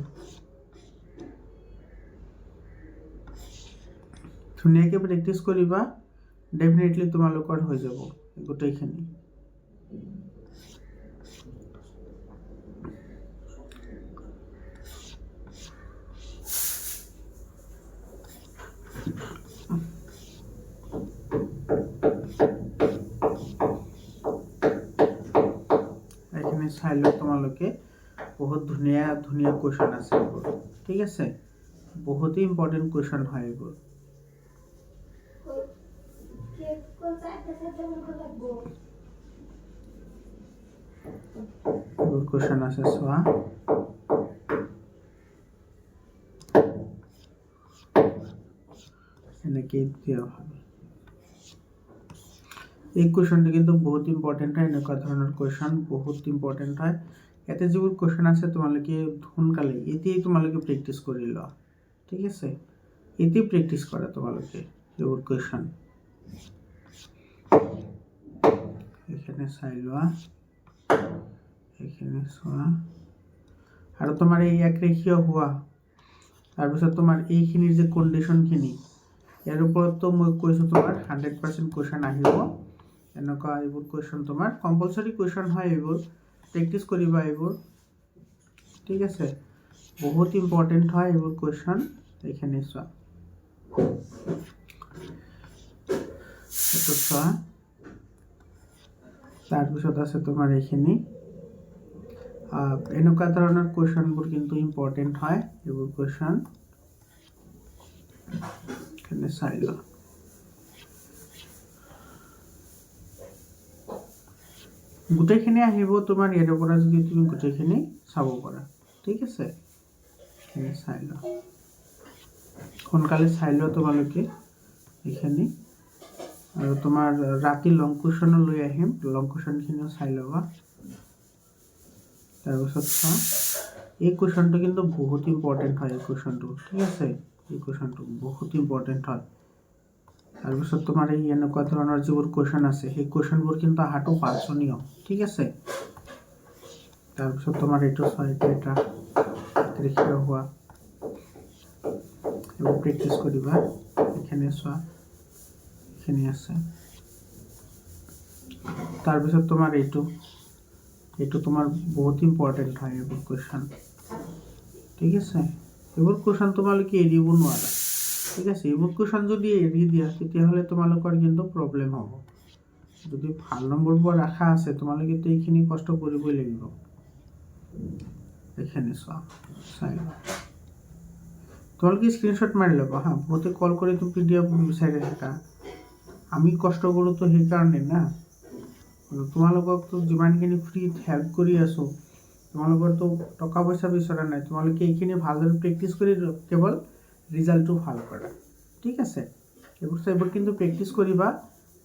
ধুনীয়াকৈ প্ৰেক্টিছ কৰিবা, ডেফিনেটলি তোমালোকৰ হৈ যাব গোটেইখিনি। এইখিনি চাই লওঁ তোমালোকে, বহুত ধুনীয়া ধুনীয়া কুৱেশ্যন আছে এইবোৰ, ঠিক আছে। বহুতেই ইম্পৰ্টেণ্ট কুৱেশ্যন হয় এইবোৰ। এইবোৰ কুৱেশ্যন আছে চোৱা। এনেকেই দিয়া হয়। এই কুৱেশ্যনটো কিন্তু বহুত ইম্পৰ্টেণ্ট হয়, এনেকুৱা ধৰণৰ কুৱেশ্যন বহুত ইম্পৰ্টেণ্ট হয়। ইয়াতে যিবোৰ কুৱেশ্যন আছে তোমালোকে সোনকালে এতিয়াই তোমালোকে প্ৰেক্টিছ কৰি লোৱা, ঠিক আছে। এতিয়াই প্ৰেক্টিছ কৰা তোমালোকে এইবোৰ কুৱেশ্যন। এইখিনি চাই লোৱা, এইখিনি চোৱা। আৰু তোমাৰ এই একৰেখীয় হোৱা, তাৰপিছত তোমাৰ এইখিনিৰ যে কণ্ডিশ্যনখিনি, ইয়াৰ ওপৰতো মই কৈছোঁ তোমাৰ 100% কুৱেশ্যন আহিব। এনেকুৱা এইবোৰ কুৱেশ্যন তোমাৰ কম্পালচৰি কুৱেশ্যন হয়, এইবোৰ প্ৰেক্টিছ কৰিবা এইবোৰ, ঠিক আছে। বহুত ইম্পৰ্টেণ্ট হয় এইবোৰ কুৱেশ্যন। এইখিনি চোৱা, এইটো চোৱা। তাৰপিছত আছে তোমাৰ এইখিনি, এনেকুৱা ধৰণৰ কুৱেশ্যনবোৰ কিন্তু ইম্পৰ্টেণ্ট হয় এইবোৰ কুৱেশ্যন। এইখিনি চাই লোৱা। গোটেইখিনি আহিব তোমাৰ ইয়াৰ পৰা যদি তুমি গোটেইখিনি চাব পাৰা, ঠিক আছে। এইখিনি চাই লোৱা, সোনকালে চাই লোৱা তোমালোকে এইখিনি। আৰু তোমাৰ ৰাতি লং কুৱেশ্যনো লৈ আহিম, লং কুৱেশ্যনখিনিও চাই ল'বা। তাৰপিছত চোৱা, এই কুৱেশ্যনটো কিন্তু বহুত ইম্পৰ্টেণ্ট হয়, এই কুৱেশ্যনটো, ঠিক আছে। এই কুৱেশ্যনটো বহুত ইম্পৰ্টেণ্ট হয়। তাৰপিছত তোমাৰ এই এনেকুৱা ধৰণৰ যিবোৰ কুৱেশ্যন আছে, সেই কুৱেশ্যনবোৰ কিন্তু অহাটো বাঞ্ছনীয়, ঠিক আছে। তাৰপিছত তোমাৰ এইটো চোৱা, এইটো এটা একৰেখীয় হোৱা, এইবোৰ প্ৰেক্টিছ কৰিবা। এইখিনি চোৱা, এইখিনি আছে। তাৰপিছত তোমাৰ এইটো তোমাৰ বহুত ইম্পৰ্টেণ্ট হয় এইবোৰ কুৱেশ্যন, ঠিক আছে। এইবোৰ কুৱেশ্যন তোমালোকে এৰিব নোৱাৰা, ঠিক আছে। এইবোৰ কুৱেশ্যন যদি এৰি দিয়া তেতিয়াহ'লে তোমালোকৰ কিন্তু প্ৰব্লেম হ'ব। যদি ভাল নম্বৰ পোৱাৰ আশা আছে তোমালোকেতো এইখিনি কষ্ট কৰিবই লাগিব। এইখিনি চোৱা, চাই লোৱা। তোমালোকে স্ক্ৰীনশ্বট মাৰি ল'বা হা। বহুতে কল কৰিতো PDF বিচাৰি থাকা, আমি কষ্ট কৰোঁতো সেইকাৰণে না। তোমালোককতো যিমানখিনি ফ্ৰীত হেল্প কৰি আছোঁ, তোমালোকৰতো টকা পইচা বিচৰা নাই। তোমালোকে এইখিনি ভালদৰে প্ৰেক্টিছ কৰি কেৱল ৰিজাল্টটো ভাল কৰা, ঠিক আছে। এইবোৰ কিন্তু প্ৰেক্টিছ কৰিবা,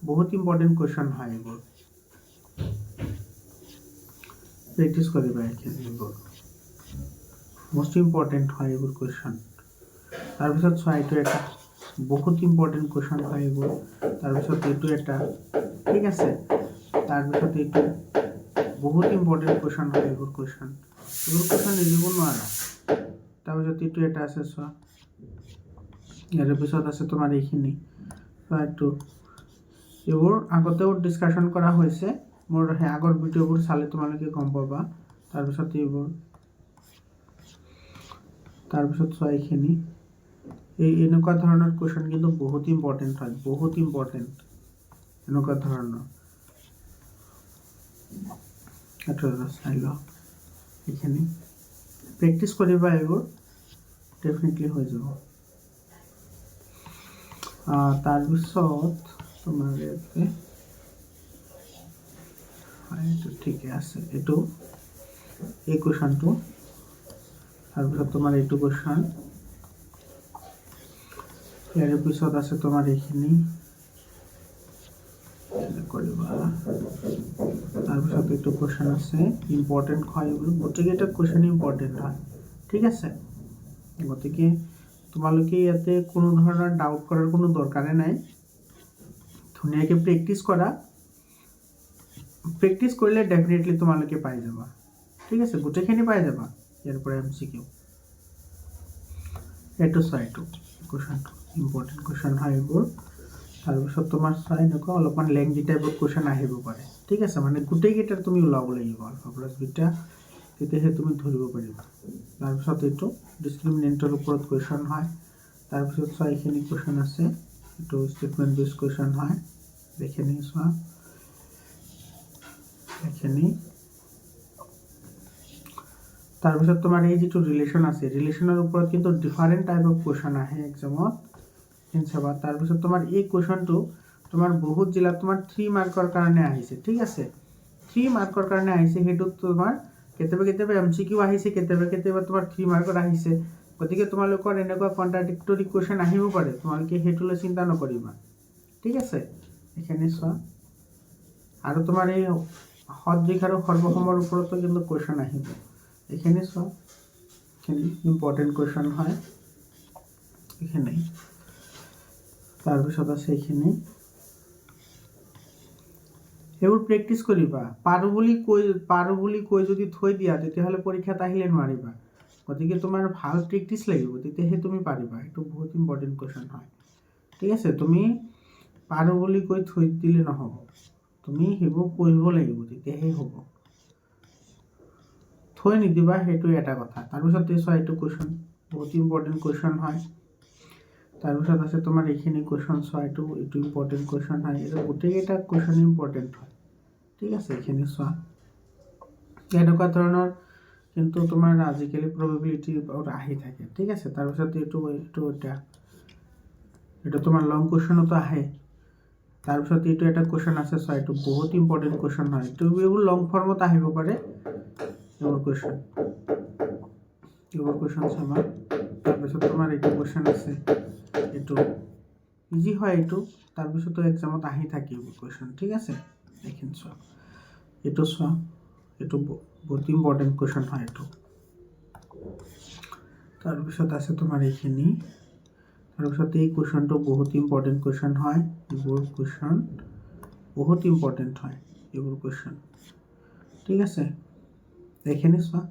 বহুত ইম্পৰ্টেণ্ট কুৱেশ্যন হয় এইবোৰ, প্ৰেক্টিছ কৰিবা। এইবোৰ মষ্ট ইম্পৰ্টেণ্ট হয় এইবোৰ কুৱেশ্যন। তাৰপিছত চোৱা, এইটো এটা বহুত ইম্পৰ্টেণ্ট কুৱেশ্যন হয় এইবোৰ। তাৰপিছত এইটো এটা, ঠিক আছে। তাৰপিছত এইটো বহুত ইম্পৰ্টেণ্ট কুৱেশ্যন হয় এইবোৰ কুৱেশ্যন এৰিব নোৱাৰা। তাৰপিছত এইটো এটা আছে চোৱা, ইয়াৰ পিছত আছে তোমাৰ এইখিনি চোৱা। এইবোৰ আগতেও ডিছকাশ্যন কৰা হৈছে, মোৰ সেই আগৰ ভিডিঅ'বোৰ চালে তোমালোকে গম পাবা। তাৰপিছত এইবোৰ, তাৰপিছত চোৱা এইখিনি, এনেকুৱা ধৰণৰ কুৱেশ্যন কিন্তু বহুত ইম্পৰ্টেণ্ট হয়, বহুত ইম্পৰ্টেণ্ট এনেকুৱা ধৰণৰ। চাই লোৱা, এইখিনি প্ৰেক্টিছ কৰিবা, এইবোৰ ডেফিনেটলি হৈ যাব। তাৰপিছত তোমাৰ ইয়াতে এইটো ঠিকে আছে। এই কুৱেশ্যনটো তাৰপিছত তোমাৰ এইটো কুৱেশ্যন, ইয়াৰ পিছত আছে তোমাৰ এইখিনি কৰিবা। তাৰপিছত এইটো কুৱেশ্যন আছে ইম্পৰ্টেণ্ট হয়, এইবোৰ গোটেইকেইটা কুৱেশ্যন ইম্পৰ্টেণ্ট হয়, ঠিক আছে। গতিকে তোমালোকে ইয়াতে কোনো ধৰণৰ ডাউট কৰাৰ কোনো দৰকাৰে নাই, ধুনীয়াকৈ প্ৰেক্টিছ কৰা, প্ৰেক্টিছ কৰিলে ডেফিনেটলি তোমালোকে পাই যাবা, ঠিক আছে, গোটেইখিনি পাই যাবা ইয়াৰ পৰা MCQ। এইটো চোৱা, এইটো কুৱেশ্যনটো ইম্পৰ্টেণ্ট কুৱেশ্যন হয় এইবোৰ। তাৰপিছত তোমাৰ চোৱা এনেকুৱা অলপমান লেংথি টাইপৰ কুৱেশ্যন আহিব পাৰে, ঠিক আছে, মানে গোটেইকেইটাৰ তুমি ওলাব লাগিব আলফা প্লাছ বিটা, তেতিয়াহে তুমি ধৰিব পাৰিবা। তাৰপিছত এইটো ডিছক্ৰিমিনেণ্টৰ ওপৰত কুৱেশ্যন হয়। তাৰপিছত চোৱা এইখিনি কুৱেশ্যন আছে, এইটো ষ্টেটমেণ্ট বেছ কুৱেশ্যন হয়, এইখিনি চোৱা, এইখিনি। তাৰপিছত তোমাৰ এই যিটো ৰিলেশ্যন আছে, ৰিলেশ্যনৰ ওপৰত কিন্তু ডিফাৰেণ্ট টাইপ অফ কুৱেশ্যন আহে এক্সামত, চাবা। তাৰপিছত তোমাৰ এই কুৱেশ্যনটো তোমাৰ বহুত জিলাত তোমাৰ 3 মাৰ্কৰ কাৰণে আহিছে, ঠিক আছে, 3 মাৰ্কৰ কাৰণে আহিছে। সেইটোত তোমাৰ কেতিয়াবা কেতিয়াবা MCQ আহিছে, কেতিয়াবা তোমাৰ 3 মাৰ্কত আহিছে। গতিকে তোমালোকৰ এনেকুৱা কণ্ট্ৰাডিক্টৰী কুৱেশ্যন আহিব পাৰে, তোমালোকে সেইটোলৈ চিন্তা নকৰিবা, ঠিক আছে। এইখিনি চোৱা, আৰু তোমাৰ এই সদৃশ আৰু সৰ্বসমৰ ওপৰতো কিন্তু কুৱেশ্যন আহিব, এইখিনি চোৱা, এইখিনি ইম্পৰ্টেণ্ট কুৱেশ্যন হয়, এইখিনি। তাৰপিছত আছে এইখিনি, সেইবোৰ প্ৰেক্টিছ কৰিবা। পাৰোঁ বুলি কৈ যদি থৈ দিয়া তেতিয়াহ'লে পৰীক্ষাত আহিলে নোৱাৰিবা। গতিকে তোমাৰ ভাল প্ৰেক্টিছ লাগিব, তেতিয়াহে তুমি পাৰিবা। এইটো বহুত ইম্পৰ্টেণ্ট কুৱেশ্যন হয়, ঠিক আছে। তুমি পাৰোঁ বুলি কৈ থৈ দিলে নহ'ব, তুমি সেইবোৰ কৰিব লাগিব, তেতিয়াহে হ'ব। থৈ নিদিবা, সেইটো এটা কথা। তাৰপিছত চোৱা, এইটো কুৱেশ্যন বহুত ইম্পৰ্টেণ্ট কুৱেশ্যন হয়। তাৰপিছত আছে তোমাৰ এইখিনি কুৱেশ্যন চোৱা, এইটো ইম্পৰ্টেণ্ট কুৱেশ্যন হয়, এইটো গোটেইকেইটা কুৱেশ্যন ইম্পৰ্টেণ্ট হয়, ঠিক আছে। এইখিনি চোৱা, এনেকুৱা ধৰণৰ কিন্তু তোমাৰ আজিকালি প্ৰবেবিলিটি আহি থাকে, ঠিক আছে। তাৰপিছত এইটো তোমাৰ লং কুৱেশ্যনতো আহে। তাৰপিছত এইটো এটা কুৱেশ্যন আছে চোৱা, এইটো বহুত ইম্পৰ্টেণ্ট কুৱেশ্যন হয়, এইবোৰ লং ফৰ্মত আহিব পাৰে, এইবোৰ কুৱেশ্যন চাবা। তাৰপিছত তোমাৰ এইটো কুৱেশ্যন আছে, এইটো ইজি হয়, এইটো তাৰপিছতো এক্সামত আহি থাকে এইবোৰ কুৱেশ্যন, ঠিক আছে। এইখিনি চোৱা, এইটো চোৱা, এইটো বহুত ইম্পৰ্টেণ্ট কুৱেশ্যন হয় এইটো। তাৰপিছত আছে তোমাৰ এইখিনি, তাৰপিছত এই কুৱেশ্যনটো বহুত ইম্পৰ্টেণ্ট কুৱেশ্যন হয়, এইবোৰ কুৱেশ্যন বহুত ইম্পৰ্টেণ্ট হয়, এইবোৰ কুৱেশ্যন, ঠিক আছে। এইখিনি চোৱা,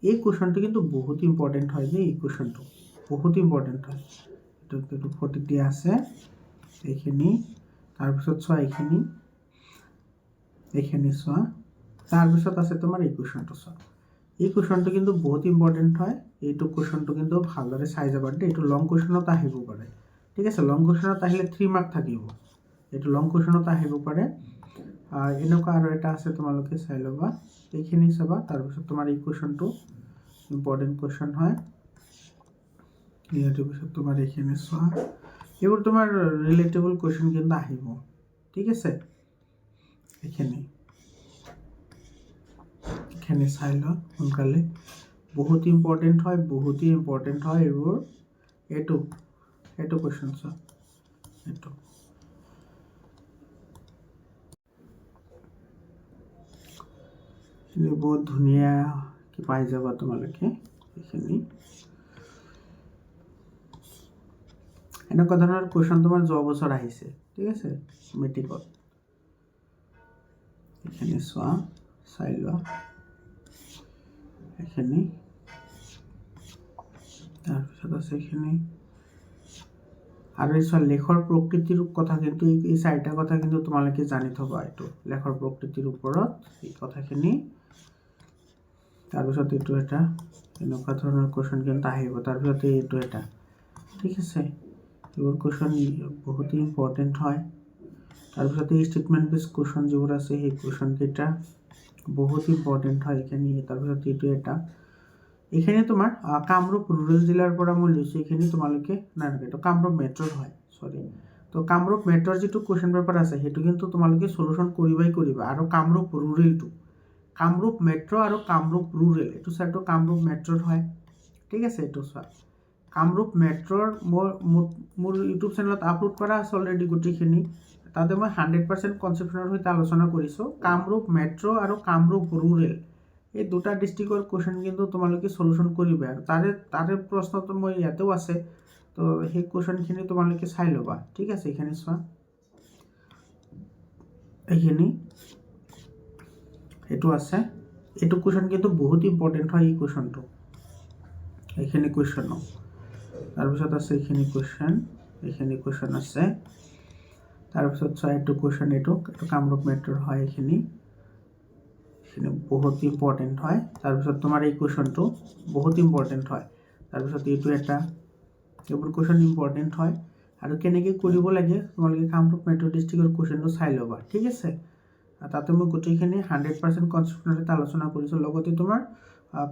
এই কুৱেশ্যনটো কিন্তু বহুত ইম্পৰ্টেণ্ট হয় দেই, এই কুৱেশ্যনটো বহুত ইম্পৰ্টেণ্ট হয়, এইটো 40 দিয়া আছে, এইখিনি। তাৰপিছত চোৱা এইখিনি চোৱা। তাৰপিছত আছে তোমাৰ এই কুৱেশ্যনটো চোৱা, এই কুৱেশ্যনটো কিন্তু বহুত ইম্পৰ্টেণ্ট হয়, এইটো কুৱেশ্যনটো কিন্তু ভালদৰে চাই যাবা দেই, এইটো লং কুৱেশ্যনত আহিব পাৰে, ঠিক আছে। লং কুৱেশ্যনত আহিলে 3 মাৰ্ক থাকিব, এইটো লং কুৱেশ্যনত আহিব পাৰে। এনেকুৱা আৰু এটা আছে, তোমালোকে চাই ল'বা, এইখিনি চাবা। তাৰপিছত তোমাৰ এই কুৱেশ্যনটো ইম্পৰ্টেণ্ট কুৱেশ্যন হয়, ইয়াৰ পিছত তোমাৰ এইখিনি চোৱা, এইবোৰ তোমাৰ ৰিলেটেবল কুৱেশ্যন কিন্তু আহিব, ঠিক আছে। এইখিনি চাই লোৱা সোনকালে, বহুত ইম্পৰ্টেণ্ট হয়, বহুতেই ইম্পৰ্টেণ্ট হয় এইবোৰ। এইটো কুৱেশ্যন চোৱা, এইটো বহুত ধুনীয়া পাই যাবা তোমালোকে। এইখিনি এনেকুৱা ধৰণৰ কুৱেশ্যন তোমাৰ যোৱা বছৰ আহিছে, ঠিক আছে, মেট্ৰিকত। এইখিনি চোৱা, চাই লোৱা, এইখিনি। তাৰপিছত আছে এইখিনি, আৰু এই চোৱা, লেখৰ প্ৰকৃতিৰ কথা কিন্তু এই 4টা কথা কিন্তু তোমালোকে জানি থবা, এইটো লেখৰ প্ৰকৃতিৰ ওপৰত এই কথাখিনি। তাৰপিছত এইটো এটা এনেকুৱা ধৰণৰ কুৱেশ্যন কিন্তু আহিব। তাৰপিছত এইটো এটা, ঠিক আছে, এইবোৰ কুৱেশ্যন বহুতেই ইম্পৰ্টেণ্ট হয়। তাৰপিছত এই ষ্টেটমেণ্ট বেছ কুৱেশ্যন যিবোৰ আছে, সেই কুৱেশ্যনকেইটা বহুত ইম্পৰ্টেণ্ট হয়, এইখিনি। তাৰপিছত এইটো এটা, এইখিনি তোমাৰ কামৰূপ ৰুৰেল জিলাৰ পৰা মই লৈছোঁ, এইখিনি তোমালোকে এইটো কামৰূপ মেট্ৰৰ হয়, চৰি। তো কামৰূপ মেট্ৰৰ যিটো কুৱেশ্যন পেপাৰ আছে, সেইটো কিন্তু তোমালোকে চলুশ্যন কৰিবা। আৰু কামৰূপ ৰুৰেলটো, কামৰূপ মেট্ৰ' আৰু কামৰূপ ৰুৰেল, এইটো চাইডটো কামৰূপ মেট্ৰৰ হয়, ঠিক আছে এইটো চোৱা কামৰূপ মেট্ৰ'ৰ মোৰ ইউটিউব চেনেলত আপলোড কৰা আছে অলৰেডি গোটেইখিনি তাতে মই 100% কনচেপ্টৰ সৈতে আলোচনা কৰিছোঁ কামৰূপ মেট্ৰ' আৰু কামৰূপ ৰুৰেল এই দুটা ডিষ্ট্ৰিক্টৰ কুৱেশ্যন কিন্তু তোমালোকে সলিউশ্যন কৰিবা আৰু তাৰে প্ৰশ্নটো মই ইয়াতেও আছে তো সেই কুৱেশ্যনখিনি তোমালোকে চাই ল'বা ঠিক আছে এইখিনি চোৱা এইখিনি এইটো আছে এইটো কুৱেশ্যন কিন্তু বহুত ইম্পৰ্টেণ্ট হয় এই কুৱেশ্যনটো এইখিনি কুৱেশ্যন তাৰপিছত আছে এইখিনি কুৱেশ্যন আছে তাৰপিছত চোৱা এইটো কুৱেশ্যন এইটো কামৰূপ মেট্ৰ'ৰ হয় এইখিনি বহুত ইম্পৰ্টেণ্ট হয় তাৰপিছত তোমাৰ এই কুৱেশ্যনটো বহুত ইম্পৰ্টেণ্ট হয় তাৰপিছত এইটো এটা এইবোৰ কুৱেশ্যন ইম্পৰ্টেণ্ট হয় আৰু কেনেকৈ কৰিব লাগে তোমালোকে কামৰূপ মেট্ৰ' ডিষ্ট্ৰিক্টৰ কুৱেশ্যনটো চাই ল'বা ঠিক আছে তাতে মই গোটেইখিনি 100% কনচেপ্টৰ সৈতে আলোচনা কৰিছোঁ লগতে তোমাৰ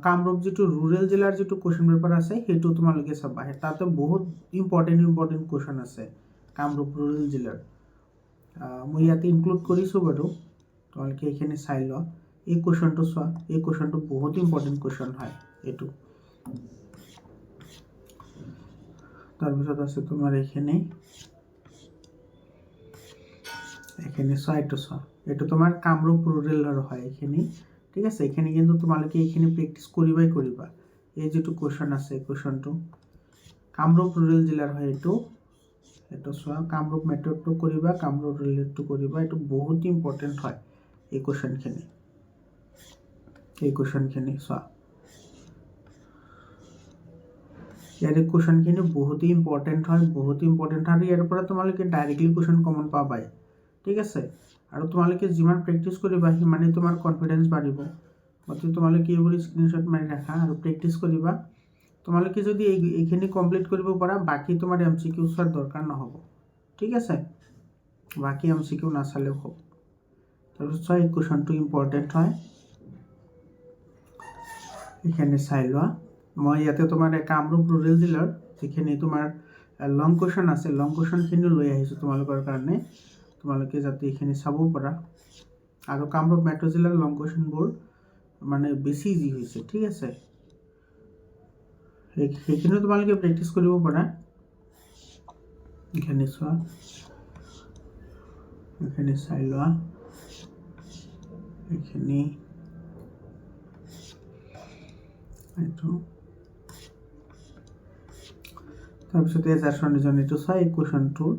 কামৰূপ যিটো ৰুৰেল জিলাৰ যিটো কুৱেশ্যন পেপাৰ আছে সেইটো তোমালোকে চাবা তাতে বহুত ইম্পৰ্টেণ্ট কুৱেশ্যন আছে কামৰূপ ৰুৰেল জিলাৰ মই ইয়াতে ইনক্লুড কৰিছোঁ বাৰু তোমালোকে এইখিনি চাই লোৱা এই কুৱেশ্যনটো চোৱা এই কুৱেশ্যনটো বহুত ইম্পৰ্টেণ্ট কুৱেশ্যন হয় এইটো তাৰপিছত আছে তোমাৰ এইখিনি চোৱা এইটো তোমাৰ কামৰূপ ৰুৰেলৰ হয় এইখিনি ঠিক আছে এইখিনি কিন্তু তোমালোকে এইখিনি প্ৰেক্টিছ কৰিবা এই যিটো কুৱেশ্যন আছে কুৱেশ্যনটো কামৰূপ ৰুৰেল জিলাৰ হয় এইটো চোৱা কামৰূপ মেট্ৰ'টো কৰিবা কামৰূপ ৰুৰেলটো কৰিবা এইটো বহুত ইম্পৰ্টেণ্ট হয় এই কুৱেশ্যনখিনি চোৱা ইয়াৰ কুৱেশ্যনখিনি বহুতেই ইম্পৰ্টেণ্ট হয় আৰু ইয়াৰ পৰা তোমালোকে ডাইৰেক্টলি কুৱেশ্যন কমন পাবাই ঠিক আছে আৰু তোমালোকে যিমান প্ৰেক্টিছ কৰিবা সিমানেই তোমাৰ কনফিডেন্স বাঢ়িব গতিকে তোমালোকে এইবোৰ স্ক্ৰীনশ্বট মাৰি ৰাখা আৰু প্ৰেক্টিছ কৰিবা তোমালোকে যদি এইখিনি কমপ্লিট কৰিব পাৰা বাকী তোমাৰ MCQ চোৱাৰ দৰকাৰ নহ'ব ঠিক আছে বাকী MCQ নাচালেও হ'ব তাৰপিছত চোৱা এই কুৱেশ্যনটো ইম্পৰ্টেণ্ট হয় এইখিনি চাই লোৱা মই ইয়াতে তোমাৰ কামৰূপ ৰুৰেল জিলাৰ যিখিনি তোমাৰ লং কুৱেশ্যন আছে লং কুৱেশ্যনখিনি লৈ আহিছোঁ তোমালোকৰ কাৰণে তোমালোকে যাতে এইখিনি চাব পাৰা আৰু কামৰূপ মেট্ৰ' জিলাৰ লং কুৱেশ্যনবোৰ মানে বেছি ইজি হৈছে ঠিক আছে সেইখিনিও তোমালোকে প্ৰেক্টিছ কৰিব পাৰা এইখিনি চোৱা এইখিনি চাই লোৱা এইখিনি এইটো তাৰপিছত এজাৰ সন্ধিজন এইটো চোৱা এই কুৱেশ্যনটোৰ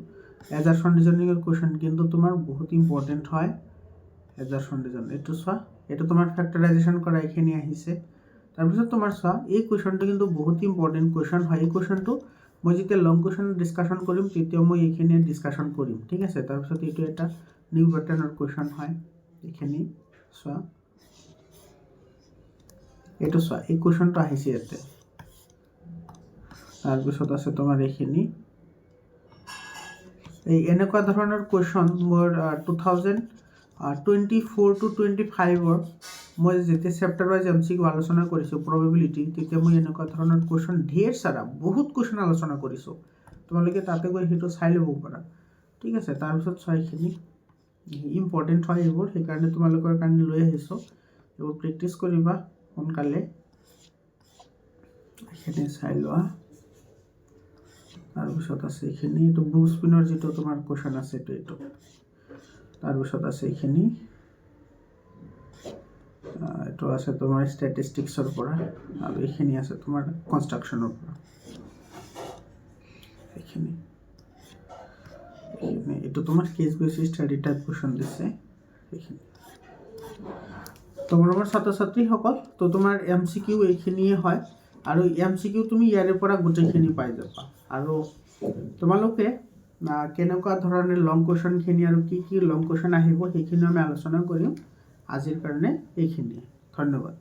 এজাৰ সন্ধিজনীৰ কুৱেশ্যন কিন্তু তোমাৰ বহুত ইম্পৰ্টেণ্ট হয় এজাৰ সন্ধিজন এইটো চোৱা এইটো তোমাৰ ফেক্টৰাইজেশ্যন কৰা এইখিনি আহিছে তাৰপিছত তোমাৰ চোৱা এই কুৱেশ্যনটো কিন্তু বহুত ইম্পৰ্টেণ্ট কুৱেশ্যন হয় এই কুৱেশ্যনটো মই যেতিয়া লং কুৱেশ্যন ডিছকাশ্যন কৰিম তেতিয়া মই এইখিনি ডিছকাশ্যন কৰিম ঠিক আছে তাৰপিছত এইটো এটা নিউ পেটাৰ্ণৰ কুৱেশ্যন হয় এইখিনি চোৱা এইটো চোৱা এই কুৱেশ্যনটো আহিছে ইয়াতে তাৰপিছত আছে তোমাৰ এইখিনি এই এনেকুৱা ধৰণৰ কুৱেশ্যন মোৰ 2024 to 25 মই যেতিয়া চেপ্টাৰ ৱাইজ MCQ আলোচনা কৰিছোঁ প্ৰবেবিলিটি তেতিয়া মই এনেকুৱা ধৰণৰ কুৱেশ্যন ঢেৰ সাৰা বহুত কুৱেশ্যন আলোচনা কৰিছোঁ তোমালোকে তাতে গৈ সেইটো চাই ল'ব পাৰা ঠিক আছে তাৰপিছত চোৱা এইখিনি ইম্পৰ্টেণ্ট হয় এইবোৰ সেইকাৰণে তোমালোকৰ কাৰণে লৈ আহিছোঁ এইবোৰ প্ৰেক্টিছ কৰিবা সোনকালে এইখিনি চাই লোৱা তাৰপিছত আছে এইখিনি এইটো ব্লু স্পিনৰ যিটো তোমাৰ কুৱেশ্যন আছে এইটো তাৰপিছত আছে এইখিনি এইটো আছে তোমাৰ ষ্টেটিষ্টিক্সৰ পৰা আৰু এইখিনি আছে তোমাৰ কনষ্ট্ৰাকশ্যনৰ পৰা এইখিনি এইটো তোমাৰ case basis study type question দিছে এইখিনি তোমালোকৰ ছাত্ৰ ছাত্ৰীসকল তো তোমাৰ MCQ এইখিনিয়ে হয় আৰু MCQ তুমি ইয়াৰে পৰা গোটেইখিনি পাই যাবা আৰু তোমালোকে কেনেকুৱা ধৰণে লং কুৱেশ্যনখিনি আৰু কি লং কুৱেশ্যন আহিব সেইখিনি আমি আলোচনা কৰিম আজিৰ কাৰণে এইখিনিয়ে ধন্যবাদ